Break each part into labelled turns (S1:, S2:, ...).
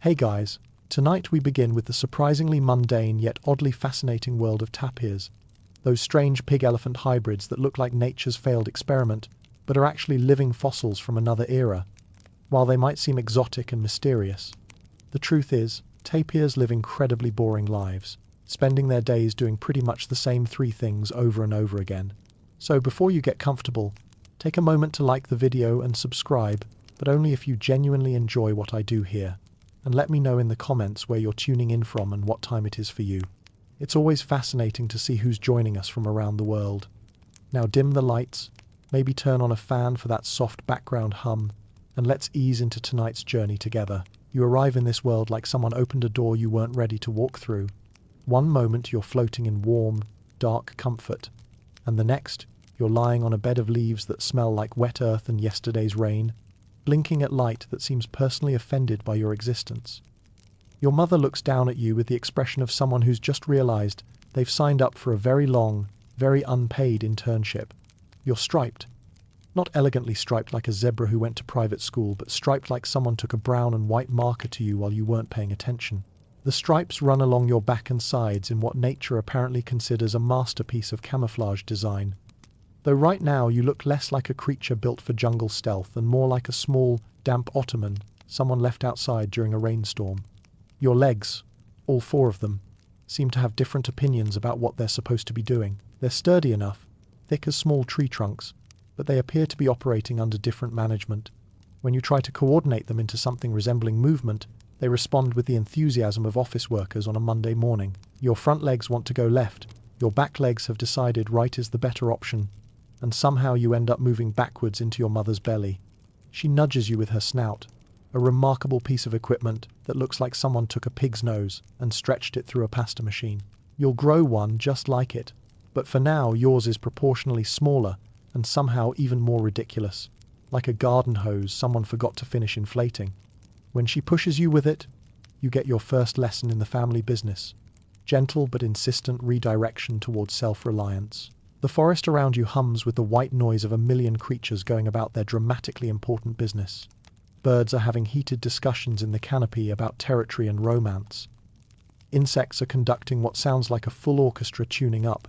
S1: Hey guys, tonight we begin with the surprisingly mundane yet oddly fascinating world of tapirs, those strange pig-elephant hybrids that look like nature's failed experiment, but are actually living fossils from another era. While they might seem exotic and mysterious, the truth is, tapirs live incredibly boring lives, spending their days doing pretty much the same three things over and over again. So before you get comfortable, take a moment to like the video and subscribe, but only if you genuinely enjoy what I do here. And let me know in the comments where you're tuning in from and what time it is for you. It's always fascinating to see who's joining us from around the world. Now dim the lights, maybe turn on a fan for that soft background hum, and let's ease into tonight's journey together. You arrive in this world like someone opened a door you weren't ready to walk through. One moment you're floating in warm, dark comfort, and the next you're lying on a bed of leaves that smell like wet earth and yesterday's rain, blinking at light that seems personally offended by your existence. Your mother looks down at you with the expression of someone who's just realized they've signed up for a very long, very unpaid internship. You're striped. Not elegantly striped like a zebra who went to private school, but striped like someone took a brown and white marker to you while you weren't paying attention. The stripes run along your back and sides in what nature apparently considers a masterpiece of camouflage design. Though right now you look less like a creature built for jungle stealth and more like a small, damp ottoman someone left outside during a rainstorm. Your legs, all four of them, seem to have different opinions about what they're supposed to be doing. They're sturdy enough, thick as small tree trunks, but they appear to be operating under different management. When you try to coordinate them into something resembling movement, they respond with the enthusiasm of office workers on a Monday morning. Your front legs want to go left, your back legs have decided right is the better option, and somehow you end up moving backwards into your mother's belly. She nudges you with her snout, a remarkable piece of equipment that looks like someone took a pig's nose and stretched it through a pasta machine. You'll grow one just like it, but for now yours is proportionally smaller and somehow even more ridiculous, like a garden hose someone forgot to finish inflating. When she pushes you with it, you get your first lesson in the family business. Gentle but insistent redirection towards self-reliance. The forest around you hums with the white noise of a million creatures going about their dramatically important business. Birds are having heated discussions in the canopy about territory and romance. Insects are conducting what sounds like a full orchestra tuning up.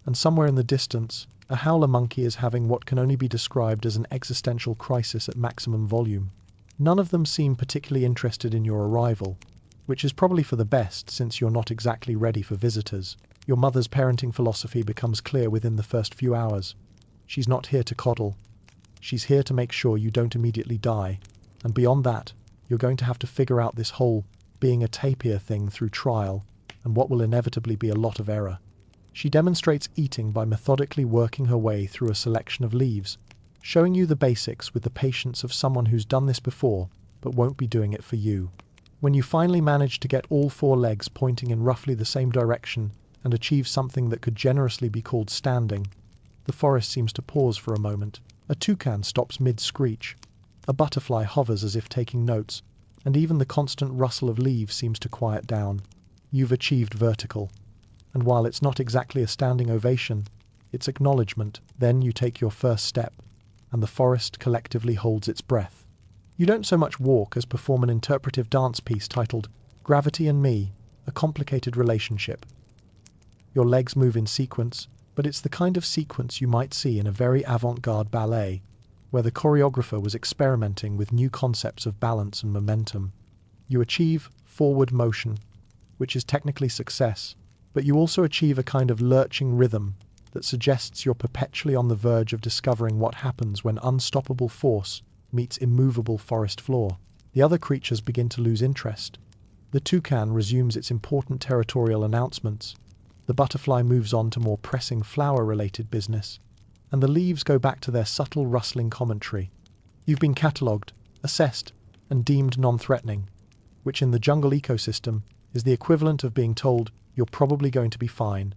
S1: And somewhere in the distance, a howler monkey is having what can only be described as an existential crisis at maximum volume. None of them seem particularly interested in your arrival, which is probably for the best since you're not exactly ready for visitors. Your mother's parenting philosophy becomes clear within the first few hours. She's not here to coddle. She's here to make sure you don't immediately die. And beyond that, you're going to have to figure out this whole being a tapir thing through trial and what will inevitably be a lot of error. She demonstrates eating by methodically working her way through a selection of leaves, showing you the basics with the patience of someone who's done this before but won't be doing it for you. When you finally manage to get all four legs pointing in roughly the same direction and achieve something that could generously be called standing, the forest seems to pause for a moment. A toucan stops mid-screech. A butterfly hovers as if taking notes, and even the constant rustle of leaves seems to quiet down. You've achieved vertical. And while it's not exactly a standing ovation, it's acknowledgement. Then you take your first step, and the forest collectively holds its breath. You don't so much walk as perform an interpretive dance piece titled Gravity and Me, a Complicated Relationship. Your legs move in sequence, but it's the kind of sequence you might see in a very avant-garde ballet, where the choreographer was experimenting with new concepts of balance and momentum. You achieve forward motion, which is technically success, but you also achieve a kind of lurching rhythm that suggests you're perpetually on the verge of discovering what happens when unstoppable force meets immovable forest floor. The other creatures begin to lose interest. The toucan resumes its important territorial announcements. The butterfly moves on to more pressing flower-related business, and the leaves go back to their subtle rustling commentary. You've been catalogued, assessed, and deemed non-threatening, which in the jungle ecosystem is the equivalent of being told you're probably going to be fine,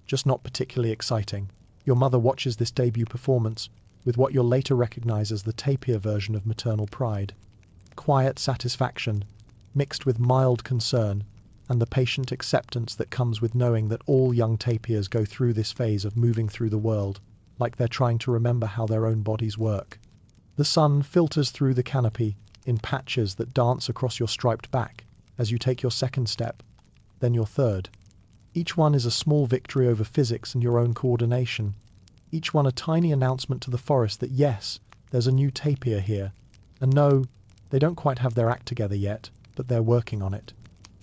S1: just not particularly exciting. Your mother watches this debut performance with what you'll later recognize as the tapir version of maternal pride. Quiet satisfaction, mixed with mild concern, and the patient acceptance that comes with knowing that all young tapirs go through this phase of moving through the world, like they're trying to remember how their own bodies work. The sun filters through the canopy, in patches that dance across your striped back as you take your second step, then your third. Each one is a small victory over physics and your own coordination. Each one a tiny announcement to the forest that yes, there's a new tapir here. And no, they don't quite have their act together yet, but they're working on it.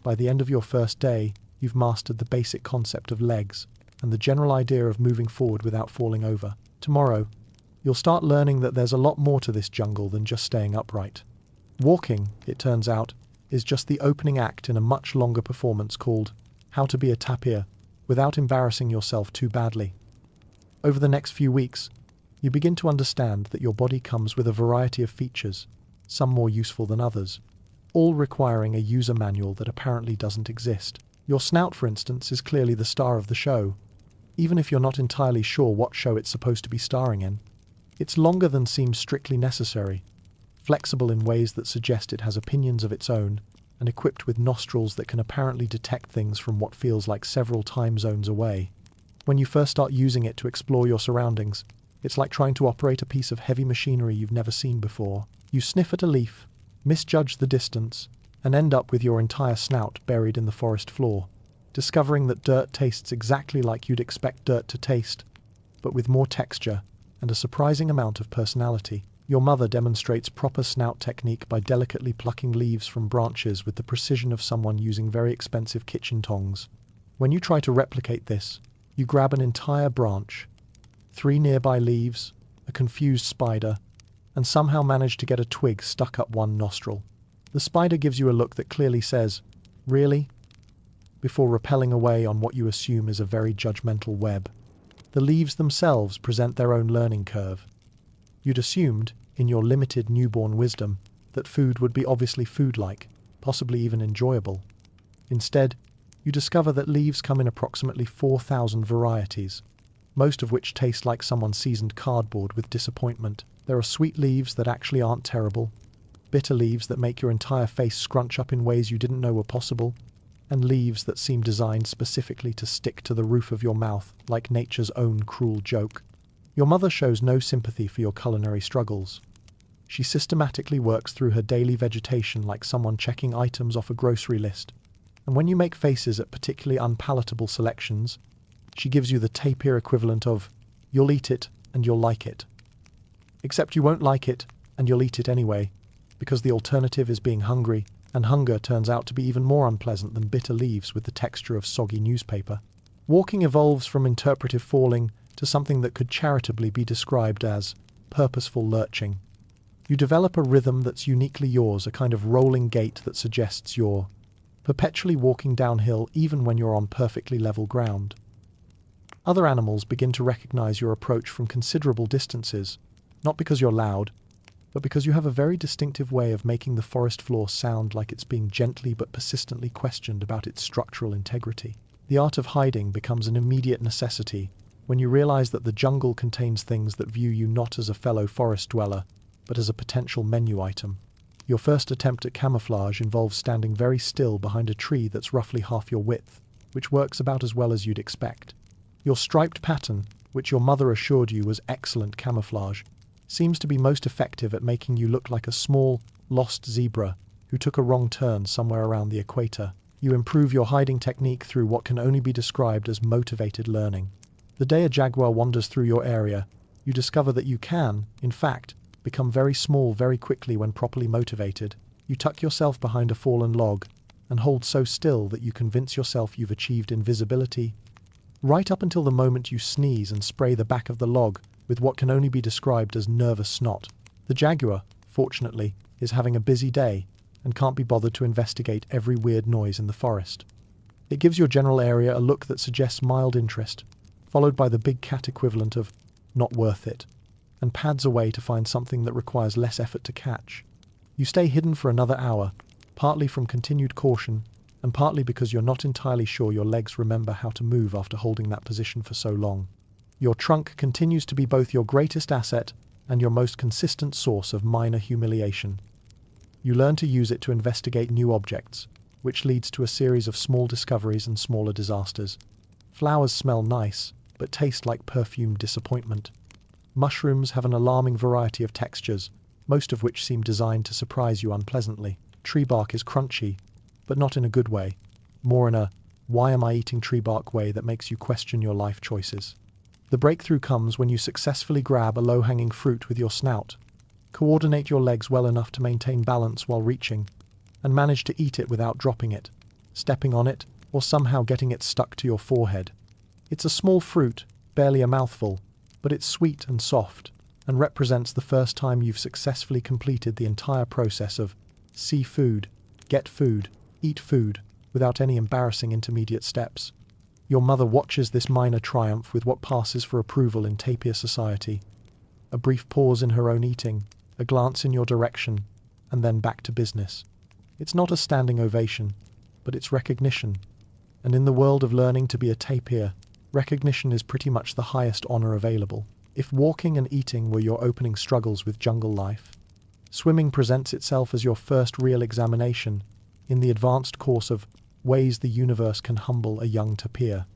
S1: By the end of your first day, you've mastered the basic concept of legs and the general idea of moving forward without falling over. Tomorrow, you'll start learning that there's a lot more to this jungle than just staying upright. Walking, it turns out, is just the opening act in a much longer performance called How to Be a Tapir Without Embarrassing Yourself Too Badly. Over the next few weeks, you begin to understand that your body comes with a variety of features, some more useful than others, all requiring a user manual that apparently doesn't exist. Your snout, for instance, is clearly the star of the show, even if you're not entirely sure what show it's supposed to be starring in. It's longer than seems strictly necessary, flexible in ways that suggest it has opinions of its own, and equipped with nostrils that can apparently detect things from what feels like several time zones away. When you first start using it to explore your surroundings, it's like trying to operate a piece of heavy machinery you've never seen before. You sniff at a leaf, misjudge the distance, and end up with your entire snout buried in the forest floor, discovering that dirt tastes exactly like you'd expect dirt to taste, but with more texture and a surprising amount of personality. Your mother demonstrates proper snout technique by delicately plucking leaves from branches with the precision of someone using very expensive kitchen tongs. When you try to replicate this, you grab an entire branch, 3 nearby leaves, a confused spider, and somehow manage to get a twig stuck up one nostril. The spider gives you a look that clearly says, "Really?" before repelling away on what you assume is a very judgmental web. The leaves themselves present their own learning curve. You'd assumed, in your limited newborn wisdom, that food would be obviously food-like, possibly even enjoyable. Instead, you discover that leaves come in approximately 4,000 varieties, most of which taste like someone's seasoned cardboard with disappointment. There are sweet leaves that actually aren't terrible, bitter leaves that make your entire face scrunch up in ways you didn't know were possible, and leaves that seem designed specifically to stick to the roof of your mouth like nature's own cruel joke. Your mother shows no sympathy for your culinary struggles. She systematically works through her daily vegetation like someone checking items off a grocery list, and when you make faces at particularly unpalatable selections, she gives you the tapir equivalent of, "You'll eat it and you'll like it." Except you won't like it and you'll eat it anyway, because the alternative is being hungry, and hunger turns out to be even more unpleasant than bitter leaves with the texture of soggy newspaper. Walking evolves from interpretive falling to something that could charitably be described as purposeful lurching. You develop a rhythm that's uniquely yours, a kind of rolling gait that suggests you're perpetually walking downhill even when you're on perfectly level ground. Other animals begin to recognize your approach from considerable distances, not because you're loud, but because you have a very distinctive way of making the forest floor sound like it's being gently but persistently questioned about its structural integrity. The art of hiding becomes an immediate necessity when you realize that the jungle contains things that view you not as a fellow forest dweller, but as a potential menu item. Your first attempt at camouflage involves standing very still behind a tree that's roughly half your width, which works about as well as you'd expect. Your striped pattern, which your mother assured you was excellent camouflage, seems to be most effective at making you look like a small, lost zebra who took a wrong turn somewhere around the equator. You improve your hiding technique through what can only be described as motivated learning. The day a jaguar wanders through your area, you discover that you can, in fact, become very small very quickly when properly motivated. You tuck yourself behind a fallen log and hold so still that you convince yourself you've achieved invisibility, right up until the moment you sneeze and spray the back of the log with what can only be described as nervous snot. The jaguar, fortunately, is having a busy day and can't be bothered to investigate every weird noise in the forest. It gives your general area a look that suggests mild interest, followed by the big cat equivalent of "not worth it," and pads away to find something that requires less effort to catch. You stay hidden for another hour, partly from continued caution, and partly because you're not entirely sure your legs remember how to move after holding that position for so long. Your trunk continues to be both your greatest asset and your most consistent source of minor humiliation. You learn to use it to investigate new objects, which leads to a series of small discoveries and smaller disasters. Flowers smell nice, but taste like perfumed disappointment. Mushrooms have an alarming variety of textures, most of which seem designed to surprise you unpleasantly. Tree bark is crunchy, but not in a good way, more in a "why am I eating tree bark" way that makes you question your life choices. The breakthrough comes when you successfully grab a low-hanging fruit with your snout, coordinate your legs well enough to maintain balance while reaching, and manage to eat it without dropping it, stepping on it, or somehow getting it stuck to your forehead. It's a small fruit, barely a mouthful, but it's sweet and soft, and represents the first time you've successfully completed the entire process of see food, get food, eat food, without any embarrassing intermediate steps. Your mother watches this minor triumph with what passes for approval in tapir society. A brief pause in her own eating, a glance in your direction, and then back to business. It's not a standing ovation, but it's recognition. And in the world of learning to be a tapir, recognition is pretty much the highest honor available. If walking and eating were your opening struggles with jungle life, swimming presents itself as your first real examination in the advanced course of ways the universe can humble a young tapir.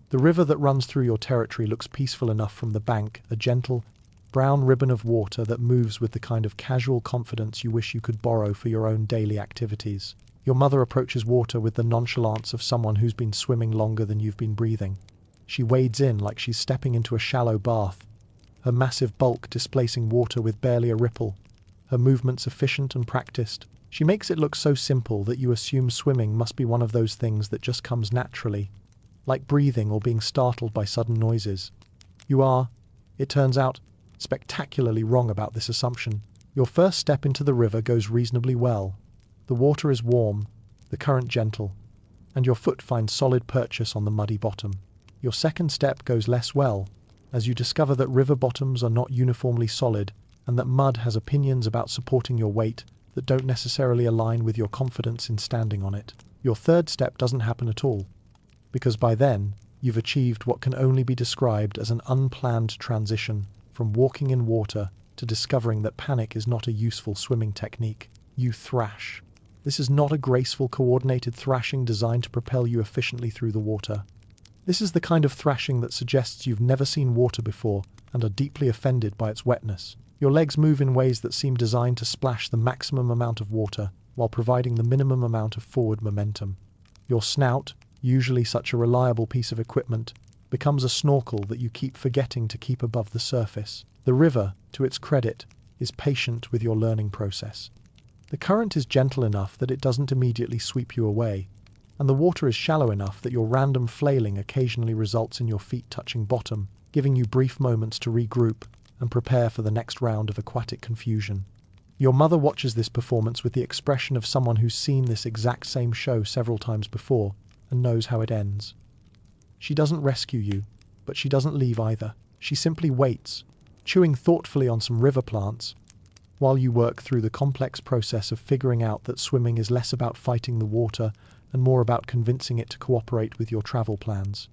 S1: The river that runs through your territory looks peaceful enough from the bank, a gentle, brown ribbon of water that moves with the kind of casual confidence you wish you could borrow for your own daily activities. Your mother approaches water with the nonchalance of someone who's been swimming longer than you've been breathing. She wades in like she's stepping into a shallow bath, her massive bulk displacing water with barely a ripple, her movements efficient and practiced. She makes it look so simple that you assume swimming must be one of those things that just comes naturally, like breathing or being startled by sudden noises. You are, it turns out, spectacularly wrong about this assumption. Your first step into the river goes reasonably well. The water is warm, the current gentle, and your foot finds solid purchase on the muddy bottom. Your second step goes less well, as you discover that river bottoms are not uniformly solid and that mud has opinions about supporting your weight that don't necessarily align with your confidence in standing on it. Your third step doesn't happen at all, because by then, you've achieved what can only be described as an unplanned transition from walking in water to discovering that panic is not a useful swimming technique. You thrash. This is not a graceful, coordinated thrashing designed to propel you efficiently through the water. This is the kind of thrashing that suggests you've never seen water before and are deeply offended by its wetness. Your legs move in ways that seem designed to splash the maximum amount of water while providing the minimum amount of forward momentum. Your snout, usually such a reliable piece of equipment, becomes a snorkel that you keep forgetting to keep above the surface. The river, to its credit, is patient with your learning process. The current is gentle enough that it doesn't immediately sweep you away, and the water is shallow enough that your random flailing occasionally results in your feet touching bottom, giving you brief moments to regroup and prepare for the next round of aquatic confusion. Your mother watches this performance with the expression of someone who's seen this exact same show several times before and knows how it ends. She doesn't rescue you, but she doesn't leave either. She simply waits, chewing thoughtfully on some river plants, while you work through the complex process of figuring out that swimming is less about fighting the water and more about convincing it to cooperate with your travel plans.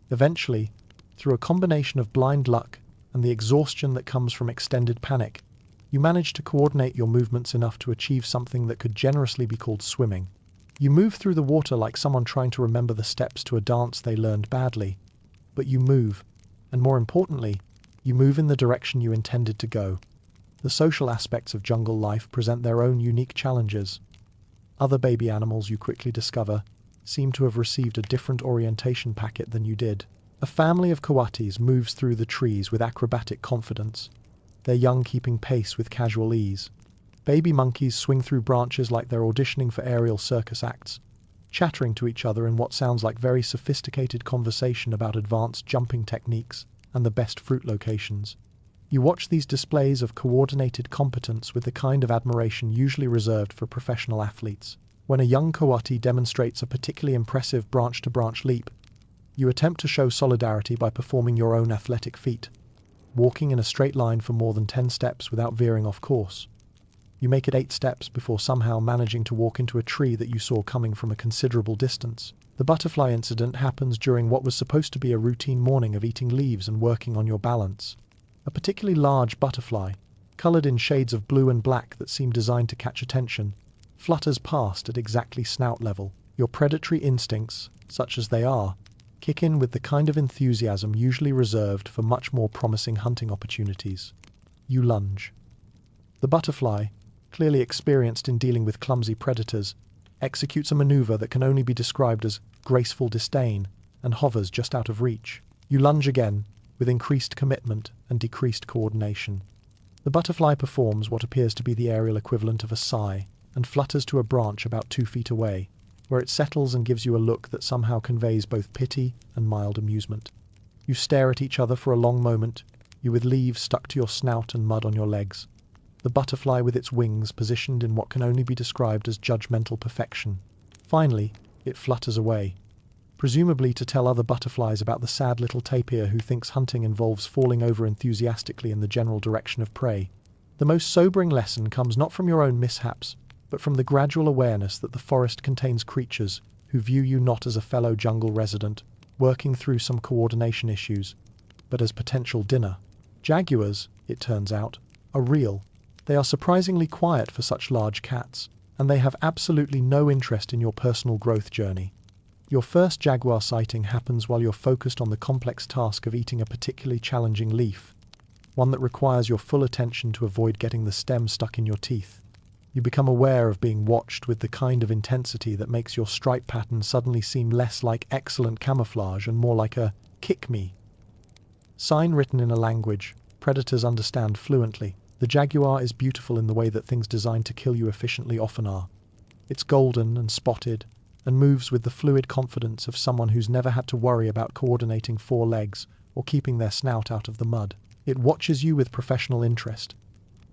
S1: Eventually, through a combination of blind luck and the exhaustion that comes from extended panic, you manage to coordinate your movements enough to achieve something that could generously be called swimming. You move through the water like someone trying to remember the steps to a dance they learned badly, but you move, and more importantly, you move in the direction you intended to go. The social aspects of jungle life present their own unique challenges. Other baby animals, you quickly discover, seem to have received a different orientation packet than you did. A family of coatis moves through the trees with acrobatic confidence, their young keeping pace with casual ease. Baby monkeys swing through branches like they're auditioning for aerial circus acts, chattering to each other in what sounds like very sophisticated conversation about advanced jumping techniques and the best fruit locations. You watch these displays of coordinated competence with the kind of admiration usually reserved for professional athletes. When a young coati demonstrates a particularly impressive branch-to-branch leap, you attempt to show solidarity by performing your own athletic feat, walking in a straight line for more than 10 steps without veering off course. You make it 8 steps before somehow managing to walk into a tree that you saw coming from a considerable distance. The butterfly incident happens during what was supposed to be a routine morning of eating leaves and working on your balance. A particularly large butterfly, coloured in shades of blue and black that seem designed to catch attention, flutters past at exactly snout level. Your predatory instincts, such as they are, kick in with the kind of enthusiasm usually reserved for much more promising hunting opportunities. You lunge. The butterfly, clearly experienced in dealing with clumsy predators, executes a maneuver that can only be described as graceful disdain and hovers just out of reach. You lunge again, with increased commitment and decreased coordination. The butterfly performs what appears to be the aerial equivalent of a sigh and flutters to a branch about 2 feet away, where it settles and gives you a look that somehow conveys both pity and mild amusement. You stare at each other for a long moment, you with leaves stuck to your snout and mud on your legs. The butterfly with its wings positioned in what can only be described as judgmental perfection. Finally, it flutters away, presumably to tell other butterflies about the sad little tapir who thinks hunting involves falling over enthusiastically in the general direction of prey. The most sobering lesson comes not from your own mishaps, but from the gradual awareness that the forest contains creatures who view you not as a fellow jungle resident, working through some coordination issues, but as potential dinner. Jaguars, it turns out, are real. They are surprisingly quiet for such large cats, and they have absolutely no interest in your personal growth journey. Your first jaguar sighting happens while you're focused on the complex task of eating a particularly challenging leaf, one that requires your full attention to avoid getting the stem stuck in your teeth. You become aware of being watched with the kind of intensity that makes your stripe pattern suddenly seem less like excellent camouflage and more like a "kick me" sign written in a language predators understand fluently. The jaguar is beautiful in the way that things designed to kill you efficiently often are. It's golden and spotted, and moves with the fluid confidence of someone who's never had to worry about coordinating 4 legs or keeping their snout out of the mud. It watches you with professional interest,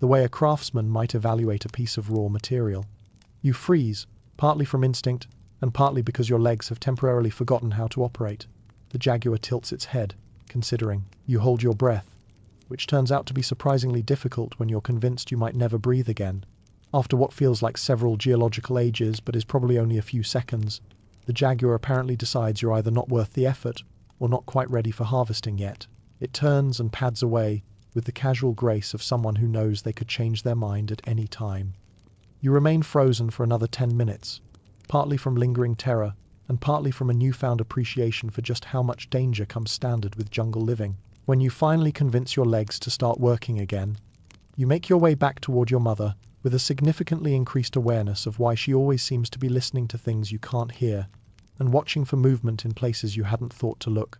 S1: the way a craftsman might evaluate a piece of raw material. You freeze, partly from instinct, and partly because your legs have temporarily forgotten how to operate. The jaguar tilts its head, considering. You hold your breath, which turns out to be surprisingly difficult when you're convinced you might never breathe again. After what feels like several geological ages but is probably only a few seconds, the jaguar apparently decides you're either not worth the effort or not quite ready for harvesting yet. It turns and pads away with the casual grace of someone who knows they could change their mind at any time. You remain frozen for another 10 minutes, partly from lingering terror and partly from a newfound appreciation for just how much danger comes standard with jungle living. When you finally convince your legs to start working again, you make your way back toward your mother with a significantly increased awareness of why she always seems to be listening to things you can't hear and watching for movement in places you hadn't thought to look.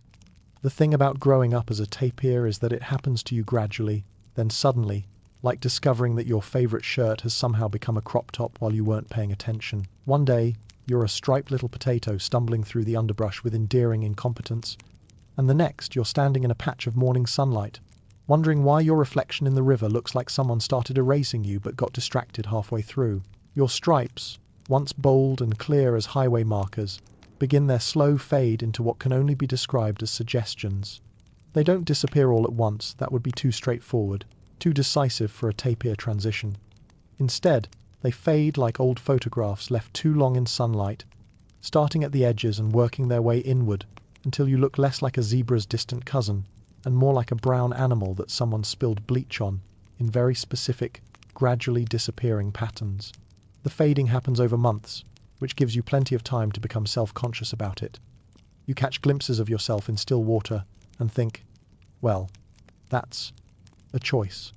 S1: The thing about growing up as a tapir is that it happens to you gradually, then suddenly, like discovering that your favorite shirt has somehow become a crop top while you weren't paying attention. One day, you're a striped little potato stumbling through the underbrush with endearing incompetence, and the next you're standing in a patch of morning sunlight, wondering why your reflection in the river looks like someone started erasing you but got distracted halfway through. Your stripes, once bold and clear as highway markers, begin their slow fade into what can only be described as suggestions. They don't disappear all at once, that would be too straightforward, too decisive for a tapir transition. Instead, they fade like old photographs left too long in sunlight, starting at the edges and working their way inward until you look less like a zebra's distant cousin and more like a brown animal that someone spilled bleach on in very specific, gradually disappearing patterns. The fading happens over months, which gives you plenty of time to become self-conscious about it. You catch glimpses of yourself in still water and think, well, that's a choice.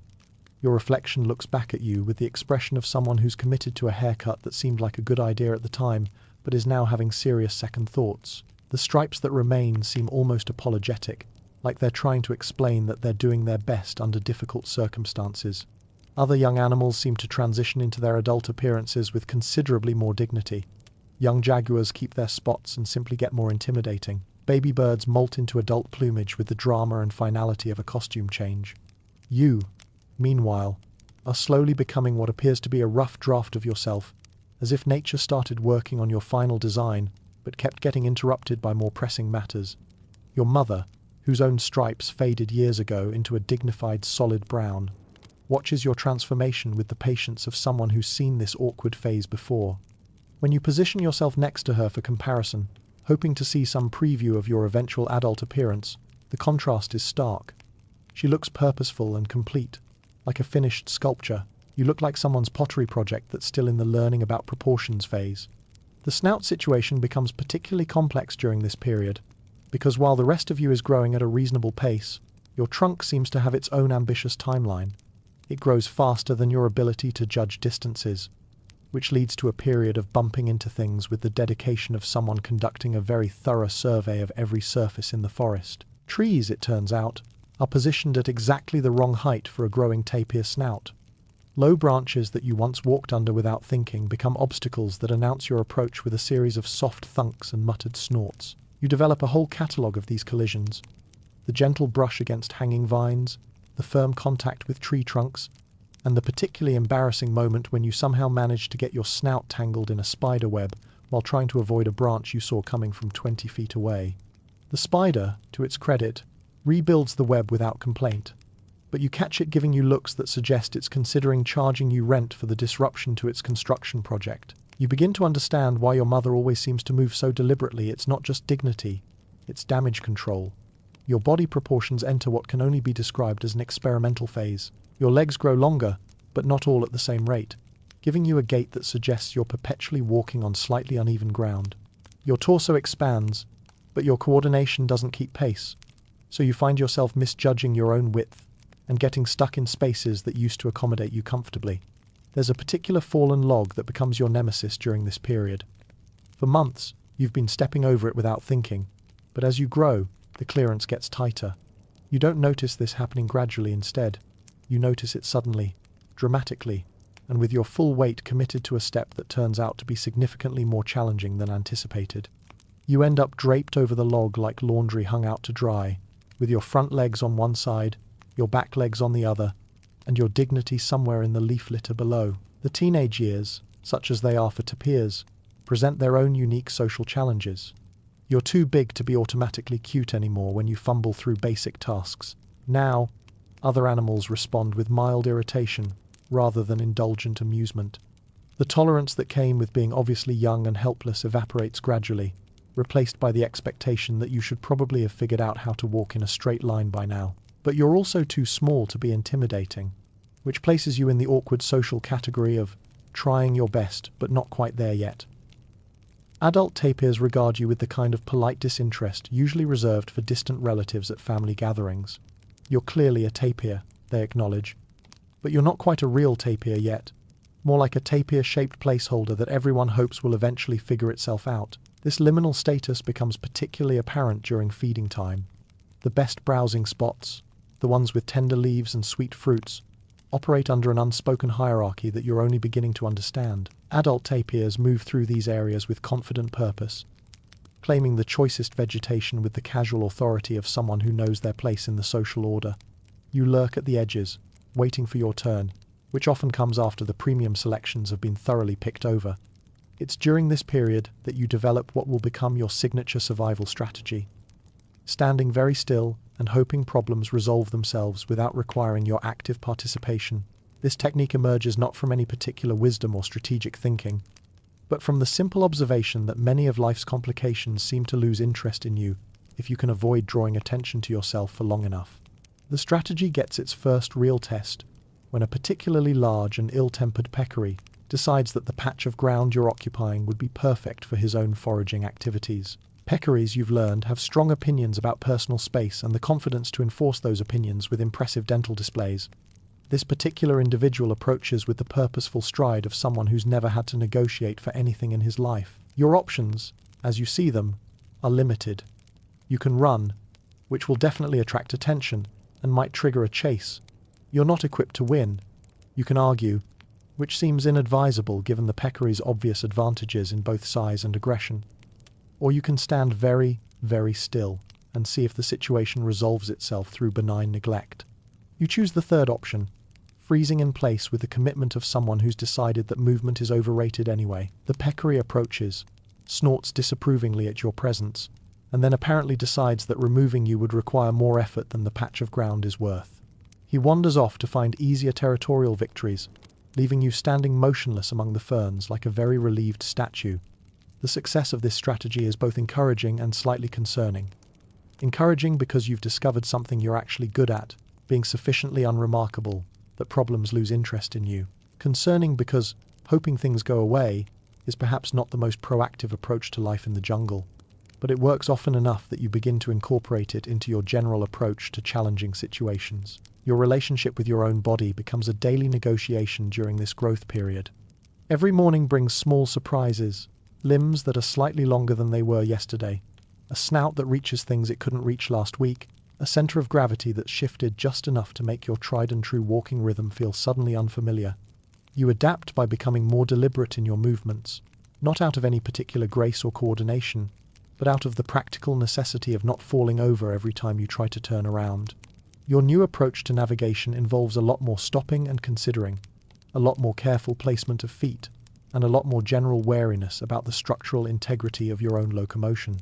S1: Your reflection looks back at you with the expression of someone who's committed to a haircut that seemed like a good idea at the time, but is now having serious second thoughts. The stripes that remain seem almost apologetic, like they're trying to explain that they're doing their best under difficult circumstances. Other young animals seem to transition into their adult appearances with considerably more dignity. Young jaguars keep their spots and simply get more intimidating. Baby birds molt into adult plumage with the drama and finality of a costume change. You, meanwhile, are slowly becoming what appears to be a rough draft of yourself, as if nature started working on your final design, but kept getting interrupted by more pressing matters. Your mother, whose own stripes faded years ago into a dignified solid brown, watches your transformation with the patience of someone who's seen this awkward phase before. When you position yourself next to her for comparison, hoping to see some preview of your eventual adult appearance, the contrast is stark. She looks purposeful and complete, like a finished sculpture. You look like someone's pottery project that's still in the learning about proportions phase. The snout situation becomes particularly complex during this period, because while the rest of you is growing at a reasonable pace, your trunk seems to have its own ambitious timeline. It grows faster than your ability to judge distances, which leads to a period of bumping into things with the dedication of someone conducting a very thorough survey of every surface in the forest. Trees, it turns out, are positioned at exactly the wrong height for a growing tapir snout. Low branches that you once walked under without thinking become obstacles that announce your approach with a series of soft thunks and muttered snorts. You develop a whole catalogue of these collisions: the gentle brush against hanging vines, the firm contact with tree trunks, and the particularly embarrassing moment when you somehow manage to get your snout tangled in a spider web while trying to avoid a branch you saw coming from 20 feet away. The spider, to its credit, rebuilds the web without complaint, but you catch it giving you looks that suggest it's considering charging you rent for the disruption to its construction project. You begin to understand why your mother always seems to move so deliberately. It's not just dignity, it's damage control. Your body proportions enter what can only be described as an experimental phase. Your legs grow longer, but not all at the same rate, giving you a gait that suggests you're perpetually walking on slightly uneven ground. Your torso expands, but your coordination doesn't keep pace, so you find yourself misjudging your own width and getting stuck in spaces that used to accommodate you comfortably. There's a particular fallen log that becomes your nemesis during this period. For months, you've been stepping over it without thinking, but as you grow, the clearance gets tighter. You don't notice this happening gradually. Instead, you notice it suddenly, dramatically, and with your full weight committed to a step that turns out to be significantly more challenging than anticipated. You end up draped over the log like laundry hung out to dry, with your front legs on one side, your back legs on the other, and your dignity somewhere in the leaf litter below. The teenage years, such as they are for tapirs, present their own unique social challenges. You're too big to be automatically cute anymore when you fumble through basic tasks. Now, other animals respond with mild irritation rather than indulgent amusement. The tolerance that came with being obviously young and helpless evaporates gradually, replaced by the expectation that you should probably have figured out how to walk in a straight line by now. But you're also too small to be intimidating, which places you in the awkward social category of trying your best but not quite there yet. Adult tapirs regard you with the kind of polite disinterest usually reserved for distant relatives at family gatherings. You're clearly a tapir, they acknowledge, but you're not quite a real tapir yet, more like a tapir-shaped placeholder that everyone hopes will eventually figure itself out. This liminal status becomes particularly apparent during feeding time. The best browsing spots, the ones with tender leaves and sweet fruits, operate under an unspoken hierarchy that you're only beginning to understand. Adult tapirs move through these areas with confident purpose, claiming the choicest vegetation with the casual authority of someone who knows their place in the social order. You lurk at the edges, waiting for your turn, which often comes after the premium selections have been thoroughly picked over. It's during this period that you develop what will become your signature survival strategy. Standing very still and hoping problems resolve themselves without requiring your active participation. This technique emerges not from any particular wisdom or strategic thinking, but from the simple observation that many of life's complications seem to lose interest in you if you can avoid drawing attention to yourself for long enough. The strategy gets its first real test when a particularly large and ill-tempered peccary decides that the patch of ground you're occupying would be perfect for his own foraging activities. Peccaries, you've learned, have strong opinions about personal space and the confidence to enforce those opinions with impressive dental displays. This particular individual approaches with the purposeful stride of someone who's never had to negotiate for anything in his life. Your options, as you see them, are limited. You can run, which will definitely attract attention and might trigger a chase. You're not equipped to win. You can argue, which seems inadvisable given the peccary's obvious advantages in both size and aggression. Or you can stand very, very still and see if the situation resolves itself through benign neglect. You choose the third option, freezing in place with the commitment of someone who's decided that movement is overrated anyway. The peccary approaches, snorts disapprovingly at your presence, and then apparently decides that removing you would require more effort than the patch of ground is worth. He wanders off to find easier territorial victories, leaving you standing motionless among the ferns like a very relieved statue. The success of this strategy is both encouraging and slightly concerning. Encouraging because you've discovered something you're actually good at, being sufficiently unremarkable that problems lose interest in you. Concerning because hoping things go away is perhaps not the most proactive approach to life in the jungle. but it works often enough that you begin to incorporate it into your general approach to challenging situations. Your relationship with your own body becomes a daily negotiation during this growth period. Every morning brings small surprises, limbs that are slightly longer than they were yesterday, a snout that reaches things it couldn't reach last week, a center of gravity that's shifted just enough to make your tried and true walking rhythm feel suddenly unfamiliar. You adapt by becoming more deliberate in your movements, not out of any particular grace or coordination, but out of the practical necessity of not falling over every time you try to turn around. Your new approach to navigation involves a lot more stopping and considering, a lot more careful placement of feet, and a lot more general wariness about the structural integrity of your own locomotion.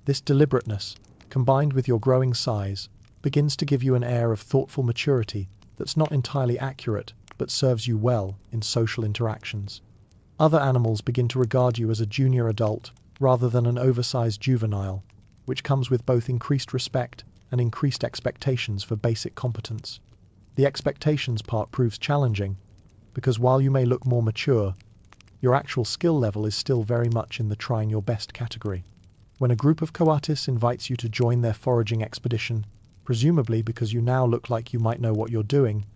S1: This deliberateness, combined with your growing size, begins to give you an air of thoughtful maturity that's not entirely accurate, but serves you well in social interactions. Other animals begin to regard you as a junior adult rather than an oversized juvenile, which comes with both increased respect and increased expectations for basic competence. The expectations part proves challenging, because while you may look more mature, your actual skill level is still very much in the trying your best category. When a group of coatis invites you to join their foraging expedition, presumably because you now look like you might know what you're doing,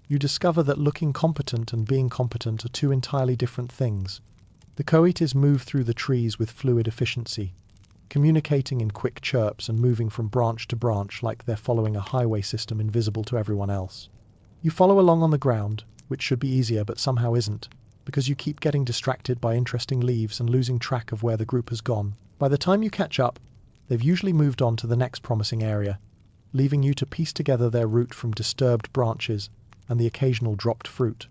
S1: you discover that looking competent and being competent are two entirely different things. The coatis move through the trees with fluid efficiency, communicating in quick chirps and moving from branch to branch like they're following a highway system invisible to everyone else. You follow along on the ground, which should be easier but somehow isn't, because you keep getting distracted by interesting leaves and losing track of where the group has gone. By the time you catch up, they've usually moved on to the next promising area, leaving you to piece together their route from disturbed branches and the occasional dropped fruit.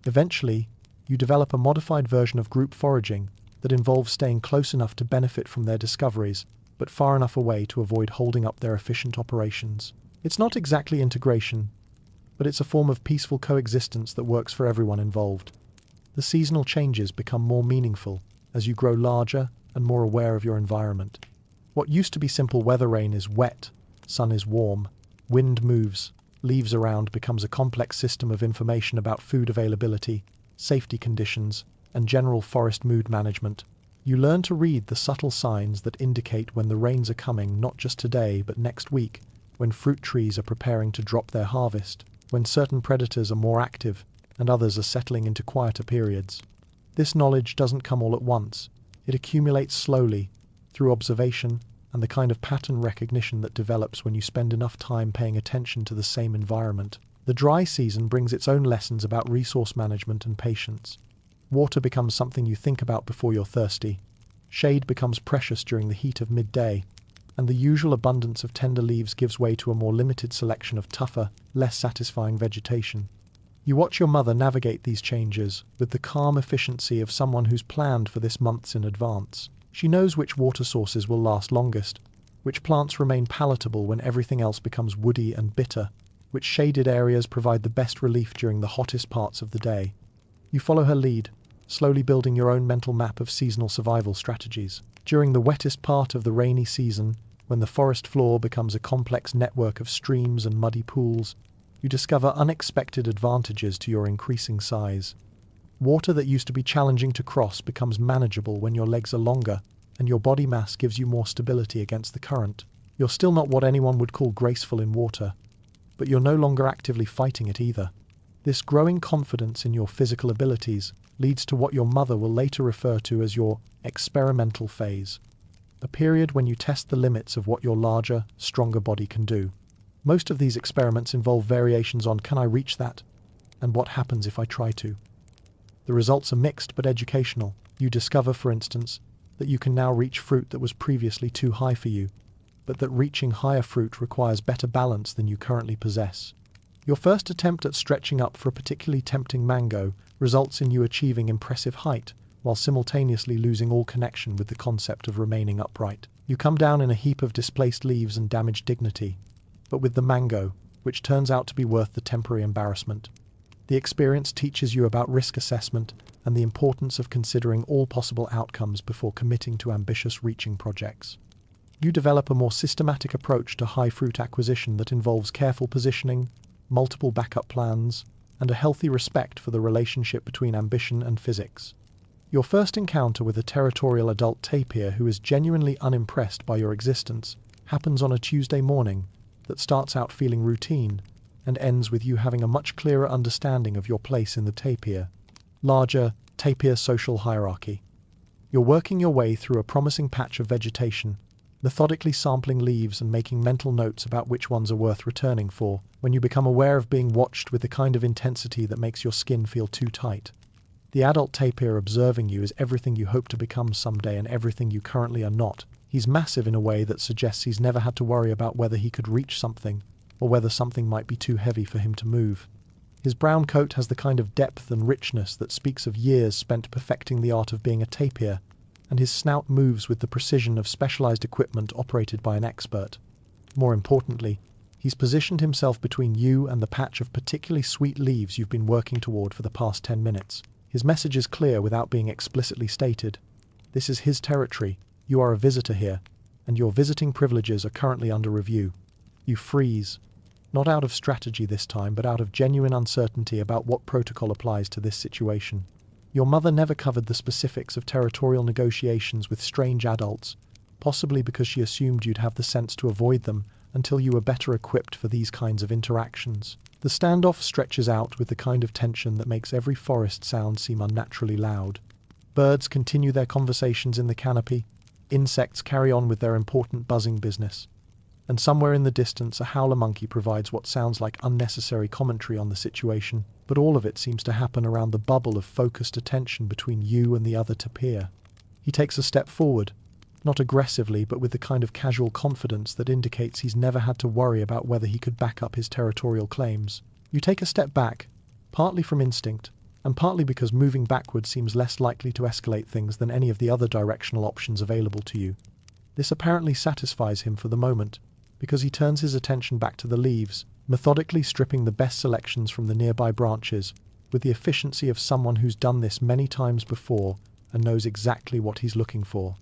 S1: Eventually, you develop a modified version of group foraging that involves staying close enough to benefit from their discoveries, but far enough away to avoid holding up their efficient operations. It's not exactly integration, but it's a form of peaceful coexistence that works for everyone involved. The seasonal changes become more meaningful as you grow larger and more aware of your environment. What used to be simple weather: rain is wet, sun is warm, wind moves, leaves around, becomes a complex system of information about food availability, safety conditions, and general forest mood management. You learn to read the subtle signs that indicate when the rains are coming, not just today but next week, when fruit trees are preparing to drop their harvest, when certain predators are more active and others are settling into quieter periods. This knowledge doesn't come all at once. It accumulates slowly, through observation and the kind of pattern recognition that develops when you spend enough time paying attention to the same environment. The dry season brings its own lessons about resource management and patience. Water becomes something you think about before you're thirsty. Shade becomes precious during the heat of midday, and the usual abundance of tender leaves gives way to a more limited selection of tougher, less satisfying vegetation. You watch your mother navigate these changes with the calm efficiency of someone who's planned for this months in advance. She knows which water sources will last longest, which plants remain palatable when everything else becomes woody and bitter, which shaded areas provide the best relief during the hottest parts of the day. You follow her lead, slowly building your own mental map of seasonal survival strategies. During the wettest part of the rainy season, when the forest floor becomes a complex network of streams and muddy pools, you discover unexpected advantages to your increasing size. Water that used to be challenging to cross becomes manageable when your legs are longer, and your body mass gives you more stability against the current. You're still not what anyone would call graceful in water, but you're no longer actively fighting it either. This growing confidence in your physical abilities leads to what your mother will later refer to as your experimental phase, a period when you test the limits of what your larger, stronger body can do. Most of these experiments involve variations on "can I reach that?" and "what happens if I try to?" The results are mixed but educational. You discover, for instance, that you can now reach fruit that was previously too high for you, but that reaching higher fruit requires better balance than you currently possess. Your first attempt at stretching up for a particularly tempting mango results in you achieving impressive height, while simultaneously losing all connection with the concept of remaining upright. You come down in a heap of displaced leaves and damaged dignity, but with the mango, which turns out to be worth the temporary embarrassment. The experience teaches you about risk assessment and the importance of considering all possible outcomes before committing to ambitious reaching projects. You develop a more systematic approach to high fruit acquisition that involves careful positioning, multiple backup plans, and a healthy respect for the relationship between ambition and physics. Your first encounter with a territorial adult tapir who is genuinely unimpressed by your existence happens on a Tuesday morning that starts out feeling routine and ends with you having a much clearer understanding of your place in the tapir, larger tapir social hierarchy. You're working your way through a promising patch of vegetation, methodically sampling leaves and making mental notes about which ones are worth returning for, when you become aware of being watched with the kind of intensity that makes your skin feel too tight. The adult tapir observing you is everything you hope to become someday and everything you currently are not. He's massive in a way that suggests he's never had to worry about whether he could reach something, or whether something might be too heavy for him to move. His brown coat has the kind of depth and richness that speaks of years spent perfecting the art of being a tapir, and his snout moves with the precision of specialized equipment operated by an expert. More importantly, he's positioned himself between you and the patch of particularly sweet leaves you've been working toward for the past 10 minutes. His message is clear without being explicitly stated. This is his territory, you are a visitor here, and your visiting privileges are currently under review. You freeze. Not out of strategy this time, but out of genuine uncertainty about what protocol applies to this situation. Your mother never covered the specifics of territorial negotiations with strange adults, possibly because she assumed you'd have the sense to avoid them until you were better equipped for these kinds of interactions. The standoff stretches out with the kind of tension that makes every forest sound seem unnaturally loud. Birds continue their conversations in the canopy, insects carry on with their important buzzing business, and somewhere in the distance a howler monkey provides what sounds like unnecessary commentary on the situation, but all of it seems to happen around the bubble of focused attention between you and the other tapir. He takes a step forward, not aggressively but with the kind of casual confidence that indicates he's never had to worry about whether he could back up his territorial claims. You take a step back, partly from instinct, and partly because moving backward seems less likely to escalate things than any of the other directional options available to you. This apparently satisfies him for the moment, because he turns his attention back to the leaves, methodically stripping the best selections from the nearby branches, with the efficiency of someone who's done this many times before and knows exactly what he's looking for.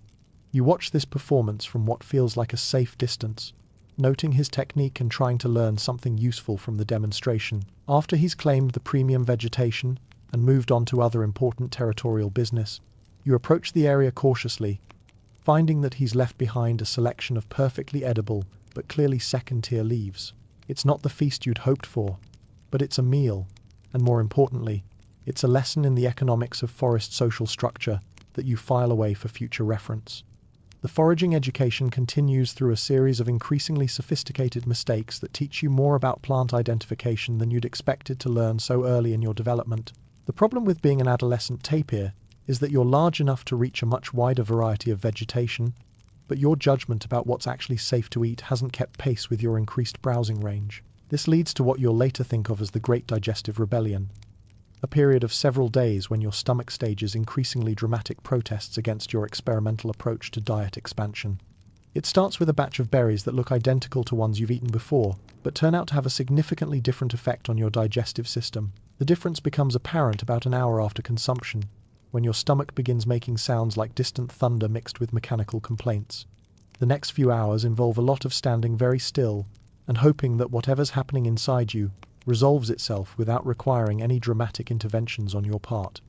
S1: You watch this performance from what feels like a safe distance, noting his technique and trying to learn something useful from the demonstration. After he's claimed the premium vegetation and moved on to other important territorial business, you approach the area cautiously, finding that he's left behind a selection of perfectly edible but clearly second-tier leaves. It's not the feast you'd hoped for, but it's a meal, and more importantly, it's a lesson in the economics of forest social structure that you file away for future reference. The foraging education continues through a series of increasingly sophisticated mistakes that teach you more about plant identification than you'd expected to learn so early in your development. The problem with being an adolescent tapir is that you're large enough to reach a much wider variety of vegetation, but your judgment about what's actually safe to eat hasn't kept pace with your increased browsing range. This leads to what you'll later think of as the Great Digestive Rebellion, a period of several days when your stomach stages increasingly dramatic protests against your experimental approach to diet expansion. It starts with a batch of berries that look identical to ones you've eaten before, but turn out to have a significantly different effect on your digestive system. The difference becomes apparent about an hour after consumption, when your stomach begins making sounds like distant thunder mixed with mechanical complaints. The next few hours involve a lot of standing very still and hoping that whatever's happening inside you resolves itself without requiring any dramatic interventions on your part.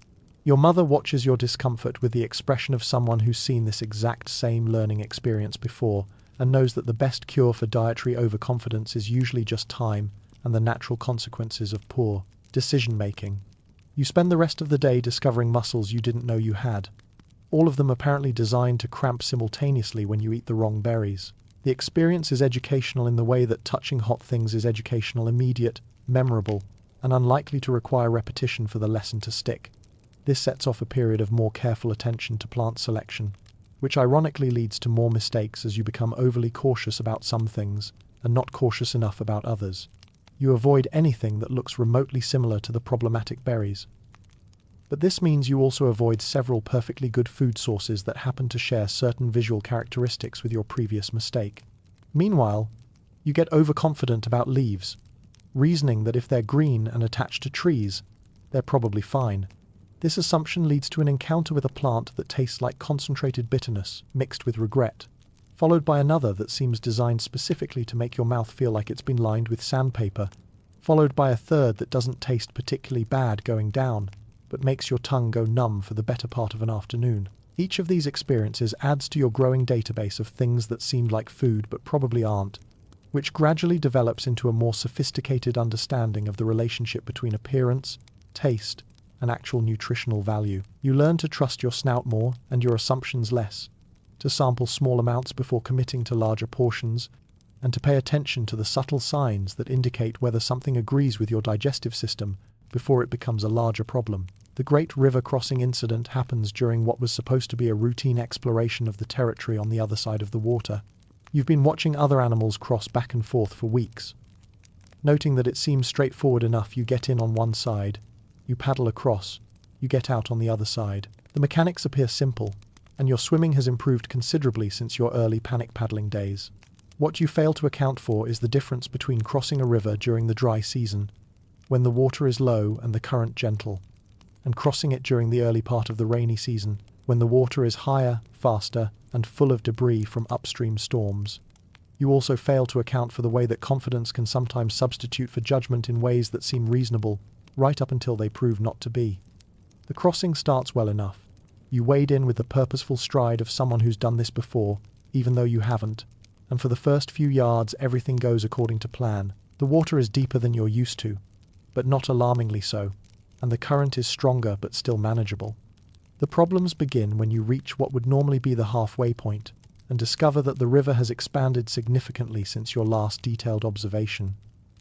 S1: Your mother watches your discomfort with the expression of someone who's seen this exact same learning experience before and knows that the best cure for dietary overconfidence is usually just time and the natural consequences of poor decision-making. You spend the rest of the day discovering muscles you didn't know you had, all of them apparently designed to cramp simultaneously when you eat the wrong berries. The experience is educational in the way that touching hot things is educational, immediate, memorable, and unlikely to require repetition for the lesson to stick. This sets off a period of more careful attention to plant selection, which ironically leads to more mistakes as you become overly cautious about some things and not cautious enough about others. You avoid anything that looks remotely similar to the problematic berries. But this means you also avoid several perfectly good food sources that happen to share certain visual characteristics with your previous mistake. Meanwhile, you get overconfident about leaves, reasoning that if they're green and attached to trees, they're probably fine. This assumption leads to an encounter with a plant that tastes like concentrated bitterness mixed with regret, followed by another that seems designed specifically to make your mouth feel like it's been lined with sandpaper, followed by a third that doesn't taste particularly bad going down, but but makes your tongue go numb for the better part of an afternoon. Each of these experiences adds to your growing database of things that seemed like food but probably aren't, which gradually develops into a more sophisticated understanding of the relationship between appearance, taste, and actual nutritional value. You learn to trust your snout more and your assumptions less, to sample small amounts before committing to larger portions, and to pay attention to the subtle signs that indicate whether something agrees with your digestive system before it becomes a larger problem. The Great River Crossing incident happens during what was supposed to be a routine exploration of the territory on the other side of the water. You've been watching other animals cross back and forth for weeks. Noting that it seems straightforward enough, you get in on one side, you paddle across, you get out on the other side. The mechanics appear simple, and your swimming has improved considerably since your early panic paddling days. What you fail to account for is the difference between crossing a river during the dry season, when the water is low and the current gentle, and crossing it during the early part of the rainy season, when the water is higher, faster, and full of debris from upstream storms. You also fail to account for the way that confidence can sometimes substitute for judgment in ways that seem reasonable, right up until they prove not to be. The crossing starts well enough. You wade in with the purposeful stride of someone who's done this before, even though you haven't, and for the first few yards everything goes according to plan. The water is deeper than you're used to, but not alarmingly so, and the current is stronger but still manageable. The problems begin when you reach what would normally be the halfway point and discover that the river has expanded significantly since your last detailed observation.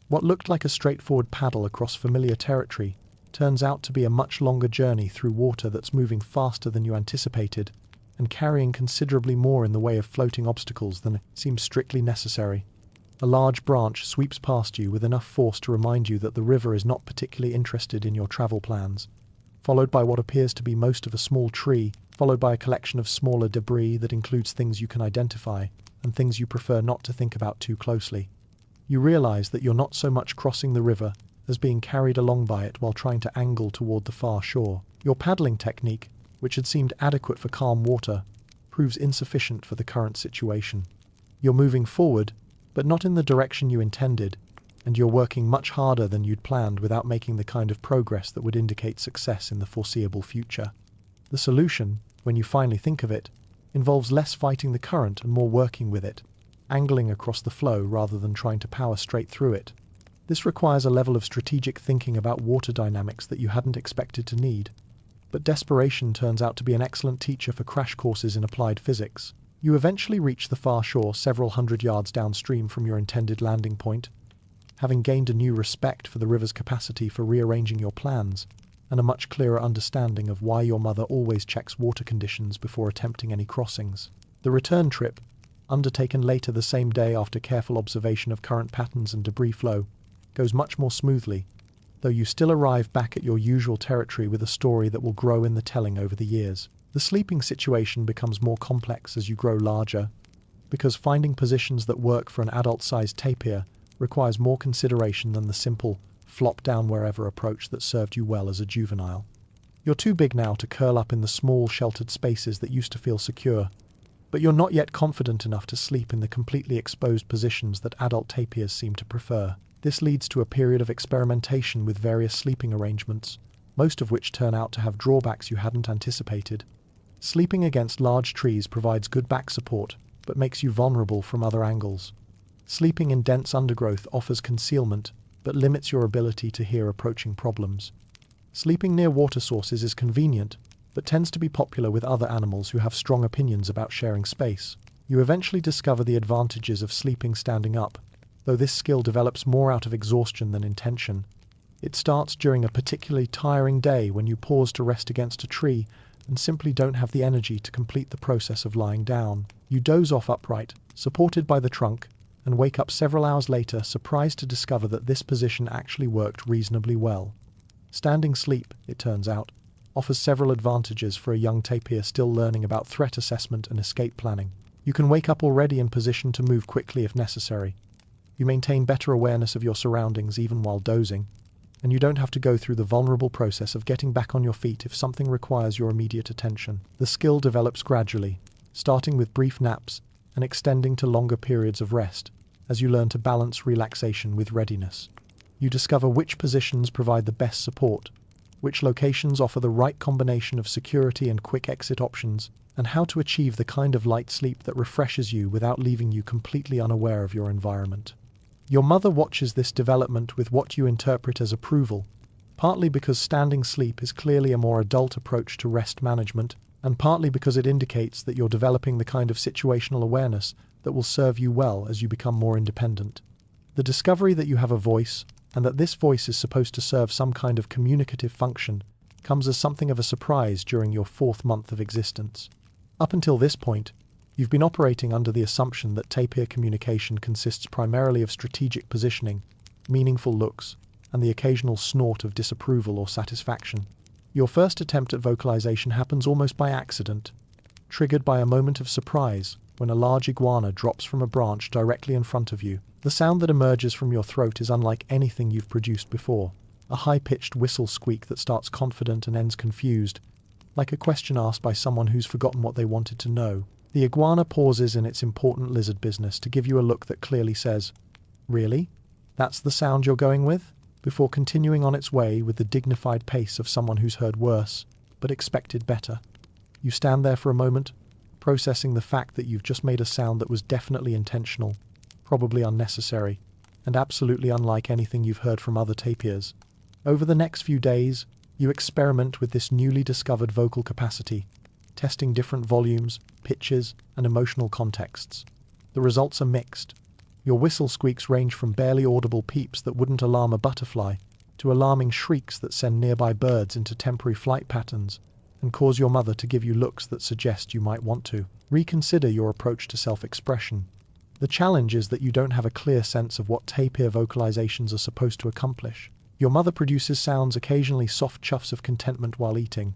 S1: What looked like a straightforward paddle across familiar territory turns out to be a much longer journey through water that's moving faster than you anticipated and carrying considerably more in the way of floating obstacles than seems strictly necessary. A large branch sweeps past you with enough force to remind you that the river is not particularly interested in your travel plans, followed by what appears to be most of a small tree, followed by a collection of smaller debris that includes things you can identify and things you prefer not to think about too closely. You realize that you're not so much crossing the river as being carried along by it while trying to angle toward the far shore. Your paddling technique, which had seemed adequate for calm water, proves insufficient for the current situation. You're moving forward, but not in the direction you intended, and you're working much harder than you'd planned without making the kind of progress that would indicate success in the foreseeable future. The solution, when you finally think of it, involves less fighting the current and more working with it, angling across the flow rather than trying to power straight through it. This requires a level of strategic thinking about water dynamics that you hadn't expected to need. But desperation turns out to be an excellent teacher for crash courses in applied physics. You eventually reach the far shore several hundred yards downstream from your intended landing point, having gained a new respect for the river's capacity for rearranging your plans, and a much clearer understanding of why your mother always checks water conditions before attempting any crossings. The return trip, undertaken later the same day after careful observation of current patterns and debris flow, goes much more smoothly, though you still arrive back at your usual territory with a story that will grow in the telling over the years. The sleeping situation becomes more complex as you grow larger, because finding positions that work for an adult-sized tapir requires more consideration than the simple flop-down-wherever approach that served you well as a juvenile. You're too big now to curl up in the small, sheltered spaces that used to feel secure, but you're not yet confident enough to sleep in the completely exposed positions that adult tapirs seem to prefer. This leads to a period of experimentation with various sleeping arrangements, most of which turn out to have drawbacks you hadn't anticipated. Sleeping against large trees provides good back support, but makes you vulnerable from other angles. Sleeping in dense undergrowth offers concealment, but limits your ability to hear approaching problems. Sleeping near water sources is convenient, but tends to be popular with other animals who have strong opinions about sharing space. You eventually discover the advantages of sleeping standing up, though this skill develops more out of exhaustion than intention. It starts during a particularly tiring day when you pause to rest against a tree and simply don't have the energy to complete the process of lying down. You doze off upright, supported by the trunk, and wake up several hours later surprised to discover that this position actually worked reasonably well. Standing sleep, it turns out, offers several advantages for a young tapir still learning about threat assessment and escape planning. You can wake up already in position to move quickly if necessary. You maintain better awareness of your surroundings even while dozing, and you don't have to go through the vulnerable process of getting back on your feet if something requires your immediate attention. The skill develops gradually, starting with brief naps and extending to longer periods of rest, as you learn to balance relaxation with readiness. You discover which positions provide the best support, which locations offer the right combination of security and quick exit options, and how to achieve the kind of light sleep that refreshes you without leaving you completely unaware of your environment. Your mother watches this development with what you interpret as approval, partly because standing sleep is clearly a more adult approach to rest management, and partly because it indicates that you're developing the kind of situational awareness that will serve you well as you become more independent. The discovery that you have a voice, and that this voice is supposed to serve some kind of communicative function, comes as something of a surprise during your 4th month of existence. Up until this point, you've been operating under the assumption that tapir communication consists primarily of strategic positioning, meaningful looks, and the occasional snort of disapproval or satisfaction. Your first attempt at vocalization happens almost by accident, triggered by a moment of surprise when a large iguana drops from a branch directly in front of you. The sound that emerges from your throat is unlike anything you've produced before, a high-pitched whistle squeak that starts confident and ends confused, like a question asked by someone who's forgotten what they wanted to know. The iguana pauses in its important lizard business to give you a look that clearly says, "Really? That's the sound you're going with?" before continuing on its way with the dignified pace of someone who's heard worse, but expected better. You stand there for a moment, processing the fact that you've just made a sound that was definitely intentional, probably unnecessary, and absolutely unlike anything you've heard from other tapirs. Over the next few days, you experiment with this newly discovered vocal capacity, testing different volumes, pitches, and emotional contexts. The results are mixed. Your whistle squeaks range from barely audible peeps that wouldn't alarm a butterfly, to alarming shrieks that send nearby birds into temporary flight patterns, and cause your mother to give you looks that suggest you might want to reconsider your approach to self-expression. The challenge is that you don't have a clear sense of what tapir vocalizations are supposed to accomplish. Your mother produces sounds, occasionally soft chuffs of contentment while eating,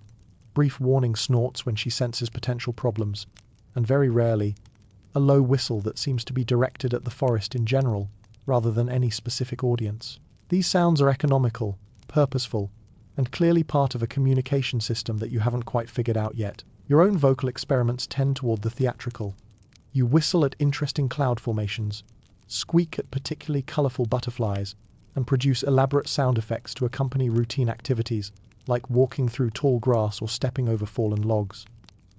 S1: brief warning snorts when she senses potential problems, and very rarely, a low whistle that seems to be directed at the forest in general, rather than any specific audience. These sounds are economical, purposeful, and clearly part of a communication system that you haven't quite figured out yet. Your own vocal experiments tend toward the theatrical. You whistle at interesting cloud formations, squeak at particularly colorful butterflies, and produce elaborate sound effects to accompany routine activities, like walking through tall grass or stepping over fallen logs.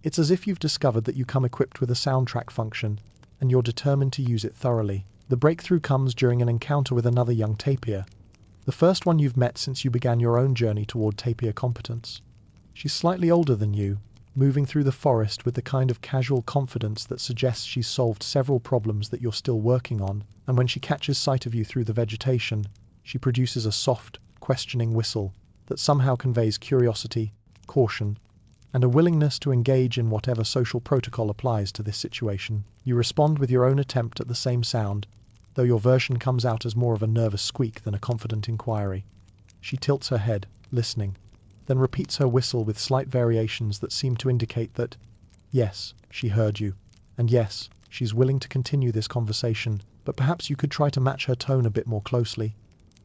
S1: It's as if you've discovered that you come equipped with a soundtrack function, and you're determined to use it thoroughly. The breakthrough comes during an encounter with another young tapir, the first one you've met since you began your own journey toward tapir competence. She's slightly older than you, moving through the forest with the kind of casual confidence that suggests she's solved several problems that you're still working on, and when she catches sight of you through the vegetation, she produces a soft, questioning whistle that somehow conveys curiosity, caution, and a willingness to engage in whatever social protocol applies to this situation. You respond with your own attempt at the same sound, though your version comes out as more of a nervous squeak than a confident inquiry. She tilts her head, listening, then repeats her whistle with slight variations that seem to indicate that, yes, she heard you, and yes, she's willing to continue this conversation, but perhaps you could try to match her tone a bit more closely.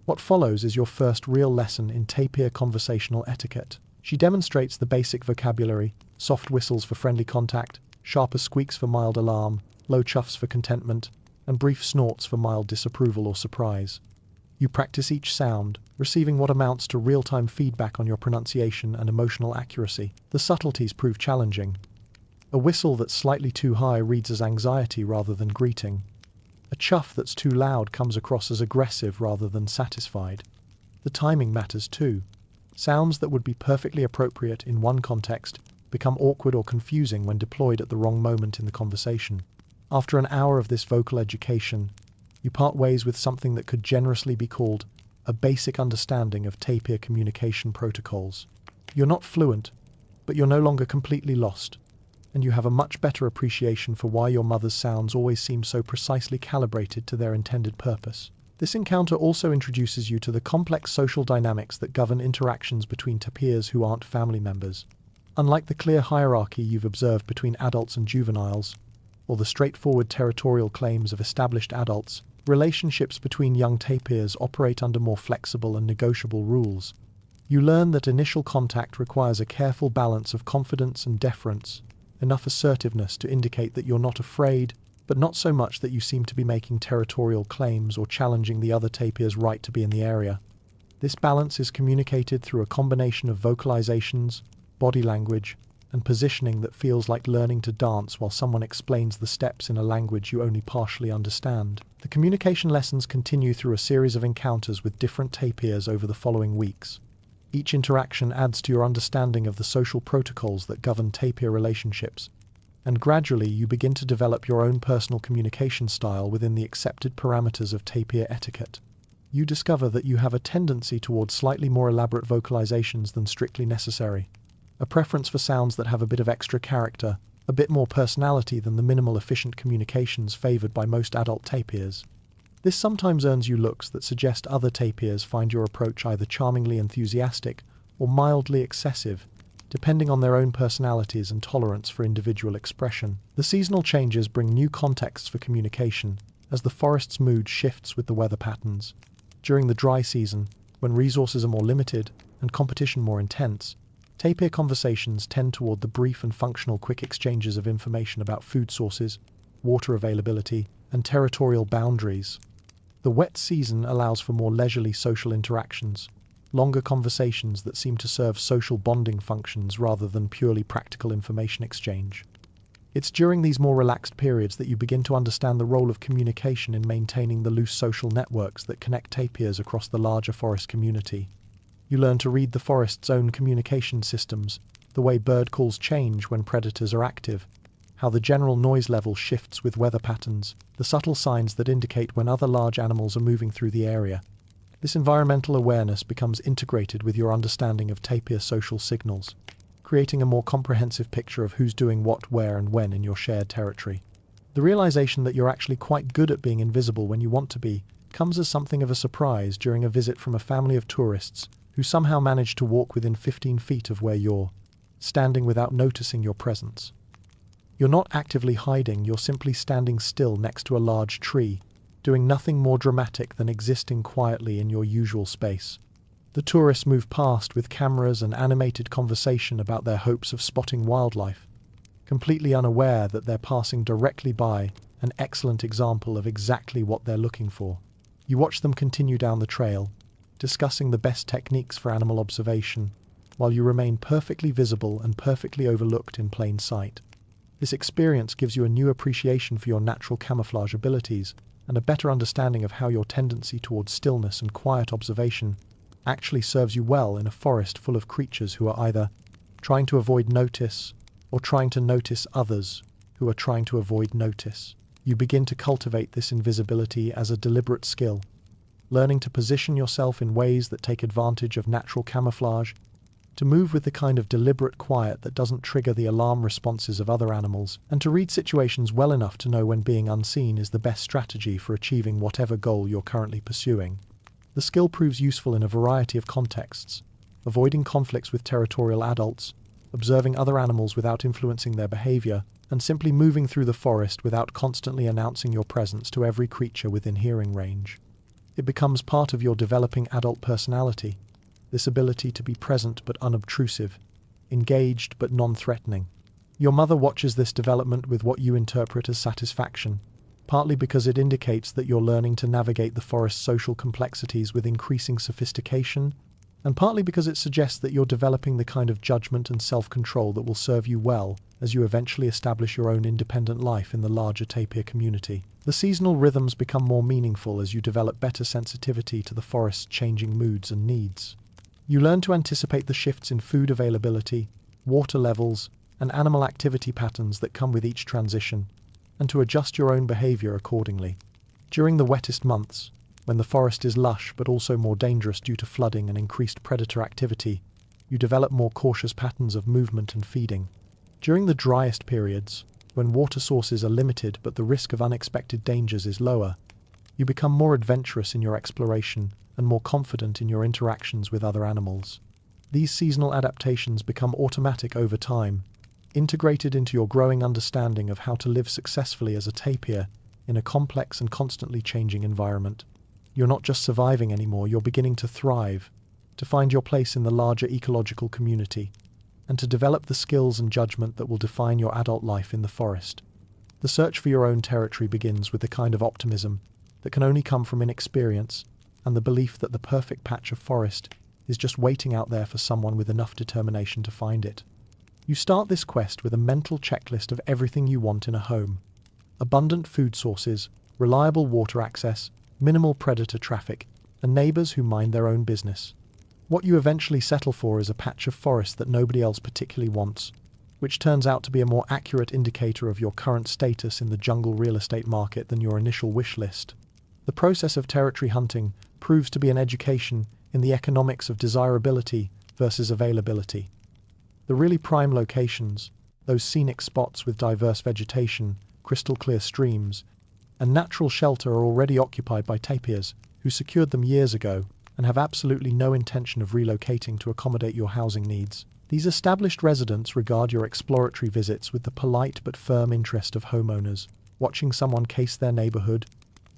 S1: What follows is your first real lesson in tapir conversational etiquette. She demonstrates the basic vocabulary, soft whistles for friendly contact, sharper squeaks for mild alarm, low chuffs for contentment, and brief snorts for mild disapproval or surprise. You practice each sound, receiving what amounts to real-time feedback on your pronunciation and emotional accuracy. The subtleties prove challenging. A whistle that's slightly too high reads as anxiety rather than greeting. A chuff that's too loud comes across as aggressive rather than satisfied. The timing matters too. Sounds that would be perfectly appropriate in one context become awkward or confusing when deployed at the wrong moment in the conversation. After an hour of this vocal education, you part ways with something that could generously be called a basic understanding of tapir communication protocols. You're not fluent, but you're no longer completely lost, and you have a much better appreciation for why your mother's sounds always seem so precisely calibrated to their intended purpose. This encounter also introduces you to the complex social dynamics that govern interactions between tapirs who aren't family members. Unlike the clear hierarchy you've observed between adults and juveniles, or the straightforward territorial claims of established adults, relationships between young tapirs operate under more flexible and negotiable rules. You learn that initial contact requires a careful balance of confidence and deference, enough assertiveness to indicate that you're not afraid, but not so much that you seem to be making territorial claims or challenging the other tapir's right to be in the area. This balance is communicated through a combination of vocalizations, body language, and positioning that feels like learning to dance while someone explains the steps in a language you only partially understand. The communication lessons continue through a series of encounters with different tapirs over the following weeks. Each interaction adds to your understanding of the social protocols that govern tapir relationships, and gradually you begin to develop your own personal communication style within the accepted parameters of tapir etiquette. You discover that you have a tendency towards slightly more elaborate vocalizations than strictly necessary, a preference for sounds that have a bit of extra character, a bit more personality than the minimal efficient communications favored by most adult tapirs. This sometimes earns you looks that suggest other tapirs find your approach either charmingly enthusiastic or mildly excessive, depending on their own personalities and tolerance for individual expression. The seasonal changes bring new contexts for communication, as the forest's mood shifts with the weather patterns. During the dry season, when resources are more limited and competition more intense, tapir conversations tend toward the brief and functional quick exchanges of information about food sources, water availability, and territorial boundaries. The wet season allows for more leisurely social interactions, longer conversations that seem to serve social bonding functions rather than purely practical information exchange. It's during these more relaxed periods that you begin to understand the role of communication in maintaining the loose social networks that connect tapirs across the larger forest community. You learn to read the forest's own communication systems, the way bird calls change when predators are active, how the general noise level shifts with weather patterns, the subtle signs that indicate when other large animals are moving through the area. This environmental awareness becomes integrated with your understanding of tapir social signals, creating a more comprehensive picture of who's doing what, where, and when in your shared territory. The realization that you're actually quite good at being invisible when you want to be comes as something of a surprise during a visit from a family of tourists who somehow managed to walk within 15 feet of where you're standing without noticing your presence. You're not actively hiding, you're simply standing still next to a large tree, doing nothing more dramatic than existing quietly in your usual space. The tourists move past with cameras and animated conversation about their hopes of spotting wildlife, completely unaware that they're passing directly by an excellent example of exactly what they're looking for. You watch them continue down the trail, discussing the best techniques for animal observation, while you remain perfectly visible and perfectly overlooked in plain sight. This experience gives you a new appreciation for your natural camouflage abilities and a better understanding of how your tendency towards stillness and quiet observation actually serves you well in a forest full of creatures who are either trying to avoid notice or trying to notice others who are trying to avoid notice. You begin to cultivate this invisibility as a deliberate skill, learning to position yourself in ways that take advantage of natural camouflage, to move with the kind of deliberate quiet that doesn't trigger the alarm responses of other animals, and to read situations well enough to know when being unseen is the best strategy for achieving whatever goal you're currently pursuing. The skill proves useful in a variety of contexts, avoiding conflicts with territorial adults, observing other animals without influencing their behavior, and simply moving through the forest without constantly announcing your presence to every creature within hearing range. It becomes part of your developing adult personality, this ability to be present but unobtrusive, engaged but non-threatening. Your mother watches this development with what you interpret as satisfaction, partly because it indicates that you're learning to navigate the forest's social complexities with increasing sophistication, and partly because it suggests that you're developing the kind of judgment and self-control that will serve you well as you eventually establish your own independent life in the larger tapir community. The seasonal rhythms become more meaningful as you develop better sensitivity to the forest's changing moods and needs. You learn to anticipate the shifts in food availability, water levels, and animal activity patterns that come with each transition, and to adjust your own behavior accordingly. During the wettest months, when the forest is lush but also more dangerous due to flooding and increased predator activity, you develop more cautious patterns of movement and feeding. During the driest periods, when water sources are limited but the risk of unexpected dangers is lower, you become more adventurous in your exploration and more confident in your interactions with other animals. These seasonal adaptations become automatic over time, integrated into your growing understanding of how to live successfully as a tapir in a complex and constantly changing environment. You're not just surviving anymore, you're beginning to thrive, to find your place in the larger ecological community, and to develop the skills and judgment that will define your adult life in the forest. The search for your own territory begins with the kind of optimism that can only come from inexperience and the belief that the perfect patch of forest is just waiting out there for someone with enough determination to find it. You start this quest with a mental checklist of everything you want in a home: abundant food sources, reliable water access, minimal predator traffic, and neighbors who mind their own business. What you eventually settle for is a patch of forest that nobody else particularly wants, which turns out to be a more accurate indicator of your current status in the jungle real estate market than your initial wish list. The process of territory hunting proves to be an education in the economics of desirability versus availability. The really prime locations, those scenic spots with diverse vegetation, crystal clear streams, and natural shelter are already occupied by tapirs, who secured them years ago and have absolutely no intention of relocating to accommodate your housing needs. These established residents regard your exploratory visits with the polite but firm interest of homeowners, watching someone case their neighborhood,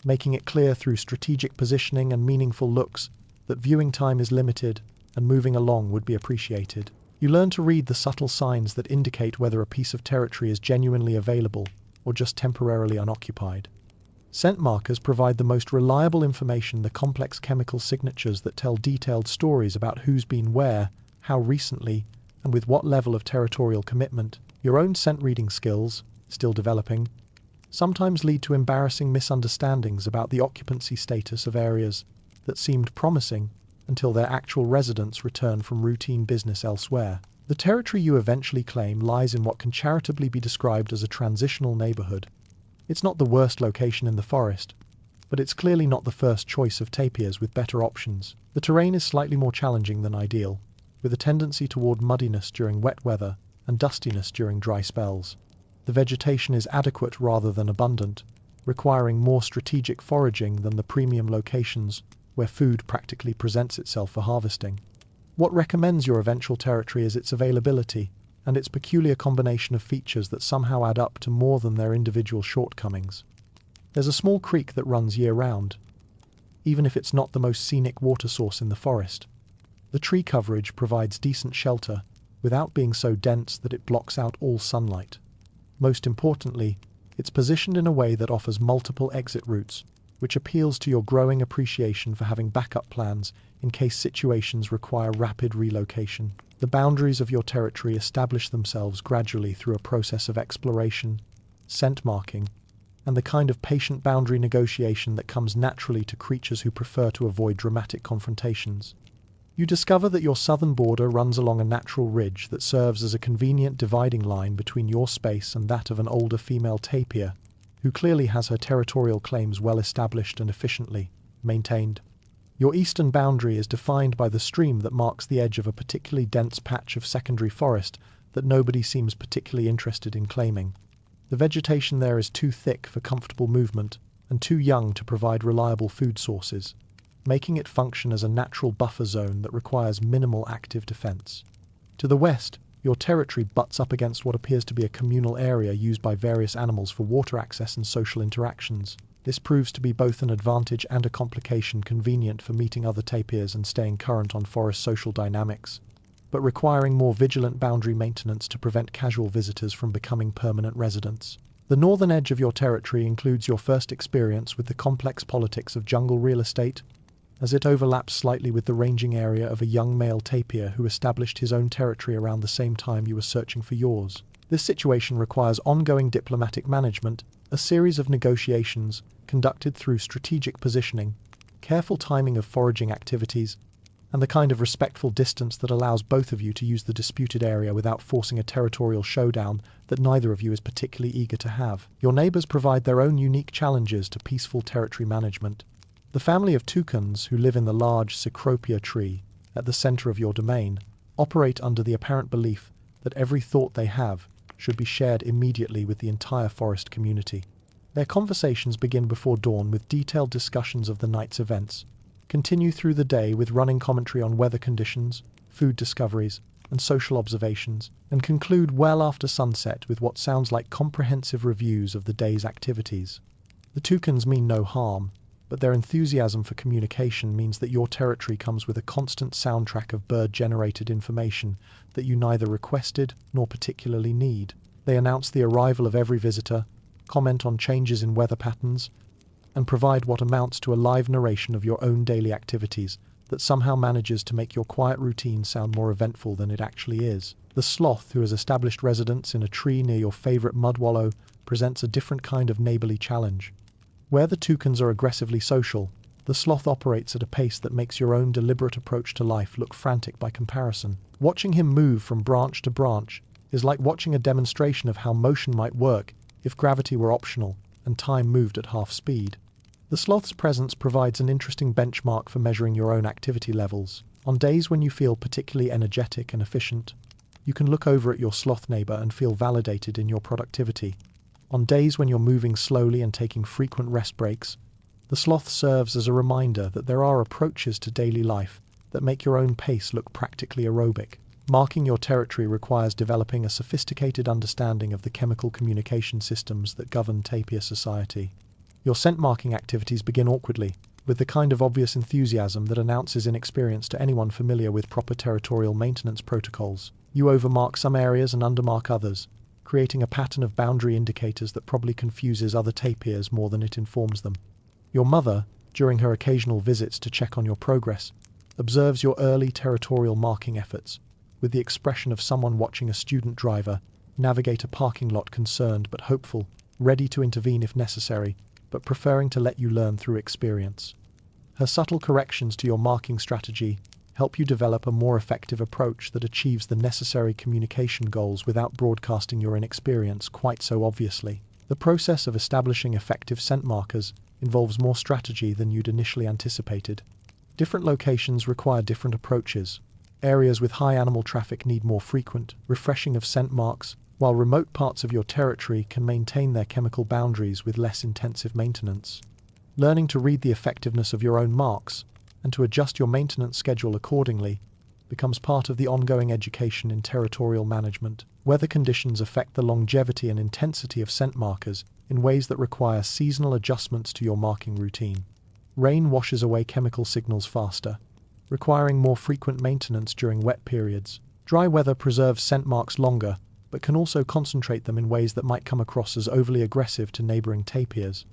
S1: making it clear through strategic positioning and meaningful looks that viewing time is limited and moving along would be appreciated. You learn to read the subtle signs that indicate whether a piece of territory is genuinely available or just temporarily unoccupied. Scent markers provide the most reliable information, the complex chemical signatures that tell detailed stories about who's been where, how recently, and with what level of territorial commitment. Your own scent reading skills, still developing, sometimes lead to embarrassing misunderstandings about the occupancy status of areas that seemed promising until their actual residents return from routine business elsewhere. The territory you eventually claim lies in what can charitably be described as a transitional neighborhood. It's not the worst location in the forest, but it's clearly not the first choice of tapirs with better options. The terrain is slightly more challenging than ideal, with a tendency toward muddiness during wet weather and dustiness during dry spells. The vegetation is adequate rather than abundant, requiring more strategic foraging than the premium locations where food practically presents itself for harvesting. What recommends your eventual territory is its availability and its peculiar combination of features that somehow add up to more than their individual shortcomings. There's a small creek that runs year-round, even if it's not the most scenic water source in the forest. The tree coverage provides decent shelter without being so dense that it blocks out all sunlight. Most importantly, it's positioned in a way that offers multiple exit routes, which appeals to your growing appreciation for having backup plans in case situations require rapid relocation. The boundaries of your territory establish themselves gradually through a process of exploration, scent marking, and the kind of patient boundary negotiation that comes naturally to creatures who prefer to avoid dramatic confrontations. You discover that your southern border runs along a natural ridge that serves as a convenient dividing line between your space and that of an older female tapir, who clearly has her territorial claims well established and efficiently maintained. Your eastern boundary is defined by the stream that marks the edge of a particularly dense patch of secondary forest that nobody seems particularly interested in claiming. The vegetation there is too thick for comfortable movement and too young to provide reliable food sources, making it function as a natural buffer zone that requires minimal active defense. To the west, your territory butts up against what appears to be a communal area used by various animals for water access and social interactions. This proves to be both an advantage and a complication, convenient for meeting other tapirs and staying current on forest social dynamics, but requiring more vigilant boundary maintenance to prevent casual visitors from becoming permanent residents. The northern edge of your territory includes your first experience with the complex politics of jungle real estate, as it overlaps slightly with the ranging area of a young male tapir who established his own territory around the same time you were searching for yours. This situation requires ongoing diplomatic management, a series of negotiations conducted through strategic positioning, careful timing of foraging activities, and the kind of respectful distance that allows both of you to use the disputed area without forcing a territorial showdown that neither of you is particularly eager to have. Your neighbors provide their own unique challenges to peaceful territory management. The family of toucans, who live in the large cecropia tree at the center of your domain, operate under the apparent belief that every thought they have should be shared immediately with the entire forest community. Their conversations begin before dawn with detailed discussions of the night's events, continue through the day with running commentary on weather conditions, food discoveries, and social observations, and conclude well after sunset with what sounds like comprehensive reviews of the day's activities. The toucans mean no harm, but their enthusiasm for communication means that your territory comes with a constant soundtrack of bird-generated information that you neither requested nor particularly need. They announce the arrival of every visitor, comment on changes in weather patterns, and provide what amounts to a live narration of your own daily activities that somehow manages to make your quiet routine sound more eventful than it actually is. The sloth, who has established residence in a tree near your favorite mud wallow, presents a different kind of neighborly challenge. Where the toucans are aggressively social, the sloth operates at a pace that makes your own deliberate approach to life look frantic by comparison. Watching him move from branch to branch is like watching a demonstration of how motion might work if gravity were optional and time moved at half speed. The sloth's presence provides an interesting benchmark for measuring your own activity levels. On days when you feel particularly energetic and efficient, you can look over at your sloth neighbor and feel validated in your productivity. On days when you're moving slowly and taking frequent rest breaks, the sloth serves as a reminder that there are approaches to daily life that make your own pace look practically aerobic. Marking your territory requires developing a sophisticated understanding of the chemical communication systems that govern tapir society. Your scent marking activities begin awkwardly, with the kind of obvious enthusiasm that announces inexperience to anyone familiar with proper territorial maintenance protocols. You overmark some areas and undermark others, creating a pattern of boundary indicators that probably confuses other tapirs more than it informs them. Your mother, during her occasional visits to check on your progress, observes your early territorial marking efforts, with the expression of someone watching a student driver navigate a parking lot, concerned but hopeful, ready to intervene if necessary, but preferring to let you learn through experience. Her subtle corrections to your marking strategy help you develop a more effective approach that achieves the necessary communication goals without broadcasting your inexperience quite so obviously. The process of establishing effective scent markers involves more strategy than you'd initially anticipated. Different locations require different approaches. Areas with high animal traffic need more frequent, refreshing of scent marks, while remote parts of your territory can maintain their chemical boundaries with less intensive maintenance. Learning to read the effectiveness of your own marks and to adjust your maintenance schedule accordingly becomes part of the ongoing education in territorial management. Weather conditions affect the longevity and intensity of scent markers in ways that require seasonal adjustments to your marking routine. Rain washes away chemical signals faster, requiring more frequent maintenance during wet periods. Dry weather preserves scent marks longer, but can also concentrate them in ways that might come across as overly aggressive to neighboring tapirs.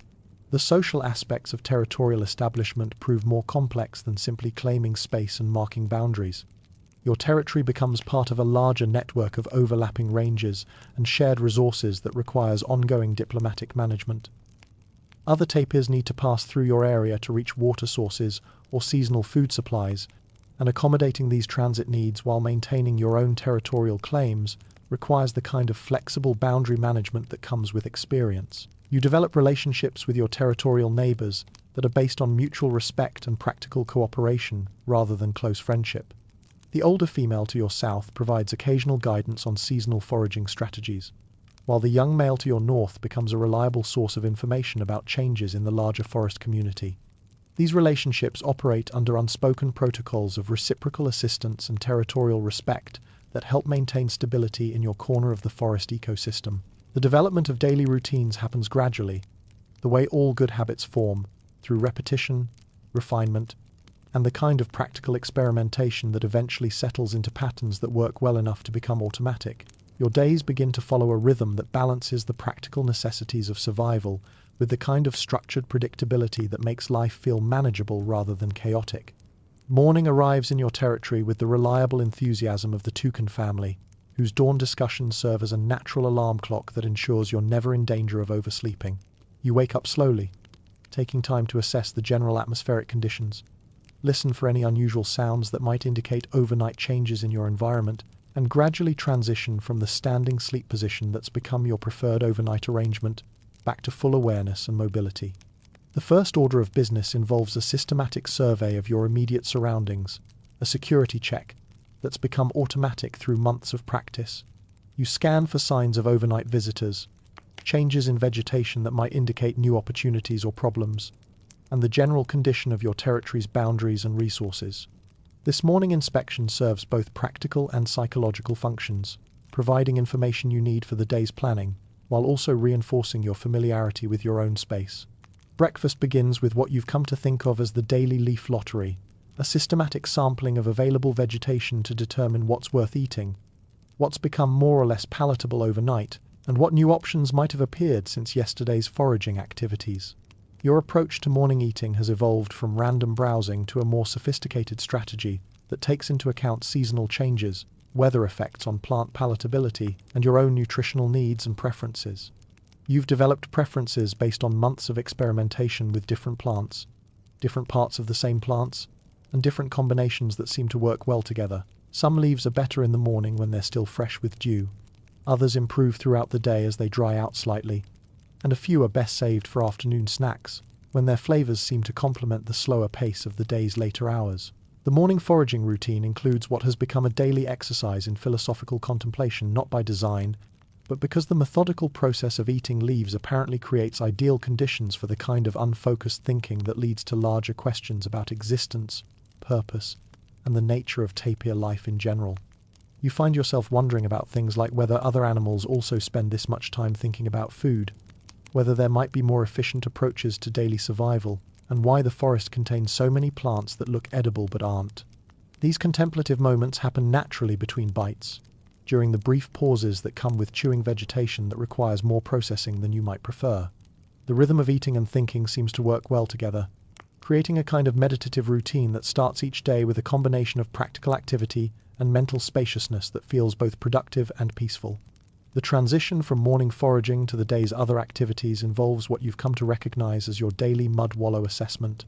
S1: The social aspects of territorial establishment prove more complex than simply claiming space and marking boundaries. Your territory becomes part of a larger network of overlapping ranges and shared resources that requires ongoing diplomatic management. Other tapirs need to pass through your area to reach water sources or seasonal food supplies, and accommodating these transit needs while maintaining your own territorial claims requires the kind of flexible boundary management that comes with experience. You develop relationships with your territorial neighbors that are based on mutual respect and practical cooperation rather than close friendship. The older female to your south provides occasional guidance on seasonal foraging strategies, while the young male to your north becomes a reliable source of information about changes in the larger forest community. These relationships operate under unspoken protocols of reciprocal assistance and territorial respect that help maintain stability in your corner of the forest ecosystem. The development of daily routines happens gradually, the way all good habits form, through repetition, refinement, and the kind of practical experimentation that eventually settles into patterns that work well enough to become automatic. Your days begin to follow a rhythm that balances the practical necessities of survival with the kind of structured predictability that makes life feel manageable rather than chaotic. Morning arrives in your territory with the reliable enthusiasm of the toucan family, whose dawn discussions serve as a natural alarm clock that ensures you're never in danger of oversleeping. You wake up slowly, taking time to assess the general atmospheric conditions, listen for any unusual sounds that might indicate overnight changes in your environment, and gradually transition from the standing sleep position that's become your preferred overnight arrangement back to full awareness and mobility. The first order of business involves a systematic survey of your immediate surroundings, a security check that's become automatic through months of practice. You scan for signs of overnight visitors, changes in vegetation that might indicate new opportunities or problems, and the general condition of your territory's boundaries and resources. This morning inspection serves both practical and psychological functions, providing information you need for the day's planning, while also reinforcing your familiarity with your own space. Breakfast begins with what you've come to think of as the daily leaf lottery, a systematic sampling of available vegetation to determine what's worth eating, what's become more or less palatable overnight, and what new options might have appeared since yesterday's foraging activities. Your approach to morning eating has evolved from random browsing to a more sophisticated strategy that takes into account seasonal changes, weather effects on plant palatability, and your own nutritional needs and preferences. You've developed preferences based on months of experimentation with different plants, different parts of the same plants, and different combinations that seem to work well together. Some leaves are better in the morning when they're still fresh with dew. Others improve throughout the day as they dry out slightly, and a few are best saved for afternoon snacks, when their flavors seem to complement the slower pace of the day's later hours. The morning foraging routine includes what has become a daily exercise in philosophical contemplation, not by design, but because the methodical process of eating leaves apparently creates ideal conditions for the kind of unfocused thinking that leads to larger questions about existence, purpose, and the nature of tapir life in general. You find yourself wondering about things like whether other animals also spend this much time thinking about food, whether there might be more efficient approaches to daily survival, and why the forest contains so many plants that look edible but aren't. These contemplative moments happen naturally between bites, during the brief pauses that come with chewing vegetation that requires more processing than you might prefer. The rhythm of eating and thinking seems to work well together, creating a kind of meditative routine that starts each day with a combination of practical activity and mental spaciousness that feels both productive and peaceful. The transition from morning foraging to the day's other activities involves what you've come to recognize as your daily mud wallow assessment,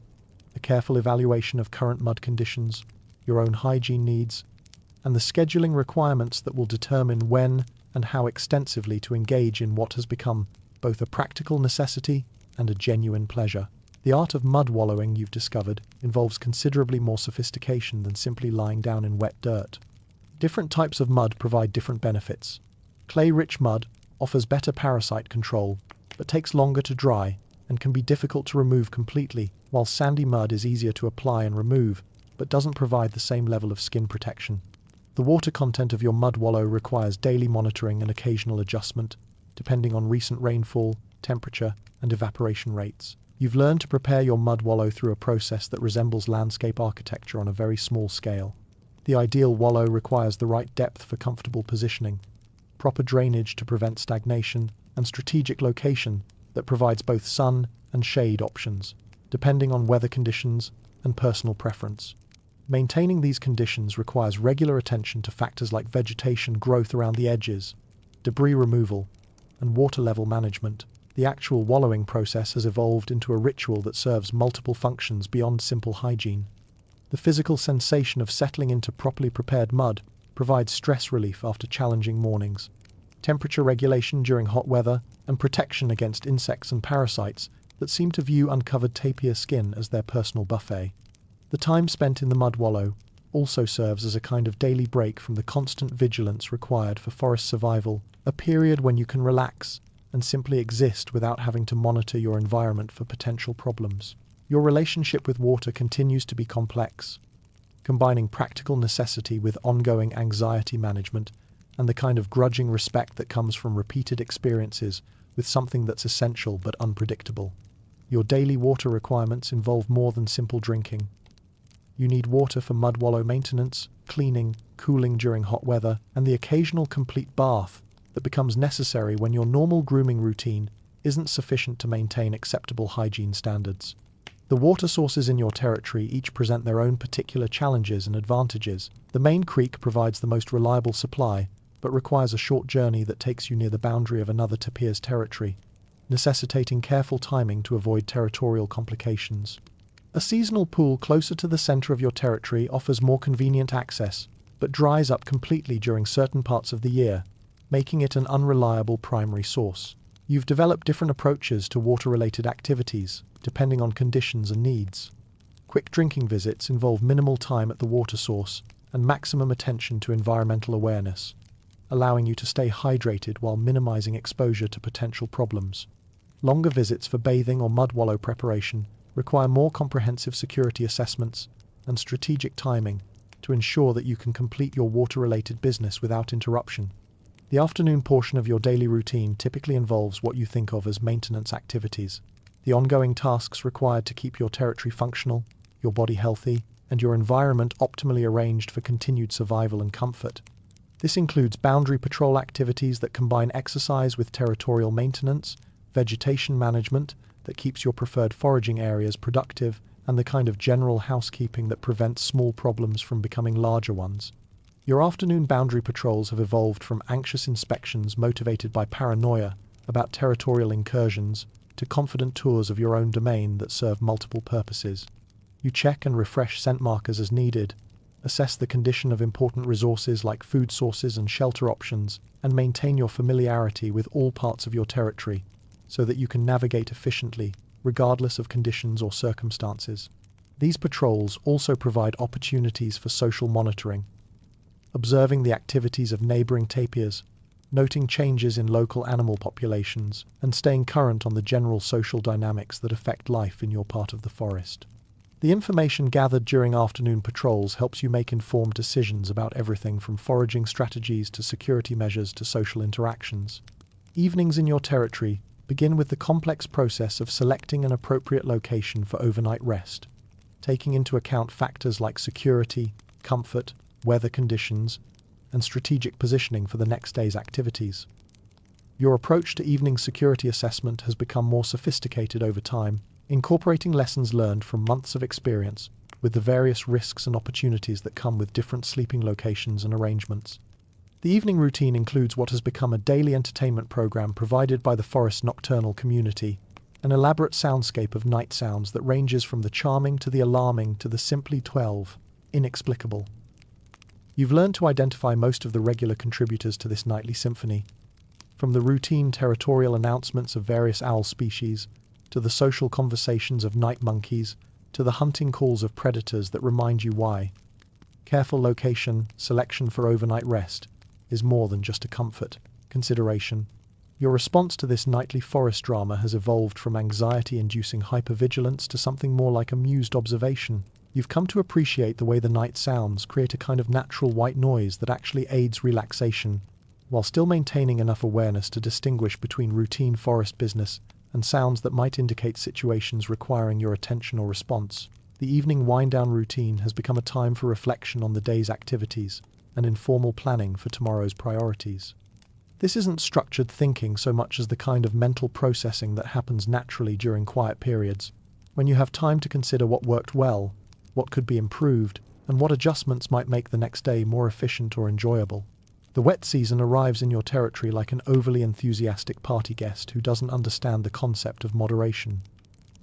S1: a careful evaluation of current mud conditions, your own hygiene needs, and the scheduling requirements that will determine when and how extensively to engage in what has become both a practical necessity and a genuine pleasure. The art of mud wallowing, you've discovered, involves considerably more sophistication than simply lying down in wet dirt. Different types of mud provide different benefits. Clay-rich mud offers better parasite control, but takes longer to dry and can be difficult to remove completely, while sandy mud is easier to apply and remove, but doesn't provide the same level of skin protection. The water content of your mud wallow requires daily monitoring and occasional adjustment, depending on recent rainfall, temperature, and evaporation rates. You've learned to prepare your mud wallow through a process that resembles landscape architecture on a very small scale. The ideal wallow requires the right depth for comfortable positioning, proper drainage to prevent stagnation, and strategic location that provides both sun and shade options, depending on weather conditions and personal preference. Maintaining these conditions requires regular attention to factors like vegetation growth around the edges, debris removal, and water level management. The actual wallowing process has evolved into a ritual that serves multiple functions beyond simple hygiene. The physical sensation of settling into properly prepared mud provides stress relief after challenging mornings, temperature regulation during hot weather, and protection against insects and parasites that seem to view uncovered tapir skin as their personal buffet. The time spent in the mud wallow also serves as a kind of daily break from the constant vigilance required for forest survival, a period when you can relax and simply exist without having to monitor your environment for potential problems. Your relationship with water continues to be complex, combining practical necessity with ongoing anxiety management and the kind of grudging respect that comes from repeated experiences with something that's essential but unpredictable. Your daily water requirements involve more than simple drinking. You need water for mud wallow maintenance, cleaning, cooling during hot weather, and the occasional complete bath that becomes necessary when your normal grooming routine isn't sufficient to maintain acceptable hygiene standards. The water sources in your territory each present their own particular challenges and advantages. The main creek provides the most reliable supply, but requires a short journey that takes you near the boundary of another tapir's territory, necessitating careful timing to avoid territorial complications. A seasonal pool closer to the center of your territory offers more convenient access, but dries up completely during certain parts of the year, making it an unreliable primary source. You've developed different approaches to water-related activities, depending on conditions and needs. Quick drinking visits involve minimal time at the water source and maximum attention to environmental awareness, allowing you to stay hydrated while minimizing exposure to potential problems. Longer visits for bathing or mud wallow preparation require more comprehensive security assessments and strategic timing to ensure that you can complete your water-related business without interruption. The afternoon portion of your daily routine typically involves what you think of as maintenance activities, the ongoing tasks required to keep your territory functional, your body healthy, and your environment optimally arranged for continued survival and comfort. This includes boundary patrol activities that combine exercise with territorial maintenance, vegetation management that keeps your preferred foraging areas productive, and the kind of general housekeeping that prevents small problems from becoming larger ones. Your afternoon boundary patrols have evolved from anxious inspections motivated by paranoia about territorial incursions to confident tours of your own domain that serve multiple purposes. You check and refresh scent markers as needed, assess the condition of important resources like food sources and shelter options, and maintain your familiarity with all parts of your territory so that you can navigate efficiently, regardless of conditions or circumstances. These patrols also provide opportunities for social monitoring, observing the activities of neighboring tapirs, noting changes in local animal populations, and staying current on the general social dynamics that affect life in your part of the forest. The information gathered during afternoon patrols helps you make informed decisions about everything from foraging strategies to security measures to social interactions. Evenings in your territory begin with the complex process of selecting an appropriate location for overnight rest, taking into account factors like security, comfort, weather conditions, and strategic positioning for the next day's activities. Your approach to evening security assessment has become more sophisticated over time, incorporating lessons learned from months of experience with the various risks and opportunities that come with different sleeping locations and arrangements. The evening routine includes what has become a daily entertainment program provided by the forest nocturnal community, an elaborate soundscape of night sounds that ranges from the charming to the alarming to the simply inexplicable. You've learned to identify most of the regular contributors to this nightly symphony, from the routine territorial announcements of various owl species, to the social conversations of night monkeys, to the hunting calls of predators that remind you why. Careful location, selection for overnight rest, is more than just a comfort consideration. Your response to this nightly forest drama has evolved from anxiety-inducing hypervigilance to something more like amused observation. You've come to appreciate the way the night sounds create a kind of natural white noise that actually aids relaxation, while still maintaining enough awareness to distinguish between routine forest business and sounds that might indicate situations requiring your attention or response. The evening wind-down routine has become a time for reflection on the day's activities and informal planning for tomorrow's priorities. This isn't structured thinking so much as the kind of mental processing that happens naturally during quiet periods, when you have time to consider what worked well, what could be improved, and what adjustments might make the next day more efficient or enjoyable. The wet season arrives in your territory like an overly enthusiastic party guest who doesn't understand the concept of moderation,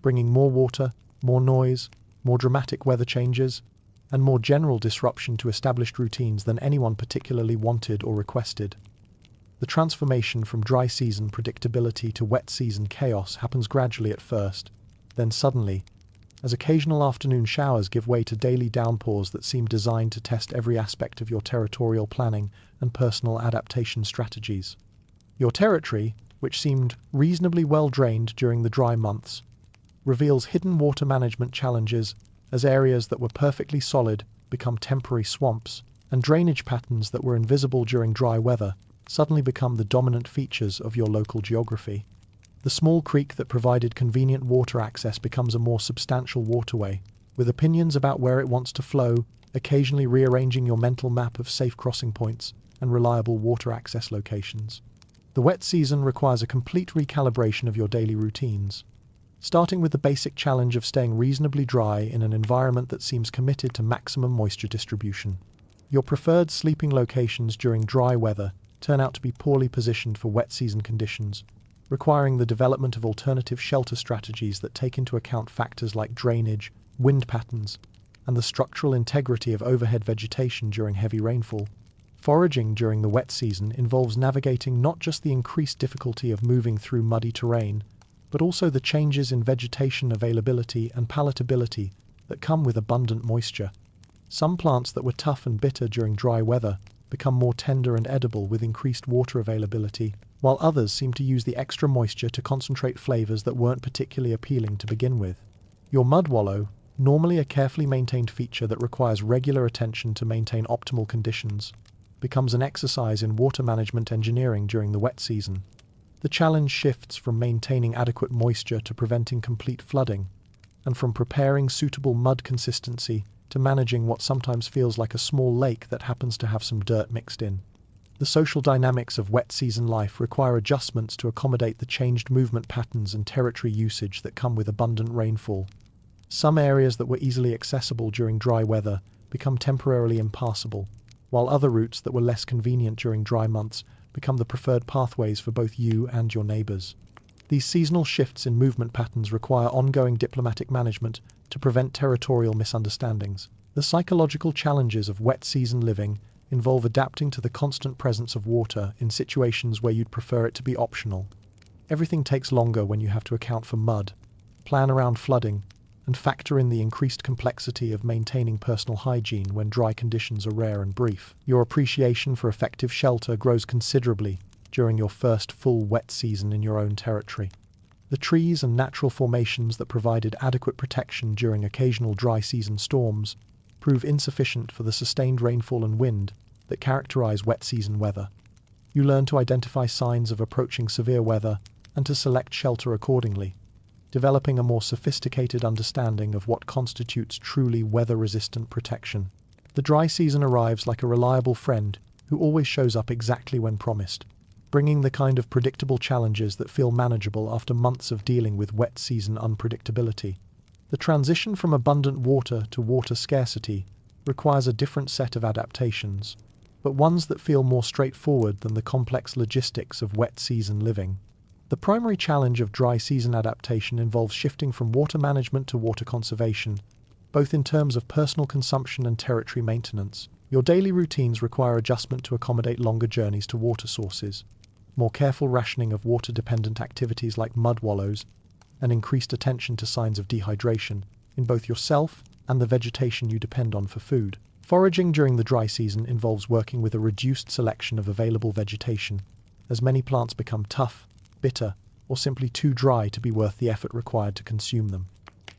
S1: bringing more water, more noise, more dramatic weather changes, and more general disruption to established routines than anyone particularly wanted or requested. The transformation from dry season predictability to wet season chaos happens gradually at first, then suddenly, as occasional afternoon showers give way to daily downpours that seem designed to test every aspect of your territorial planning and personal adaptation strategies. Your territory, which seemed reasonably well drained during the dry months, reveals hidden water management challenges as areas that were perfectly solid become temporary swamps, and drainage patterns that were invisible during dry weather suddenly become the dominant features of your local geography. The small creek that provided convenient water access becomes a more substantial waterway, with opinions about where it wants to flow, occasionally rearranging your mental map of safe crossing points and reliable water access locations. The wet season requires a complete recalibration of your daily routines, starting with the basic challenge of staying reasonably dry in an environment that seems committed to maximum moisture distribution. Your preferred sleeping locations during dry weather turn out to be poorly positioned for wet season conditions, requiring the development of alternative shelter strategies that take into account factors like drainage, wind patterns, and the structural integrity of overhead vegetation during heavy rainfall. Foraging during the wet season involves navigating not just the increased difficulty of moving through muddy terrain, but also the changes in vegetation availability and palatability that come with abundant moisture. Some plants that were tough and bitter during dry weather become more tender and edible with increased water availability, while others seem to use the extra moisture to concentrate flavors that weren't particularly appealing to begin with. Your mud wallow, normally a carefully maintained feature that requires regular attention to maintain optimal conditions, becomes an exercise in water management engineering during the wet season. The challenge shifts from maintaining adequate moisture to preventing complete flooding, and from preparing suitable mud consistency to managing what sometimes feels like a small lake that happens to have some dirt mixed in. The social dynamics of wet season life require adjustments to accommodate the changed movement patterns and territory usage that come with abundant rainfall. Some areas that were easily accessible during dry weather become temporarily impassable, while other routes that were less convenient during dry months become the preferred pathways for both you and your neighbours. These seasonal shifts in movement patterns require ongoing diplomatic management to prevent territorial misunderstandings. The psychological challenges of wet season living involve adapting to the constant presence of water in situations where you'd prefer it to be optional. Everything takes longer when you have to account for mud, plan around flooding, and factor in the increased complexity of maintaining personal hygiene when dry conditions are rare and brief. Your appreciation for effective shelter grows considerably during your first full wet season in your own territory. The trees and natural formations that provided adequate protection during occasional dry season storms prove insufficient for the sustained rainfall and wind that characterize wet season weather. You learn to identify signs of approaching severe weather and to select shelter accordingly, developing a more sophisticated understanding of what constitutes truly weather-resistant protection. The dry season arrives like a reliable friend who always shows up exactly when promised, bringing the kind of predictable challenges that feel manageable after months of dealing with wet season unpredictability. The transition from abundant water to water scarcity requires a different set of adaptations, but ones that feel more straightforward than the complex logistics of wet season living. The primary challenge of dry season adaptation involves shifting from water management to water conservation, both in terms of personal consumption and territory maintenance. Your daily routines require adjustment to accommodate longer journeys to water sources, more careful rationing of water-dependent activities like mud wallows, and increased attention to signs of dehydration in both yourself and the vegetation you depend on for food. Foraging during the dry season involves working with a reduced selection of available vegetation, as many plants become tough, bitter, or simply too dry to be worth the effort required to consume them.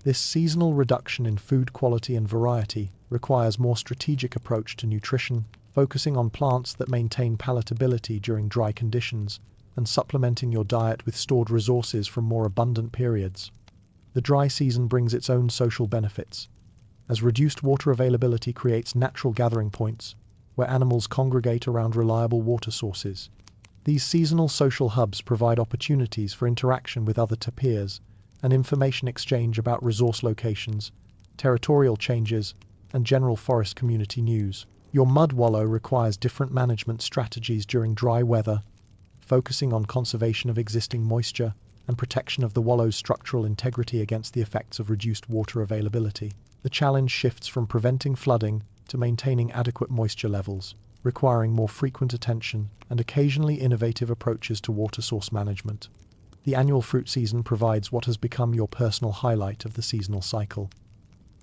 S1: This seasonal reduction in food quality and variety requires more strategic approach to nutrition, focusing on plants that maintain palatability during dry conditions and supplementing your diet with stored resources from more abundant periods. The dry season brings its own social benefits, as reduced water availability creates natural gathering points where animals congregate around reliable water sources. These seasonal social hubs provide opportunities for interaction with other tapirs and information exchange about resource locations, territorial changes, and general forest community news. Your mud wallow requires different management strategies during dry weather, focusing on conservation of existing moisture and protection of the wallow's structural integrity against the effects of reduced water availability. The challenge shifts from preventing flooding to maintaining adequate moisture levels, requiring more frequent attention and occasionally innovative approaches to water source management. The annual fruit season provides what has become your personal highlight of the seasonal cycle,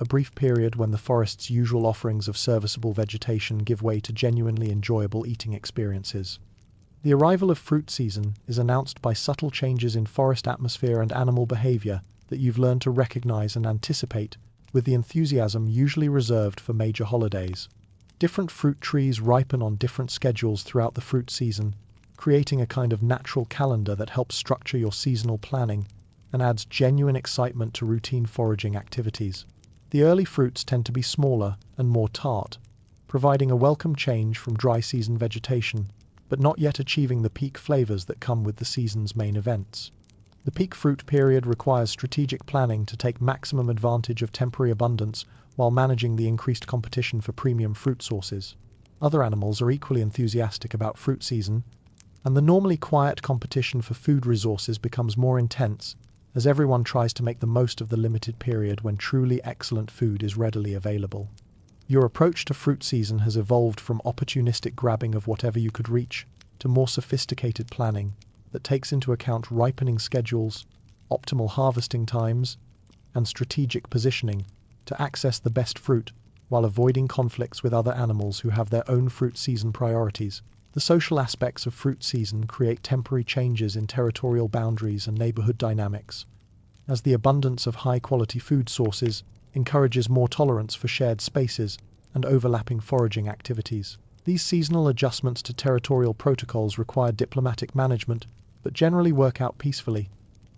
S1: a brief period when the forest's usual offerings of serviceable vegetation give way to genuinely enjoyable eating experiences. The arrival of fruit season is announced by subtle changes in forest atmosphere and animal behavior that you've learned to recognize and anticipate with the enthusiasm usually reserved for major holidays. Different fruit trees ripen on different schedules throughout the fruit season, creating a kind of natural calendar that helps structure your seasonal planning and adds genuine excitement to routine foraging activities. The early fruits tend to be smaller and more tart, providing a welcome change from dry season vegetation, but not yet achieving the peak flavors that come with the season's main events. The peak fruit period requires strategic planning to take maximum advantage of temporary abundance while managing the increased competition for premium fruit sources. Other animals are equally enthusiastic about fruit season, and the normally quiet competition for food resources becomes more intense as everyone tries to make the most of the limited period when truly excellent food is readily available. Your approach to fruit season has evolved from opportunistic grabbing of whatever you could reach to more sophisticated planning that takes into account ripening schedules, optimal harvesting times, and strategic positioning to access the best fruit while avoiding conflicts with other animals who have their own fruit season priorities. The social aspects of fruit season create temporary changes in territorial boundaries and neighborhood dynamics, as the abundance of high-quality food sources encourages more tolerance for shared spaces and overlapping foraging activities. These seasonal adjustments to territorial protocols require diplomatic management, but generally work out peacefully,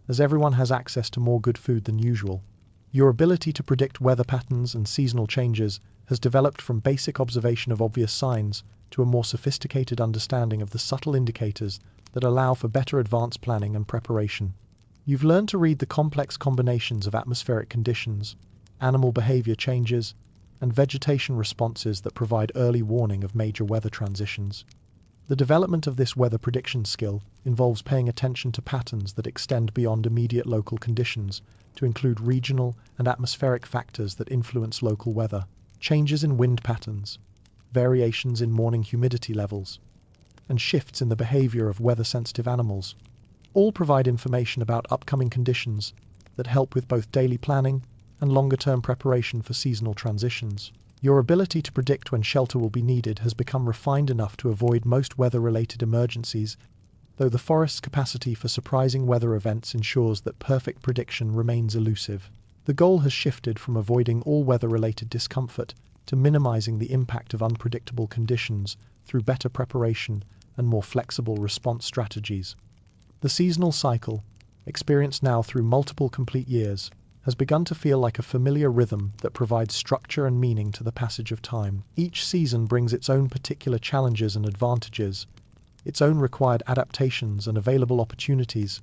S1: as everyone has access to more good food than usual. Your ability to predict weather patterns and seasonal changes has developed from basic observation of obvious signs to a more sophisticated understanding of the subtle indicators that allow for better advanced planning and preparation. You've learned to read the complex combinations of atmospheric conditions, animal behavior changes, and vegetation responses that provide early warning of major weather transitions. The development of this weather prediction skill involves paying attention to patterns that extend beyond immediate local conditions to include regional and atmospheric factors that influence local weather, changes in wind patterns, variations in morning humidity levels, and shifts in the behavior of weather-sensitive animals. All provide information about upcoming conditions that help with both daily planning and longer-term preparation for seasonal transitions. Your ability to predict when shelter will be needed has become refined enough to avoid most weather-related emergencies, though the forest's capacity for surprising weather events ensures that perfect prediction remains elusive. The goal has shifted from avoiding all weather-related discomfort to minimizing the impact of unpredictable conditions through better preparation and more flexible response strategies. The seasonal cycle, experienced now through multiple complete years, has begun to feel like a familiar rhythm that provides structure and meaning to the passage of time. Each season brings its own particular challenges and advantages, its own required adaptations and available opportunities,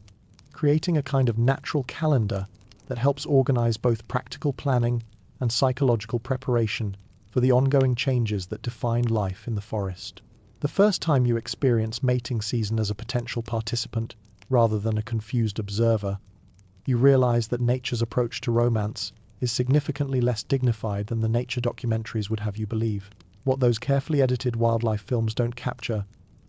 S1: creating a kind of natural calendar that helps organize both practical planning and psychological preparation for the ongoing changes that define life in the forest. The first time you experience mating season as a potential participant rather than a confused observer, you realize that nature's approach to romance is significantly less dignified than the nature documentaries would have you believe. What those carefully edited wildlife films don't capture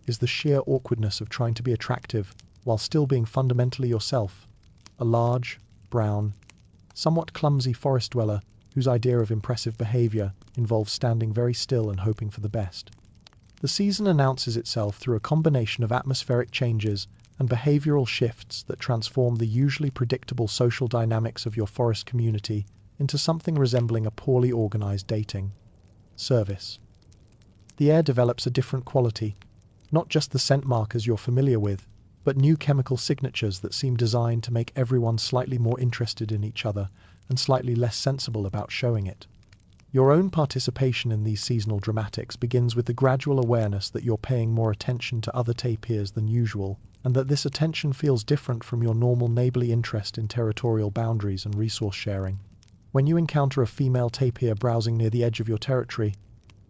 S1: is the sheer awkwardness of trying to be attractive while still being fundamentally yourself, a large, brown, somewhat clumsy forest dweller whose idea of impressive behavior involves standing very still and hoping for the best. The season announces itself through a combination of atmospheric changes and behavioral shifts that transform the usually predictable social dynamics of your forest community into something resembling a poorly organized dating service. The air develops a different quality, not just the scent markers you're familiar with, but new chemical signatures that seem designed to make everyone slightly more interested in each other and slightly less sensible about showing it. Your own participation in these seasonal dramatics begins with the gradual awareness that you're paying more attention to other tapirs than usual, and that this attention feels different from your normal neighborly interest in territorial boundaries and resource sharing. When you encounter a female tapir browsing near the edge of your territory,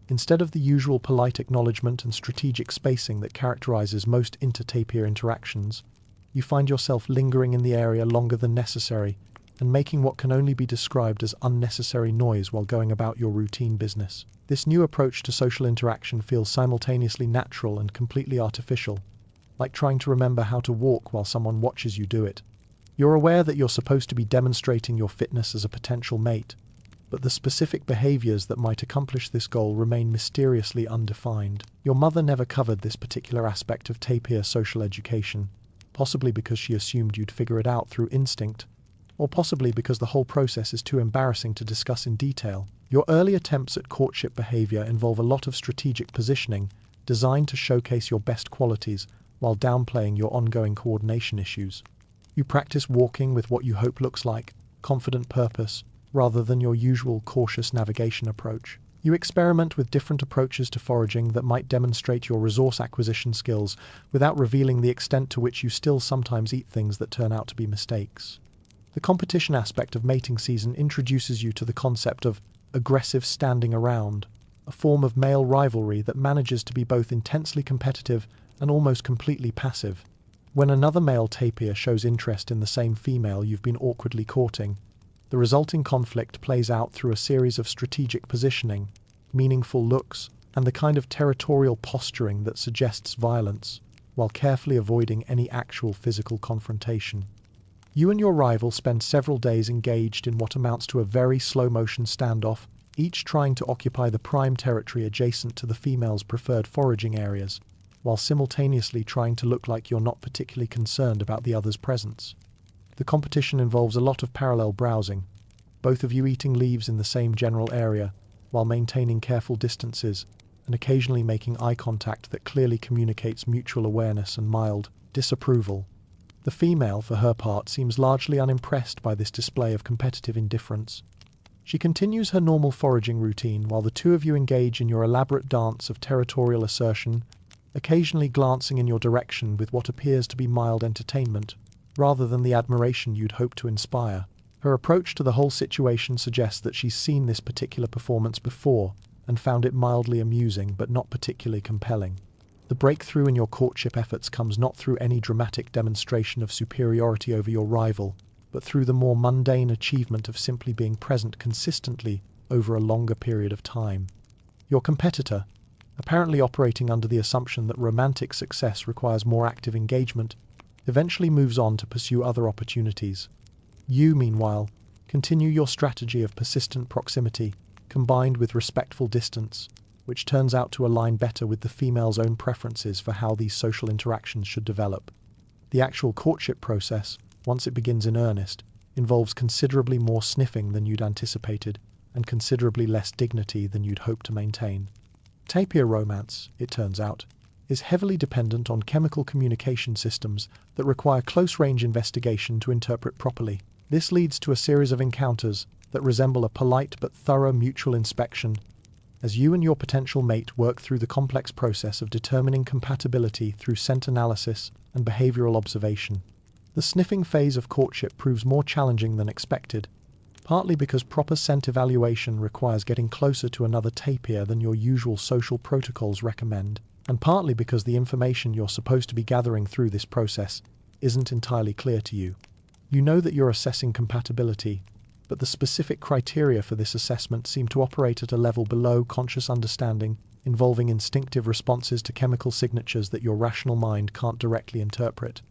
S1: instead of the usual polite acknowledgement and strategic spacing that characterizes most inter-tapir interactions, you find yourself lingering in the area longer than necessary and making what can only be described as unnecessary noise while going about your routine business. This new approach to social interaction feels simultaneously natural and completely artificial, like trying to remember how to walk while someone watches you do it. You're aware that you're supposed to be demonstrating your fitness as a potential mate, but the specific behaviors that might accomplish this goal remain mysteriously undefined. Your mother never covered this particular aspect of tapir social education, possibly because she assumed you'd figure it out through instinct, or possibly because the whole process is too embarrassing to discuss in detail. Your early attempts at courtship behavior involve a lot of strategic positioning designed to showcase your best qualities while downplaying your ongoing coordination issues. You practice walking with what you hope looks like confident purpose rather than your usual cautious navigation approach. You experiment with different approaches to foraging that might demonstrate your resource acquisition skills without revealing the extent to which you still sometimes eat things that turn out to be mistakes. The competition aspect of mating season introduces you to the concept of aggressive standing around, a form of male rivalry that manages to be both intensely competitive and almost completely passive. When another male tapir shows interest in the same female you've been awkwardly courting, the resulting conflict plays out through a series of strategic positioning, meaningful looks, and the kind of territorial posturing that suggests violence, while carefully avoiding any actual physical confrontation. You and your rival spend several days engaged in what amounts to a very slow-motion standoff, each trying to occupy the prime territory adjacent to the female's preferred foraging areas, while simultaneously trying to look like you're not particularly concerned about the other's presence. The competition involves a lot of parallel browsing, both of you eating leaves in the same general area, while maintaining careful distances and occasionally making eye contact that clearly communicates mutual awareness and mild disapproval. The female, for her part, seems largely unimpressed by this display of competitive indifference, She continues her normal foraging routine while the two of you engage in your elaborate dance of territorial assertion, occasionally glancing in your direction with what appears to be mild entertainment, rather than the admiration you'd hope to inspire. Her approach to the whole situation suggests that she's seen this particular performance before and found it mildly amusing but not particularly compelling. The breakthrough in your courtship efforts comes not through any dramatic demonstration of superiority over your rival, but through the more mundane achievement of simply being present consistently over a longer period of time. Your competitor, apparently operating under the assumption that romantic success requires more active engagement, eventually moves on to pursue other opportunities. You, meanwhile, continue your strategy of persistent proximity, combined with respectful distance, which turns out to align better with the female's own preferences for how these social interactions should develop. The actual courtship process, once it begins in earnest, involves considerably more sniffing than you'd anticipated, and considerably less dignity than you'd hoped to maintain. Tapir romance, it turns out, is heavily dependent on chemical communication systems that require close-range investigation to interpret properly. This leads to a series of encounters that resemble a polite but thorough mutual inspection, as you and your potential mate work through the complex process of determining compatibility through scent analysis and behavioral observation. The sniffing phase of courtship proves more challenging than expected, partly because proper scent evaluation requires getting closer to another tapir than your usual social protocols recommend, and partly because the information you're supposed to be gathering through this process isn't entirely clear to you. You know that you're assessing compatibility, but the specific criteria for this assessment seem to operate at a level below conscious understanding, involving instinctive responses to chemical signatures that your rational mind can't directly interpret.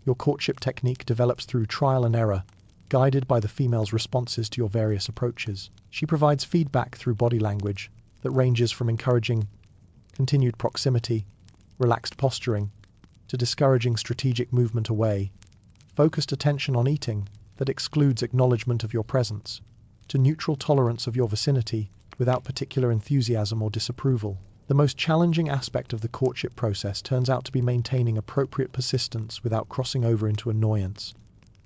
S1: Your courtship technique develops through trial and error, guided by the female's responses to your various approaches. She provides feedback through body language that ranges from encouraging continued proximity, relaxed posturing, to discouraging strategic movement away, focused attention on eating that excludes acknowledgement of your presence, to neutral tolerance of your vicinity without particular enthusiasm or disapproval. The most challenging aspect of the courtship process turns out to be maintaining appropriate persistence without crossing over into annoyance.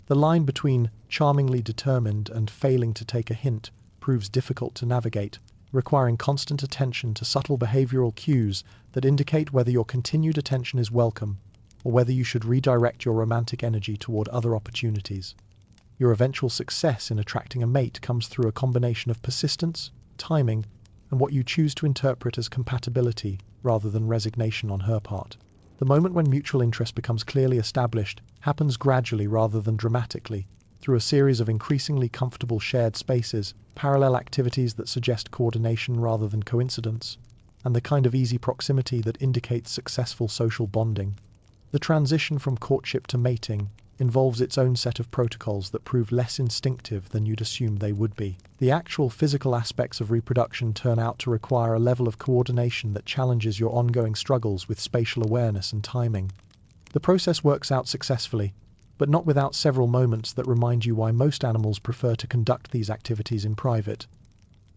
S1: The line between charmingly determined and failing to take a hint proves difficult to navigate, requiring constant attention to subtle behavioral cues that indicate whether your continued attention is welcome or whether you should redirect your romantic energy toward other opportunities. Your eventual success in attracting a mate comes through a combination of persistence, timing, and what you choose to interpret as compatibility rather than resignation on her part. The moment when mutual interest becomes clearly established happens gradually rather than dramatically, through a series of increasingly comfortable shared spaces, parallel activities that suggest coordination rather than coincidence, and the kind of easy proximity that indicates successful social bonding. The transition from courtship to mating involves its own set of protocols that prove less instinctive than you'd assume they would be. The actual physical aspects of reproduction turn out to require a level of coordination that challenges your ongoing struggles with spatial awareness and timing. The process works out successfully, but not without several moments that remind you why most animals prefer to conduct these activities in private,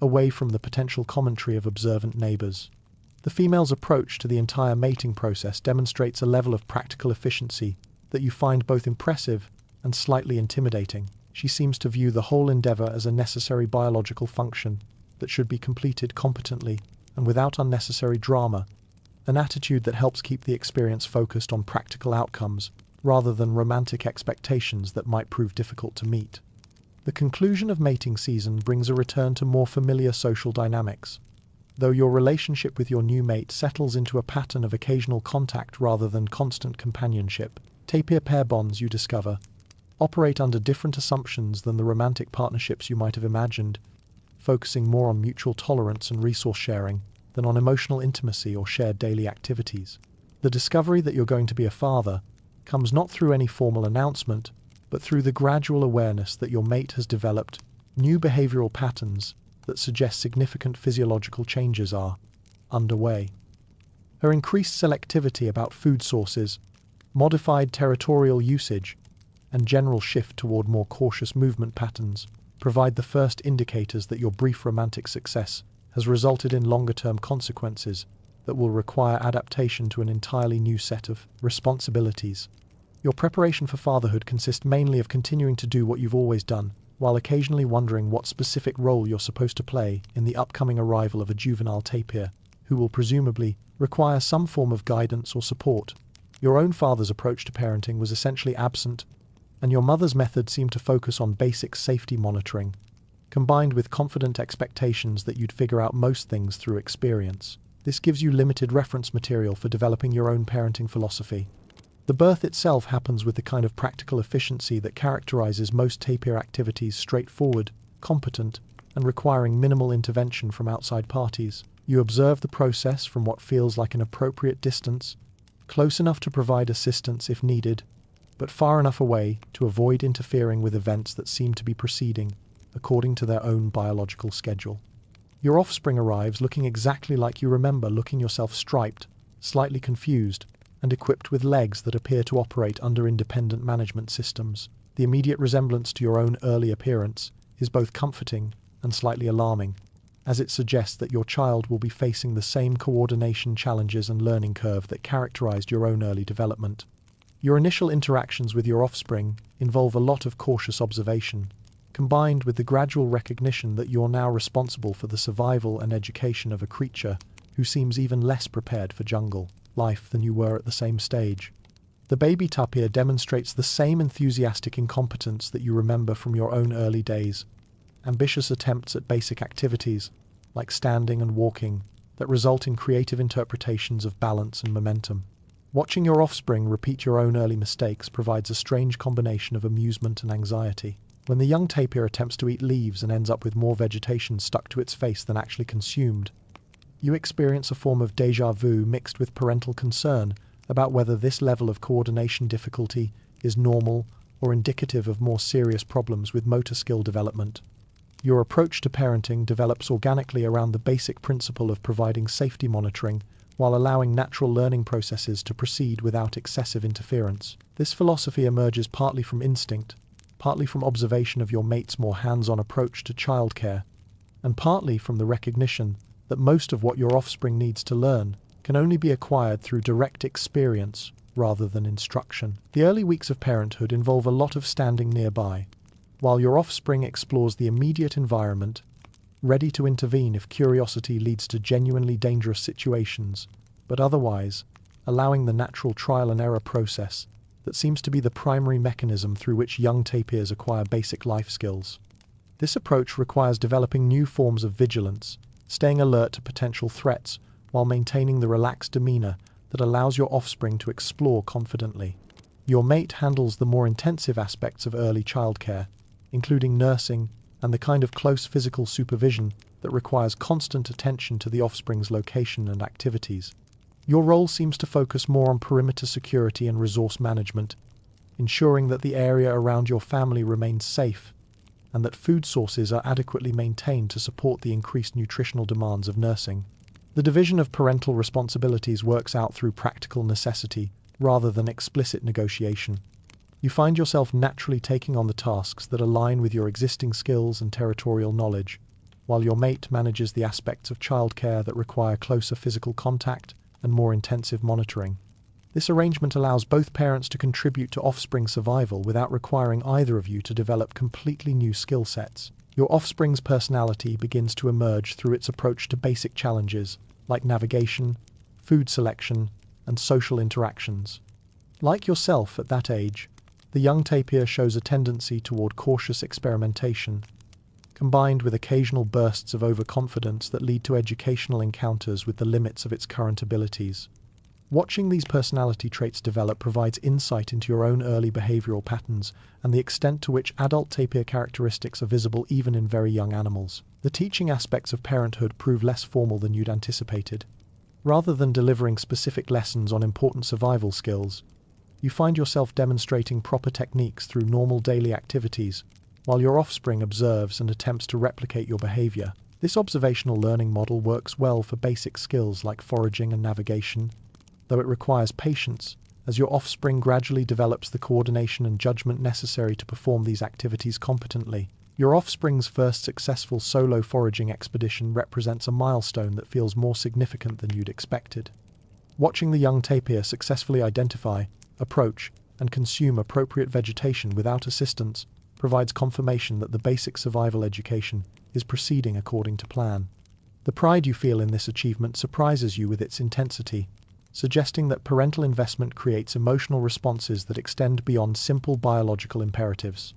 S1: away from the potential commentary of observant neighbors. The female's approach to the entire mating process demonstrates a level of practical efficiency that you find both impressive and slightly intimidating. She seems to view the whole endeavor as a necessary biological function that should be completed competently and without unnecessary drama, an attitude that helps keep the experience focused on practical outcomes rather than romantic expectations that might prove difficult to meet. The conclusion of mating season brings a return to more familiar social dynamics. Though your relationship with your new mate settles into a pattern of occasional contact rather than constant companionship, tapir pair bonds, you discover, operate under different assumptions than the romantic partnerships you might have imagined, focusing more on mutual tolerance and resource sharing than on emotional intimacy or shared daily activities. The discovery that you're going to be a father comes not through any formal announcement, but through the gradual awareness that your mate has developed new behavioral patterns that suggest significant physiological changes are underway. Her increased selectivity about food sources, modified territorial usage, and general shift toward more cautious movement patterns provide the first indicators that your brief romantic success has resulted in longer-term consequences that will require adaptation to an entirely new set of responsibilities. Your preparation for fatherhood consists mainly of continuing to do what you've always done, while occasionally wondering what specific role you're supposed to play in the upcoming arrival of a juvenile tapir, who will presumably require some form of guidance or support. Your own father's approach to parenting was essentially absent, and your mother's method seemed to focus on basic safety monitoring, combined with confident expectations that you'd figure out most things through experience. This gives you limited reference material for developing your own parenting philosophy. The birth itself happens with the kind of practical efficiency that characterizes most tapir activities: straightforward, competent, and requiring minimal intervention from outside parties. You observe the process from what feels like an appropriate distance, close enough to provide assistance if needed, but far enough away to avoid interfering with events that seem to be proceeding according to their own biological schedule. Your offspring arrives looking exactly like you remember looking yourself: striped, slightly confused, and equipped with legs that appear to operate under independent management systems. The immediate resemblance to your own early appearance is both comforting and slightly alarming, as it suggests that your child will be facing the same coordination challenges and learning curve that characterized your own early development. Your initial interactions with your offspring involve a lot of cautious observation, combined with the gradual recognition that you're now responsible for the survival and education of a creature who seems even less prepared for jungle life than you were at the same stage. The baby tapir demonstrates the same enthusiastic incompetence that you remember from your own early days, ambitious attempts at basic activities, like standing and walking, that result in creative interpretations of balance and momentum. Watching your offspring repeat your own early mistakes provides a strange combination of amusement and anxiety. When the young tapir attempts to eat leaves and ends up with more vegetation stuck to its face than actually consumed, you experience a form of déjà vu mixed with parental concern about whether this level of coordination difficulty is normal or indicative of more serious problems with motor skill development. Your approach to parenting develops organically around the basic principle of providing safety monitoring while allowing natural learning processes to proceed without excessive interference. This philosophy emerges partly from instinct, partly from observation of your mate's more hands-on approach to childcare, and partly from the recognition that most of what your offspring needs to learn can only be acquired through direct experience rather than instruction. The early weeks of parenthood involve a lot of standing nearby, while your offspring explores the immediate environment, ready to intervene if curiosity leads to genuinely dangerous situations, but otherwise allowing the natural trial and error process that seems to be the primary mechanism through which young tapirs acquire basic life skills. This approach requires developing new forms of vigilance, staying alert to potential threats while maintaining the relaxed demeanor that allows your offspring to explore confidently. Your mate handles the more intensive aspects of early childcare, including nursing and the kind of close physical supervision that requires constant attention to the offspring's location and activities. Your role seems to focus more on perimeter security and resource management, ensuring that the area around your family remains safe and that food sources are adequately maintained to support the increased nutritional demands of nursing. The division of parental responsibilities works out through practical necessity rather than explicit negotiation. You find yourself naturally taking on the tasks that align with your existing skills and territorial knowledge, while your mate manages the aspects of childcare that require closer physical contact and more intensive monitoring. This arrangement allows both parents to contribute to offspring survival without requiring either of you to develop completely new skill sets. Your offspring's personality begins to emerge through its approach to basic challenges like navigation, food selection, and social interactions. Like yourself at that age, the young tapir shows a tendency toward cautious experimentation, combined with occasional bursts of overconfidence that lead to educational encounters with the limits of its current abilities. Watching these personality traits develop provides insight into your own early behavioral patterns and the extent to which adult tapir characteristics are visible even in very young animals. The teaching aspects of parenthood prove less formal than you'd anticipated. Rather than delivering specific lessons on important survival skills, you find yourself demonstrating proper techniques through normal daily activities, while your offspring observes and attempts to replicate your behavior. This observational learning model works well for basic skills like foraging and navigation, though it requires patience, as your offspring gradually develops the coordination and judgment necessary to perform these activities competently. Your offspring's first successful solo foraging expedition represents a milestone that feels more significant than you'd expected. Watching the young tapir successfully identify, approach, and consume appropriate vegetation without assistance provides confirmation that the basic survival education is proceeding according to plan. The pride you feel in this achievement surprises you with its intensity, suggesting that parental investment creates emotional responses that extend beyond simple biological imperatives.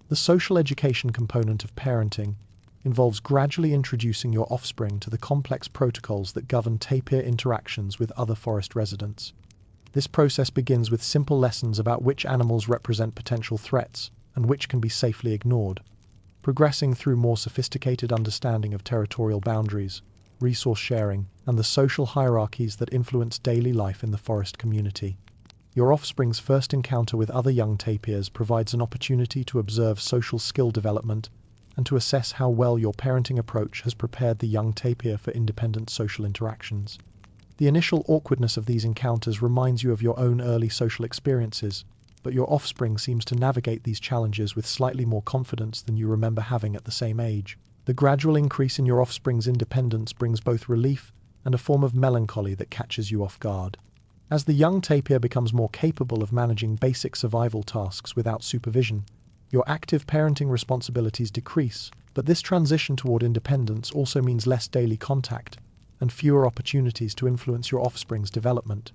S1: The social education component of parenting involves gradually introducing your offspring to the complex protocols that govern tapir interactions with other forest residents. This process begins with simple lessons about which animals represent potential threats and which can be safely ignored, progressing through more sophisticated understanding of territorial boundaries, resource sharing, and the social hierarchies that influence daily life in the forest community. Your offspring's first encounter with other young tapirs provides an opportunity to observe social skill development and to assess how well your parenting approach has prepared the young tapir for independent social interactions. The initial awkwardness of these encounters reminds you of your own early social experiences, but your offspring seems to navigate these challenges with slightly more confidence than you remember having at the same age. The gradual increase in your offspring's independence brings both relief and a form of melancholy that catches you off guard. As the young tapir becomes more capable of managing basic survival tasks without supervision, your active parenting responsibilities decrease, but this transition toward independence also means less daily contact and fewer opportunities to influence your offspring's development.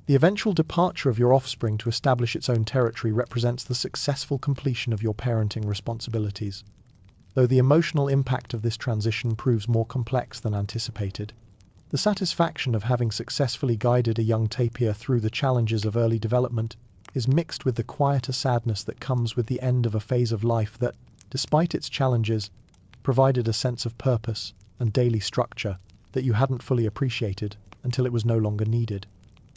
S1: The eventual departure of your offspring to establish its own territory represents the successful completion of your parenting responsibilities, though the emotional impact of this transition proves more complex than anticipated. The satisfaction of having successfully guided a young tapir through the challenges of early development is mixed with the quieter sadness that comes with the end of a phase of life that, despite its challenges, provided a sense of purpose and daily structure that you hadn't fully appreciated until it was no longer needed.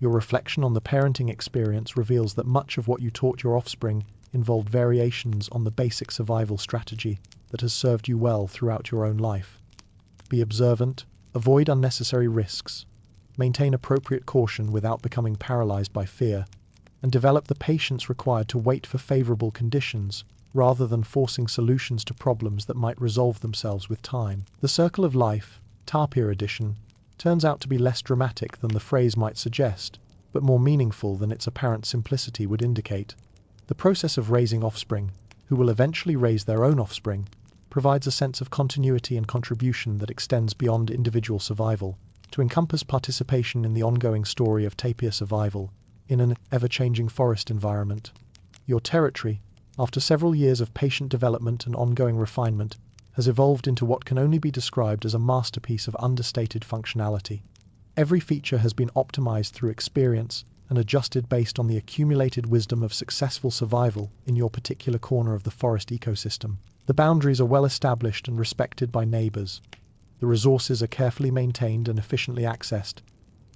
S1: Your reflection on the parenting experience reveals that much of what you taught your offspring involved variations on the basic survival strategy that has served you well throughout your own life. Be observant, avoid unnecessary risks, maintain appropriate caution without becoming paralyzed by fear, and develop the patience required to wait for favorable conditions rather than forcing solutions to problems that might resolve themselves with time. The circle of life, Tapir edition, turns out to be less dramatic than the phrase might suggest, but more meaningful than its apparent simplicity would indicate. The process of raising offspring, who will eventually raise their own offspring, provides a sense of continuity and contribution that extends beyond individual survival to encompass participation in the ongoing story of tapir survival in an ever-changing forest environment. Your territory, after several years of patient development and ongoing refinement, has evolved into what can only be described as a masterpiece of understated functionality. Every feature has been optimized through experience and adjusted based on the accumulated wisdom of successful survival in your particular corner of the forest ecosystem. The boundaries are well established and respected by neighbors. The resources are carefully maintained and efficiently accessed,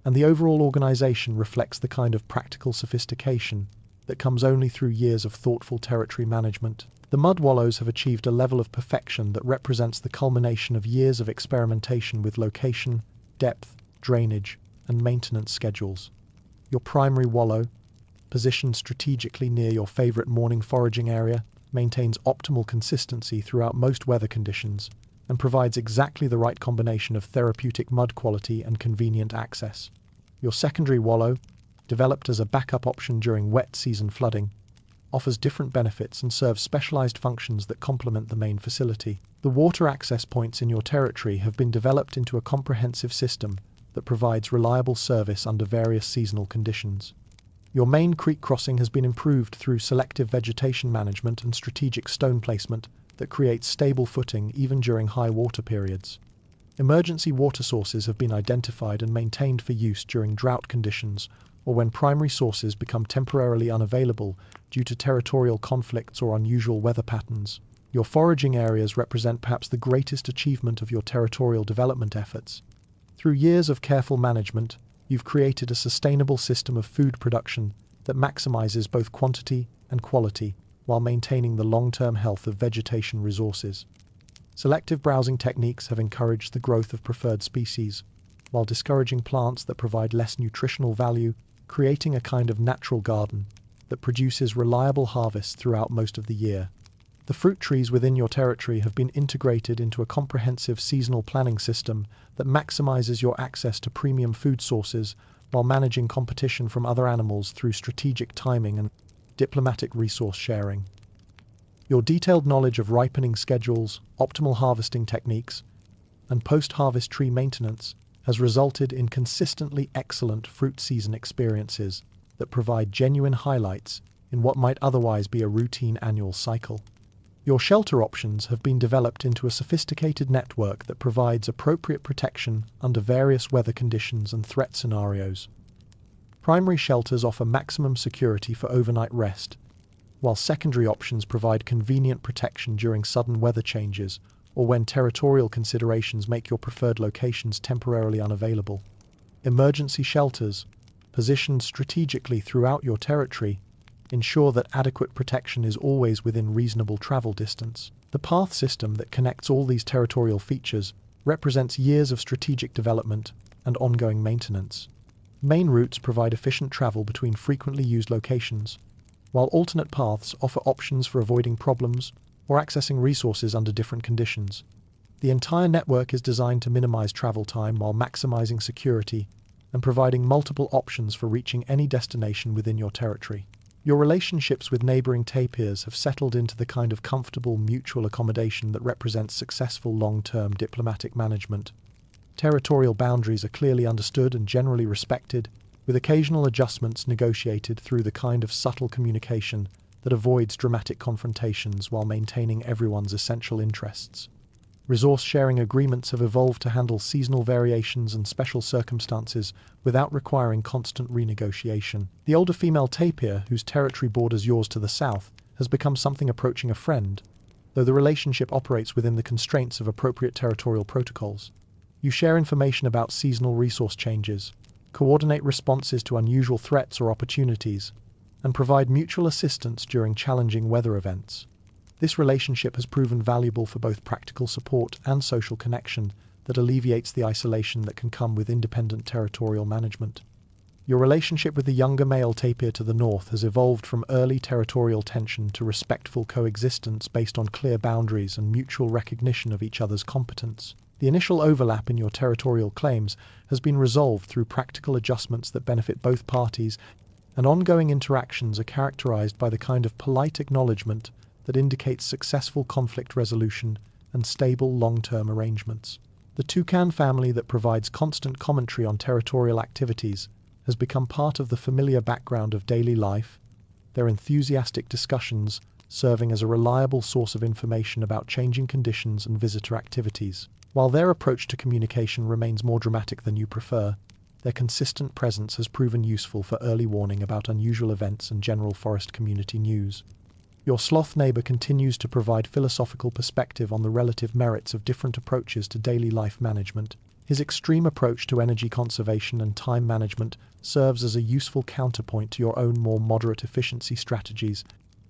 S1: and the overall organization reflects the kind of practical sophistication that comes only through years of thoughtful territory management. The mud wallows have achieved a level of perfection that represents the culmination of years of experimentation with location, depth, drainage, and maintenance schedules. Your primary wallow, positioned strategically near your favorite morning foraging area, maintains optimal consistency throughout most weather conditions and provides exactly the right combination of therapeutic mud quality and convenient access. Your secondary wallow, developed as a backup option during wet season flooding, offers different benefits and serves specialized functions that complement the main facility. The water access points in your territory have been developed into a comprehensive system that provides reliable service under various seasonal conditions. Your main creek crossing has been improved through selective vegetation management and strategic stone placement that creates stable footing even during high water periods. Emergency water sources have been identified and maintained for use during drought conditions or when primary sources become temporarily unavailable due to territorial conflicts or unusual weather patterns. Your foraging areas represent perhaps the greatest achievement of your territorial development efforts. Through years of careful management, you've created a sustainable system of food production that maximizes both quantity and quality while maintaining the long-term health of vegetation resources. Selective browsing techniques have encouraged the growth of preferred species, while discouraging plants that provide less nutritional value, creating a kind of natural garden that produces reliable harvests throughout most of the year. The fruit trees within your territory have been integrated into a comprehensive seasonal planning system that maximizes your access to premium food sources while managing competition from other animals through strategic timing and diplomatic resource sharing. Your detailed knowledge of ripening schedules, optimal harvesting techniques, and post-harvest tree maintenance has resulted in consistently excellent fruit season experiences that provide genuine highlights in what might otherwise be a routine annual cycle. Your shelter options have been developed into a sophisticated network that provides appropriate protection under various weather conditions and threat scenarios. Primary shelters offer maximum security for overnight rest, while secondary options provide convenient protection during sudden weather changes or when territorial considerations make your preferred locations temporarily unavailable. Emergency shelters, positioned strategically throughout your territory, ensure that adequate protection is always within reasonable travel distance. The path system that connects all these territorial features represents years of strategic development and ongoing maintenance. Main routes provide efficient travel between frequently used locations, while alternate paths offer options for avoiding problems or accessing resources under different conditions. The entire network is designed to minimize travel time while maximizing security and providing multiple options for reaching any destination within your territory. Your relationships with neighboring tapirs have settled into the kind of comfortable mutual accommodation that represents successful long-term diplomatic management. Territorial boundaries are clearly understood and generally respected, with occasional adjustments negotiated through the kind of subtle communication that avoids dramatic confrontations while maintaining everyone's essential interests. Resource-sharing agreements have evolved to handle seasonal variations and special circumstances without requiring constant renegotiation. The older female tapir, whose territory borders yours to the south, has become something approaching a friend, though the relationship operates within the constraints of appropriate territorial protocols. You share information about seasonal resource changes, coordinate responses to unusual threats or opportunities, and provide mutual assistance during challenging weather events. This relationship has proven valuable for both practical support and social connection that alleviates the isolation that can come with independent territorial management. Your relationship with the younger male tapir to the north has evolved from early territorial tension to respectful coexistence based on clear boundaries and mutual recognition of each other's competence. The initial overlap in your territorial claims has been resolved through practical adjustments that benefit both parties, and ongoing interactions are characterized by the kind of polite acknowledgement that indicates successful conflict resolution and stable long-term arrangements. The toucan family that provides constant commentary on territorial activities has become part of the familiar background of daily life, their enthusiastic discussions serving as a reliable source of information about changing conditions and visitor activities. While their approach to communication remains more dramatic than you prefer, their consistent presence has proven useful for early warning about unusual events and general forest community news. Your sloth neighbor continues to provide philosophical perspective on the relative merits of different approaches to daily life management. His extreme approach to energy conservation and time management serves as a useful counterpoint to your own more moderate efficiency strategies,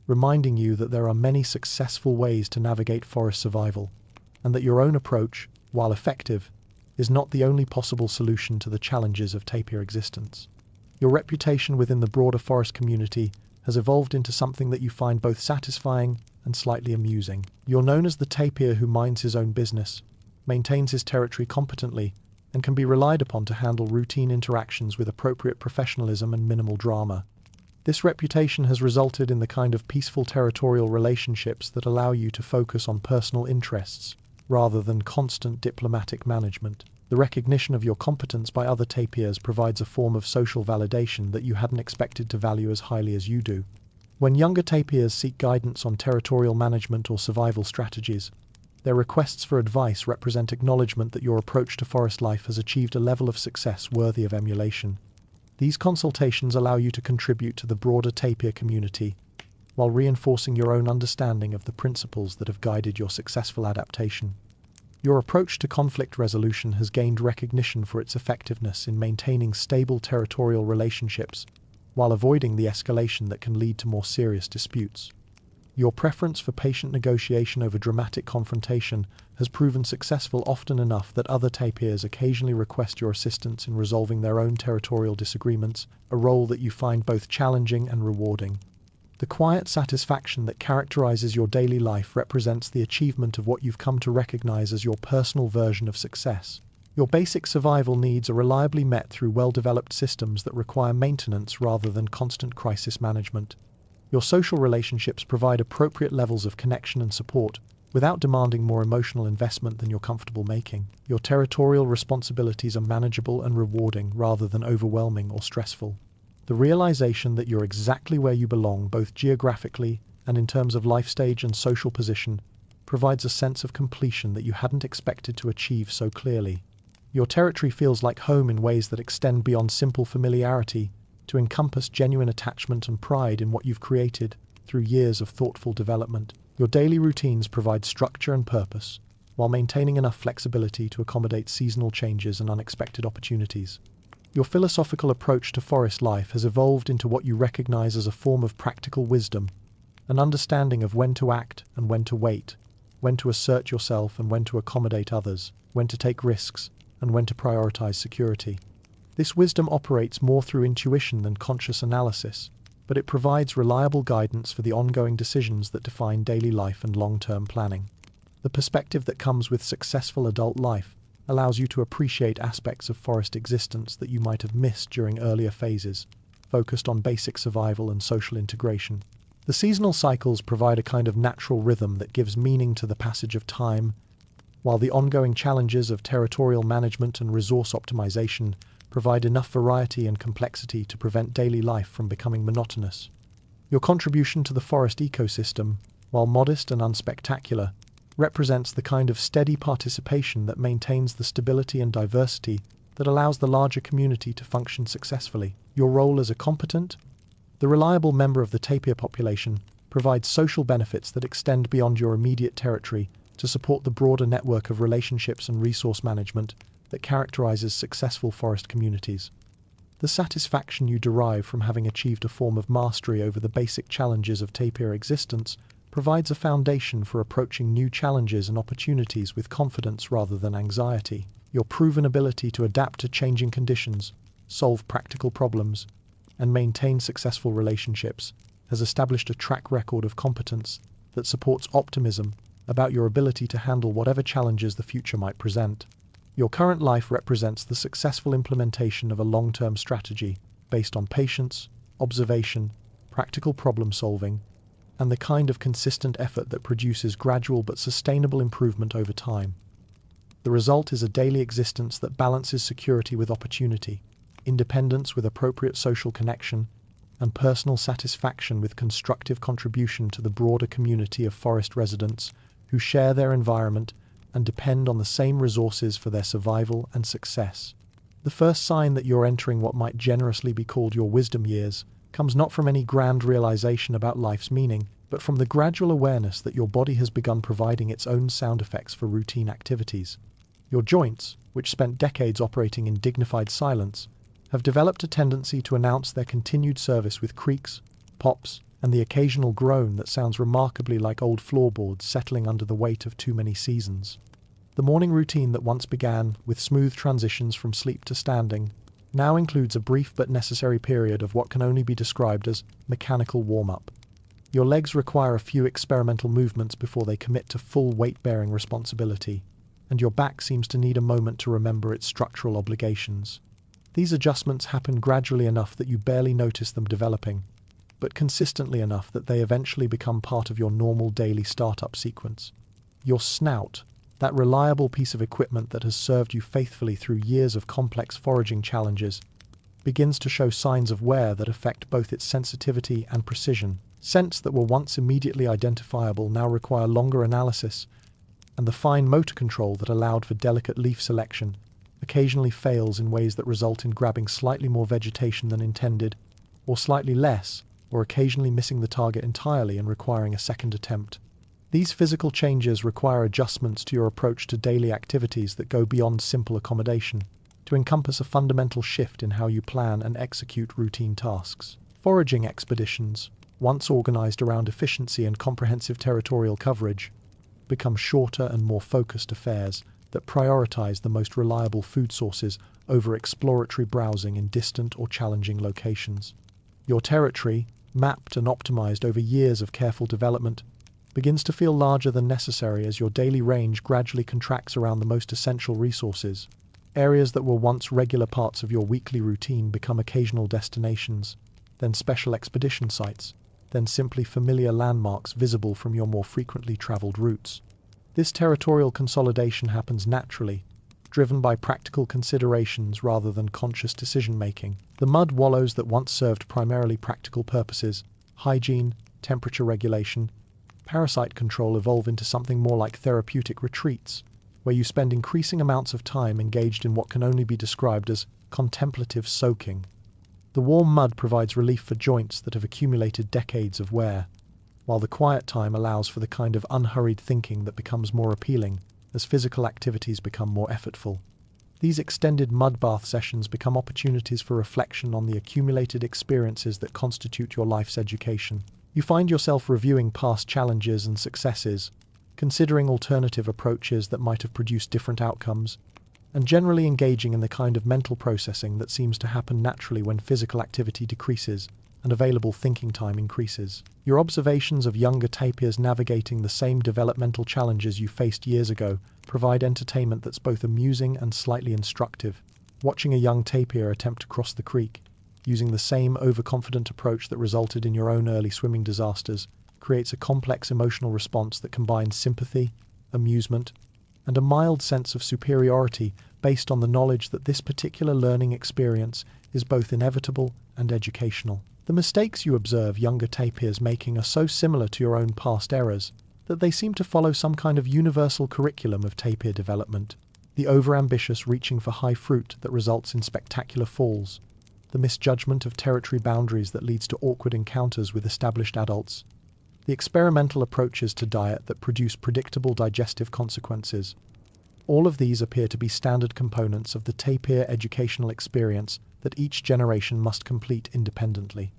S1: reminding you that there are many successful ways to navigate forest survival, and that your own approach, while effective, is not the only possible solution to the challenges of tapir existence. Your reputation within the broader forest community has evolved into something that you find both satisfying and slightly amusing. You're known as the tapir who minds his own business, maintains his territory competently, and can be relied upon to handle routine interactions with appropriate professionalism and minimal drama. This reputation has resulted in the kind of peaceful territorial relationships that allow you to focus on personal interests rather than constant diplomatic management. The recognition of your competence by other tapirs provides a form of social validation that you hadn't expected to value as highly as you do. When younger tapirs seek guidance on territorial management or survival strategies, their requests for advice represent acknowledgement that your approach to forest life has achieved a level of success worthy of emulation. These consultations allow you to contribute to the broader tapir community, while reinforcing your own understanding of the principles that have guided your successful adaptation. Your approach to conflict resolution has gained recognition for its effectiveness in maintaining stable territorial relationships, while avoiding the escalation that can lead to more serious disputes. Your preference for patient negotiation over dramatic confrontation has proven successful often enough that other tapirs occasionally request your assistance in resolving their own territorial disagreements, a role that you find both challenging and rewarding. The quiet satisfaction that characterizes your daily life represents the achievement of what you've come to recognize as your personal version of success. Your basic survival needs are reliably met through well-developed systems that require maintenance rather than constant crisis management. Your social relationships provide appropriate levels of connection and support, without demanding more emotional investment than you're comfortable making. Your territorial responsibilities are manageable and rewarding rather than overwhelming or stressful. The realization that you're exactly where you belong, both geographically and in terms of life stage and social position, provides a sense of completion that you hadn't expected to achieve so clearly. Your territory feels like home in ways that extend beyond simple familiarity to encompass genuine attachment and pride in what you've created through years of thoughtful development. Your daily routines provide structure and purpose, while maintaining enough flexibility to accommodate seasonal changes and unexpected opportunities. Your philosophical approach to forest life has evolved into what you recognize as a form of practical wisdom, an understanding of when to act and when to wait, when to assert yourself and when to accommodate others, when to take risks and when to prioritize security. This wisdom operates more through intuition than conscious analysis, but it provides reliable guidance for the ongoing decisions that define daily life and long-term planning. The perspective that comes with successful adult life allows you to appreciate aspects of forest existence that you might have missed during earlier phases, focused on basic survival and social integration. The seasonal cycles provide a kind of natural rhythm that gives meaning to the passage of time, while the ongoing challenges of territorial management and resource optimization provide enough variety and complexity to prevent daily life from becoming monotonous. Your contribution to the forest ecosystem, while modest and unspectacular, represents the kind of steady participation that maintains the stability and diversity that allows the larger community to function successfully. Your role as a competent, the reliable member of the tapir population provides social benefits that extend beyond your immediate territory to support the broader network of relationships and resource management that characterizes successful forest communities. The satisfaction you derive from having achieved a form of mastery over the basic challenges of tapir existence provides a foundation for approaching new challenges and opportunities with confidence rather than anxiety. Your proven ability to adapt to changing conditions, solve practical problems, and maintain successful relationships has established a track record of competence that supports optimism about your ability to handle whatever challenges the future might present. Your current life represents the successful implementation of a long-term strategy based on patience, observation, practical problem-solving, and the kind of consistent effort that produces gradual but sustainable improvement over time. The result is a daily existence that balances security with opportunity, independence with appropriate social connection, and personal satisfaction with constructive contribution to the broader community of forest residents who share their environment and depend on the same resources for their survival and success. The first sign that you're entering what might generously be called your wisdom years comes not from any grand realization about life's meaning, but from the gradual awareness that your body has begun providing its own sound effects for routine activities. Your joints, which spent decades operating in dignified silence, have developed a tendency to announce their continued service with creaks, pops, and the occasional groan that sounds remarkably like old floorboards settling under the weight of too many seasons. The morning routine that once began with smooth transitions from sleep to standing now includes a brief but necessary period of what can only be described as mechanical warm-up. Your legs require a few experimental movements before they commit to full weight-bearing responsibility, and your back seems to need a moment to remember its structural obligations. These adjustments happen gradually enough that you barely notice them developing, but consistently enough that they eventually become part of your normal daily startup sequence. Your snout, that reliable piece of equipment that has served you faithfully through years of complex foraging challenges, begins to show signs of wear that affect both its sensitivity and precision. Scents that were once immediately identifiable now require longer analysis, and the fine motor control that allowed for delicate leaf selection occasionally fails in ways that result in grabbing slightly more vegetation than intended, or slightly less, or occasionally missing the target entirely and requiring a second attempt. These physical changes require adjustments to your approach to daily activities that go beyond simple accommodation, to encompass a fundamental shift in how you plan and execute routine tasks. Foraging expeditions, once organized around efficiency and comprehensive territorial coverage, become shorter and more focused affairs that prioritize the most reliable food sources over exploratory browsing in distant or challenging locations. Your territory, mapped and optimized over years of careful development, begins to feel larger than necessary as your daily range gradually contracts around the most essential resources. Areas that were once regular parts of your weekly routine become occasional destinations, then special expedition sites, than simply familiar landmarks visible from your more frequently traveled routes. This territorial consolidation happens naturally, driven by practical considerations rather than conscious decision-making. The mud wallows that once served primarily practical purposes, hygiene, temperature regulation, parasite control, evolve into something more like therapeutic retreats, where you spend increasing amounts of time engaged in what can only be described as contemplative soaking. The warm mud provides relief for joints that have accumulated decades of wear, while the quiet time allows for the kind of unhurried thinking that becomes more appealing as physical activities become more effortful. These extended mud bath sessions become opportunities for reflection on the accumulated experiences that constitute your life's education. You find yourself reviewing past challenges and successes, considering alternative approaches that might have produced different outcomes, and generally engaging in the kind of mental processing that seems to happen naturally when physical activity decreases and available thinking time increases. Your observations of younger tapirs navigating the same developmental challenges you faced years ago provide entertainment that's both amusing and slightly instructive. Watching a young tapir attempt to cross the creek, using the same overconfident approach that resulted in your own early swimming disasters, creates a complex emotional response that combines sympathy, amusement, and a mild sense of superiority based on the knowledge that this particular learning experience is both inevitable and educational. The mistakes you observe younger tapirs making are so similar to your own past errors that they seem to follow some kind of universal curriculum of tapir development. The overambitious reaching for high fruit that results in spectacular falls, the misjudgment of territory boundaries that leads to awkward encounters with established adults, the experimental approaches to diet that produce predictable digestive consequences. All of these appear to be standard components of the tapir educational experience that each generation must complete independently.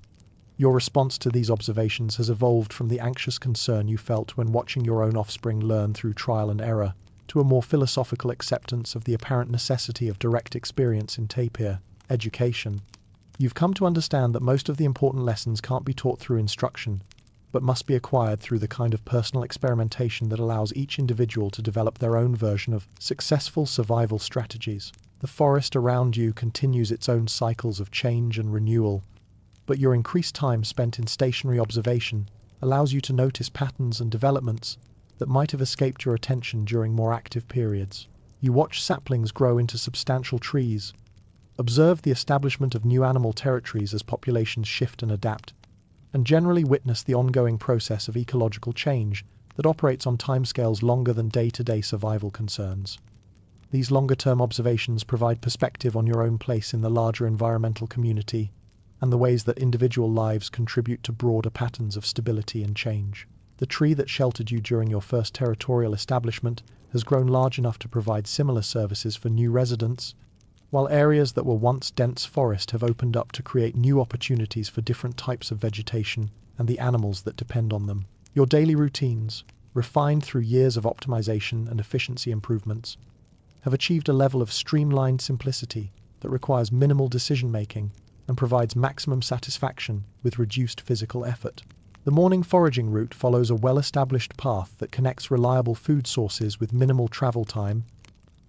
S1: Your response to these observations has evolved from the anxious concern you felt when watching your own offspring learn through trial and error, to a more philosophical acceptance of the apparent necessity of direct experience in tapir education. You've come to understand that most of the important lessons can't be taught through instruction, but must be acquired through the kind of personal experimentation that allows each individual to develop their own version of successful survival strategies. The forest around you continues its own cycles of change and renewal, but your increased time spent in stationary observation allows you to notice patterns and developments that might have escaped your attention during more active periods. You watch saplings grow into substantial trees, observe the establishment of new animal territories as populations shift and adapt, and generally witness the ongoing process of ecological change that operates on timescales longer than day-to-day survival concerns. These longer-term observations provide perspective on your own place in the larger environmental community and the ways that individual lives contribute to broader patterns of stability and change. The tree that sheltered you during your first territorial establishment has grown large enough to provide similar services for new residents, while areas that were once dense forest have opened up to create new opportunities for different types of vegetation and the animals that depend on them. Your daily routines, refined through years of optimization and efficiency improvements, have achieved a level of streamlined simplicity that requires minimal decision-making and provides maximum satisfaction with reduced physical effort. The morning foraging route follows a well-established path that connects reliable food sources with minimal travel time,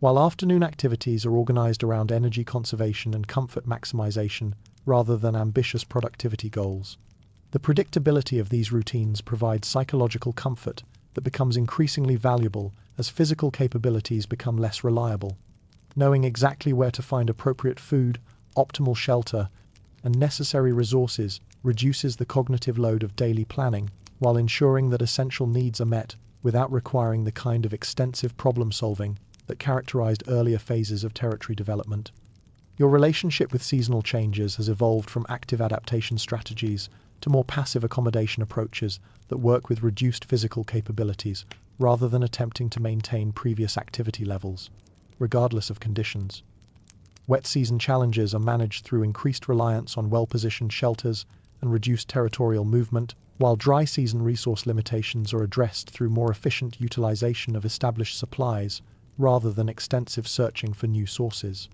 S1: while afternoon activities are organized around energy conservation and comfort maximization rather than ambitious productivity goals. The predictability of these routines provides psychological comfort that becomes increasingly valuable as physical capabilities become less reliable. Knowing exactly where to find appropriate food, optimal shelter, and necessary resources reduces the cognitive load of daily planning, while ensuring that essential needs are met without requiring the kind of extensive problem-solving that characterized earlier phases of territory development. Your relationship with seasonal changes has evolved from active adaptation strategies to more passive accommodation approaches that work with reduced physical capabilities rather than attempting to maintain previous activity levels, regardless of conditions. Wet season challenges are managed through increased reliance on well-positioned shelters and reduced territorial movement, while dry season resource limitations are addressed through more efficient utilization of established supplies rather than extensive searching for new sources.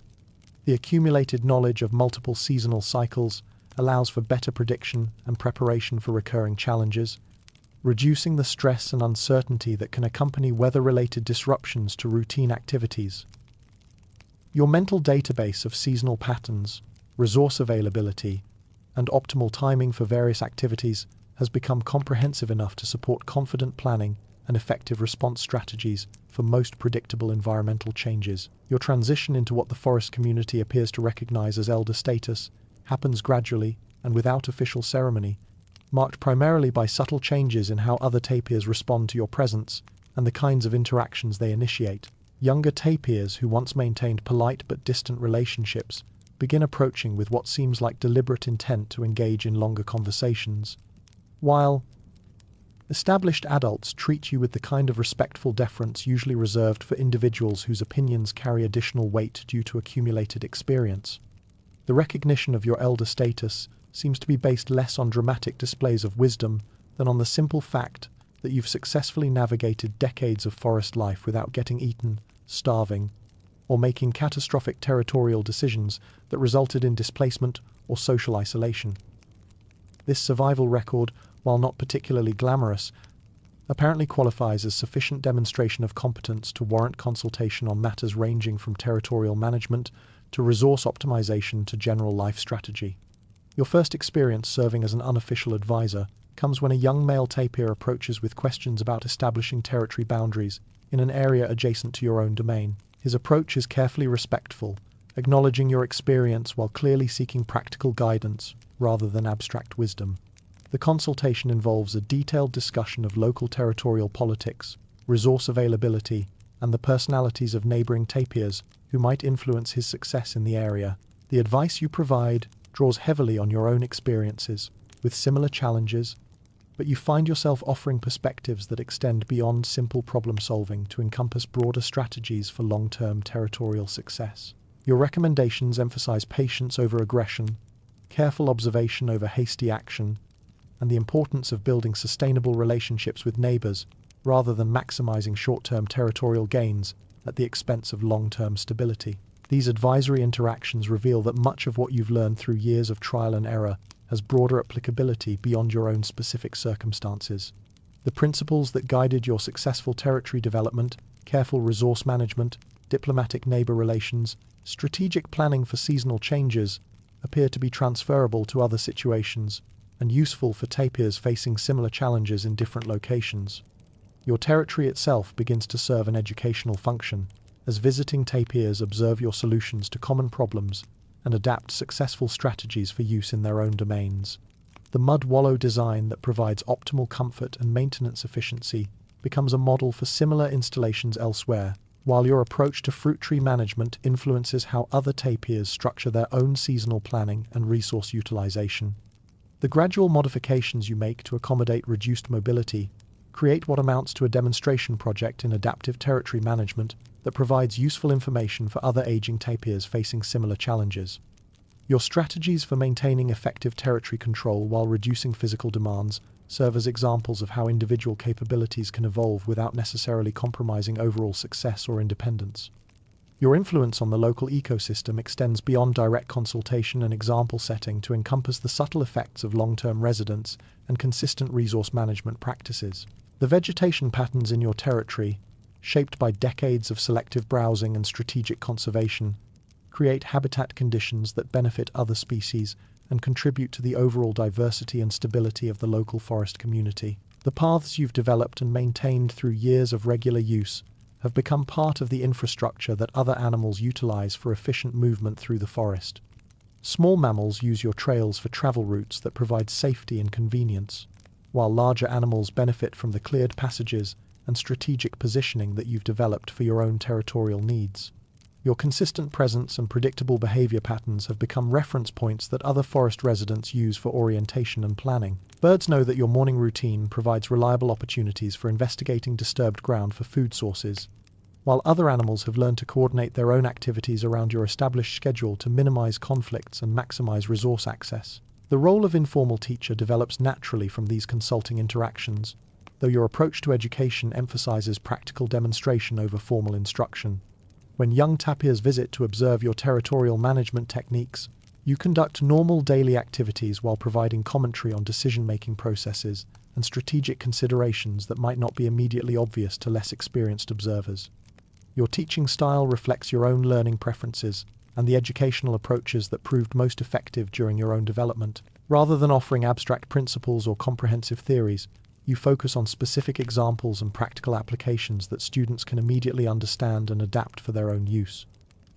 S1: The accumulated knowledge of multiple seasonal cycles allows for better prediction and preparation for recurring challenges, reducing the stress and uncertainty that can accompany weather-related disruptions to routine activities. Your mental database of seasonal patterns, resource availability, and optimal timing for various activities has become comprehensive enough to support confident planning and effective response strategies for most predictable environmental changes. Your transition into what the forest community appears to recognize as elder status happens gradually and without official ceremony, marked primarily by subtle changes in how other tapirs respond to your presence and the kinds of interactions they initiate. Younger tapirs who once maintained polite but distant relationships begin approaching with what seems like deliberate intent to engage in longer conversations, while established adults treat you with the kind of respectful deference usually reserved for individuals whose opinions carry additional weight due to accumulated experience. The recognition of your elder status seems to be based less on dramatic displays of wisdom than on the simple fact that you've successfully navigated decades of forest life without getting eaten, starving, or making catastrophic territorial decisions that resulted in displacement or social isolation. This survival record, while not particularly glamorous, apparently qualifies as sufficient demonstration of competence to warrant consultation on matters ranging from territorial management to resource optimization to general life strategy. Your first experience serving as an unofficial advisor comes when a young male tapir approaches with questions about establishing territory boundaries in an area adjacent to your own domain. His approach is carefully respectful, acknowledging your experience while clearly seeking practical guidance rather than abstract wisdom. The consultation involves a detailed discussion of local territorial politics, resource availability, and the personalities of neighboring tapirs who might influence his success in the area. The advice you provide draws heavily on your own experiences with similar challenges, but you find yourself offering perspectives that extend beyond simple problem solving to encompass broader strategies for long-term territorial success. Your recommendations emphasize patience over aggression, careful observation over hasty action, and the importance of building sustainable relationships with neighbors rather than maximizing short-term territorial gains at the expense of long-term stability. These advisory interactions reveal that much of what you've learned through years of trial and error has broader applicability beyond your own specific circumstances. The principles that guided your successful territory development, careful resource management, diplomatic neighbor relations, strategic planning for seasonal changes, appear to be transferable to other situations and useful for tapirs facing similar challenges in different locations. Your territory itself begins to serve an educational function, as visiting tapirs observe your solutions to common problems and adapt successful strategies for use in their own domains. The mud wallow design that provides optimal comfort and maintenance efficiency becomes a model for similar installations elsewhere, while your approach to fruit tree management influences how other tapirs structure their own seasonal planning and resource utilization. The gradual modifications you make to accommodate reduced mobility create what amounts to a demonstration project in adaptive territory management that provides useful information for other aging tapirs facing similar challenges. Your strategies for maintaining effective territory control while reducing physical demands serve as examples of how individual capabilities can evolve without necessarily compromising overall success or independence. Your influence on the local ecosystem extends beyond direct consultation and example setting to encompass the subtle effects of long-term residence and consistent resource management practices. The vegetation patterns in your territory, shaped by decades of selective browsing and strategic conservation, create habitat conditions that benefit other species and contribute to the overall diversity and stability of the local forest community. The paths you've developed and maintained through years of regular use have become part of the infrastructure that other animals utilize for efficient movement through the forest. Small mammals use your trails for travel routes that provide safety and convenience, while larger animals benefit from the cleared passages and strategic positioning that you've developed for your own territorial needs. Your consistent presence and predictable behavior patterns have become reference points that other forest residents use for orientation and planning. Birds know that your morning routine provides reliable opportunities for investigating disturbed ground for food sources, while other animals have learned to coordinate their own activities around your established schedule to minimize conflicts and maximize resource access. The role of informal teacher develops naturally from these consulting interactions, though your approach to education emphasizes practical demonstration over formal instruction. When young tapirs visit to observe your territorial management techniques, you conduct normal daily activities while providing commentary on decision-making processes and strategic considerations that might not be immediately obvious to less experienced observers. Your teaching style reflects your own learning preferences and the educational approaches that proved most effective during your own development. Rather than offering abstract principles or comprehensive theories, you focus on specific examples and practical applications that students can immediately understand and adapt for their own use.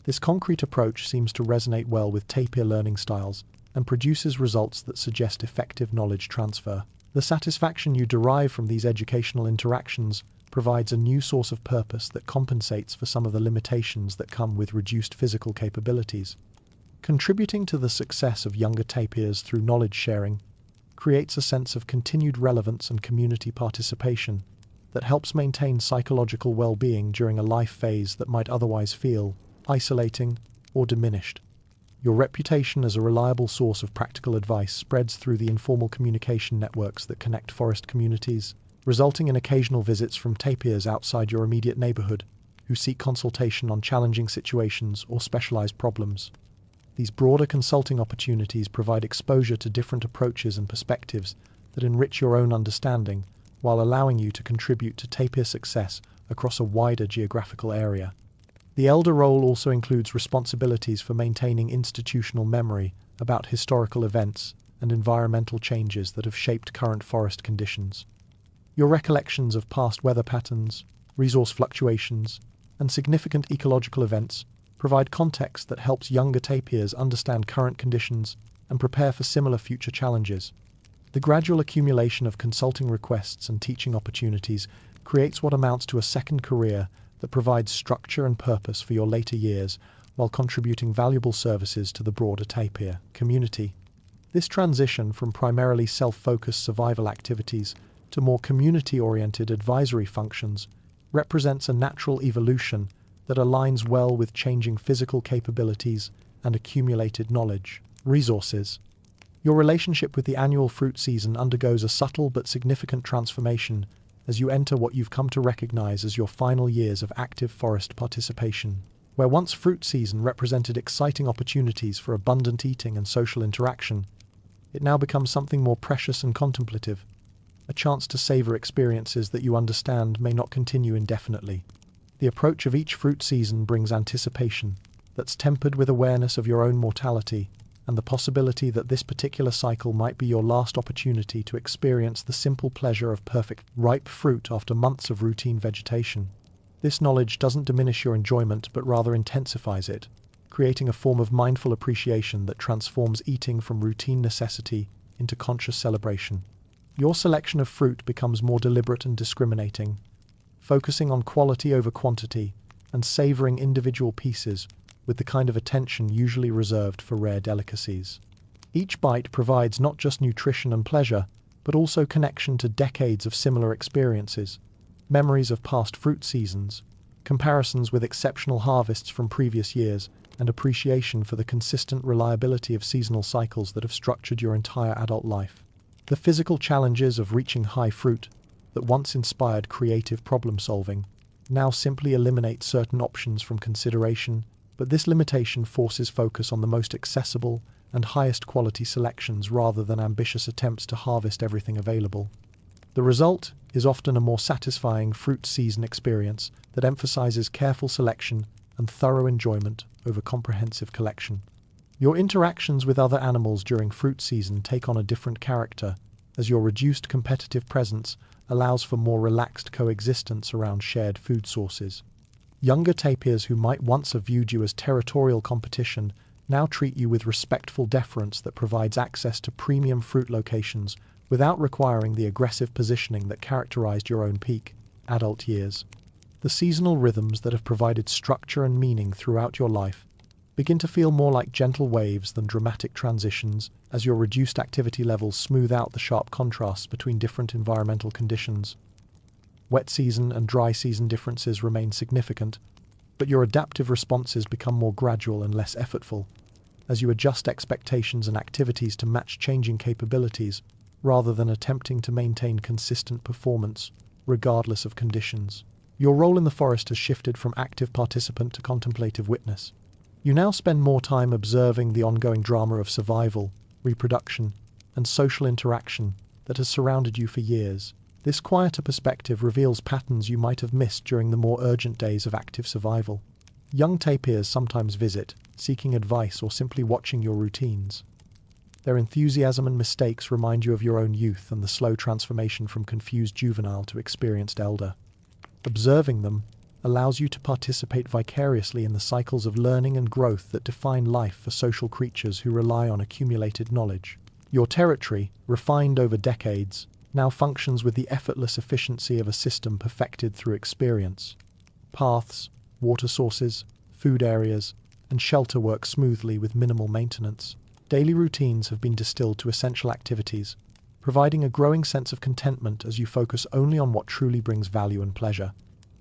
S1: This concrete approach seems to resonate well with tapir learning styles and produces results that suggest effective knowledge transfer. The satisfaction you derive from these educational interactions provides a new source of purpose that compensates for some of the limitations that come with reduced physical capabilities. Contributing to the success of younger tapirs through knowledge sharing creates a sense of continued relevance and community participation that helps maintain psychological well-being during a life phase that might otherwise feel isolating or diminished. Your reputation as a reliable source of practical advice spreads through the informal communication networks that connect forest communities, resulting in occasional visits from tapirs outside your immediate neighborhood who seek consultation on challenging situations or specialized problems. These broader consulting opportunities provide exposure to different approaches and perspectives that enrich your own understanding while allowing you to contribute to tapir success across a wider geographical area. The elder role also includes responsibilities for maintaining institutional memory about historical events and environmental changes that have shaped current forest conditions. Your recollections of past weather patterns, resource fluctuations, and significant ecological events provide context that helps younger tapirs understand current conditions and prepare for similar future challenges. The gradual accumulation of consulting requests and teaching opportunities creates what amounts to a second career that provides structure and purpose for your later years while contributing valuable services to the broader tapir community. This transition from primarily self-focused survival activities to more community-oriented advisory functions represents a natural evolution that aligns well with changing physical capabilities and accumulated knowledge resources. Your relationship with the annual fruit season undergoes a subtle but significant transformation as you enter what you've come to recognize as your final years of active forest participation. Where once fruit season represented exciting opportunities for abundant eating and social interaction, it now becomes something more precious and contemplative, a chance to savor experiences that you understand may not continue indefinitely. The approach of each fruit season brings anticipation that's tempered with awareness of your own mortality and the possibility that this particular cycle might be your last opportunity to experience the simple pleasure of perfect, ripe fruit after months of routine vegetation. This knowledge doesn't diminish your enjoyment but rather intensifies it, creating a form of mindful appreciation that transforms eating from routine necessity into conscious celebration. Your selection of fruit becomes more deliberate and discriminating, focusing on quality over quantity and savoring individual pieces with the kind of attention usually reserved for rare delicacies. Each bite provides not just nutrition and pleasure, but also connection to decades of similar experiences, memories of past fruit seasons, comparisons with exceptional harvests from previous years, and appreciation for the consistent reliability of seasonal cycles that have structured your entire adult life. The physical challenges of reaching high fruit that once inspired creative problem-solving now simply eliminate certain options from consideration, but this limitation forces focus on the most accessible and highest quality selections rather than ambitious attempts to harvest everything available. The result is often a more satisfying fruit season experience that emphasizes careful selection and thorough enjoyment over comprehensive collection. Your interactions with other animals during fruit season take on a different character, as your reduced competitive presence allows for more relaxed coexistence around shared food sources. Younger tapirs who might once have viewed you as territorial competition now treat you with respectful deference that provides access to premium fruit locations without requiring the aggressive positioning that characterized your own peak adult years. The seasonal rhythms that have provided structure and meaning throughout your life begin to feel more like gentle waves than dramatic transitions as your reduced activity levels smooth out the sharp contrasts between different environmental conditions. Wet season and dry season differences remain significant, but your adaptive responses become more gradual and less effortful as you adjust expectations and activities to match changing capabilities rather than attempting to maintain consistent performance regardless of conditions. Your role in the forest has shifted from active participant to contemplative witness. You now spend more time observing the ongoing drama of survival, reproduction, and social interaction that has surrounded you for years. This quieter perspective reveals patterns you might have missed during the more urgent days of active survival. Young tapirs sometimes visit, seeking advice or simply watching your routines. Their enthusiasm and mistakes remind you of your own youth and the slow transformation from confused juvenile to experienced elder. Observing them allows you to participate vicariously in the cycles of learning and growth that define life for social creatures who rely on accumulated knowledge. Your territory, refined over decades, now functions with the effortless efficiency of a system perfected through experience. Paths, water sources, food areas, and shelter work smoothly with minimal maintenance. Daily routines have been distilled to essential activities, providing a growing sense of contentment as you focus only on what truly brings value and pleasure.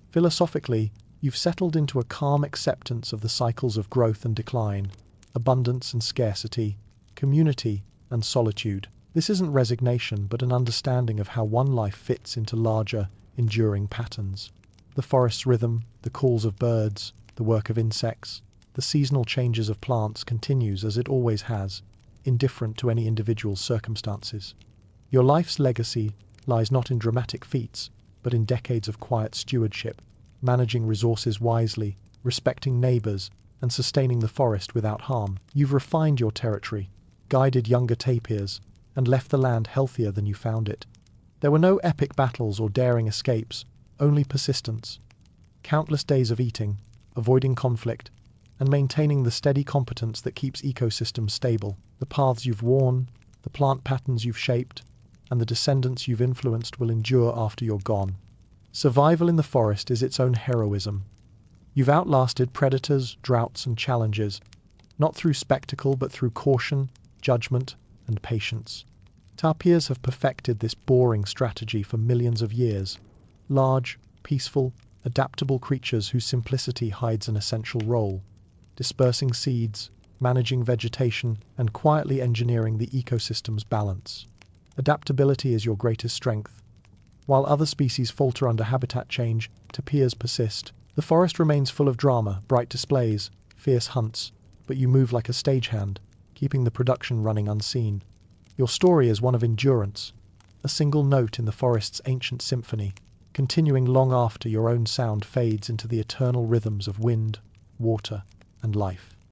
S1: Philosophically, you've settled into a calm acceptance of the cycles of growth and decline, abundance and scarcity, community and solitude. This isn't resignation, but an understanding of how one life fits into larger, enduring patterns. The forest's rhythm, the calls of birds, the work of insects, the seasonal changes of plants continues as it always has, indifferent to any individual's circumstances. Your life's legacy lies not in dramatic feats, but in decades of quiet stewardship, managing resources wisely, respecting neighbors, and sustaining the forest without harm. You've refined your territory, guided younger tapirs, and left the land healthier than you found it. There were no epic battles or daring escapes, only persistence. Countless days of eating, avoiding conflict, and maintaining the steady competence that keeps ecosystems stable. The paths you've worn, the plant patterns you've shaped, and the descendants you've influenced will endure after you're gone. Survival in the forest is its own heroism. You've outlasted predators, droughts, and challenges, not through spectacle but through caution, judgment, and patience. Tapirs have perfected this boring strategy for millions of years. Large, peaceful, adaptable creatures whose simplicity hides an essential role, dispersing seeds, managing vegetation, and quietly engineering the ecosystem's balance. Adaptability is your greatest strength. While other species falter under habitat change, tapirs persist. The forest remains full of drama, bright displays, fierce hunts, but you move like a stagehand, keeping the production running unseen. Your story is one of endurance, a single note in the forest's ancient symphony, continuing long after your own sound fades into the eternal rhythms of wind, water, and life.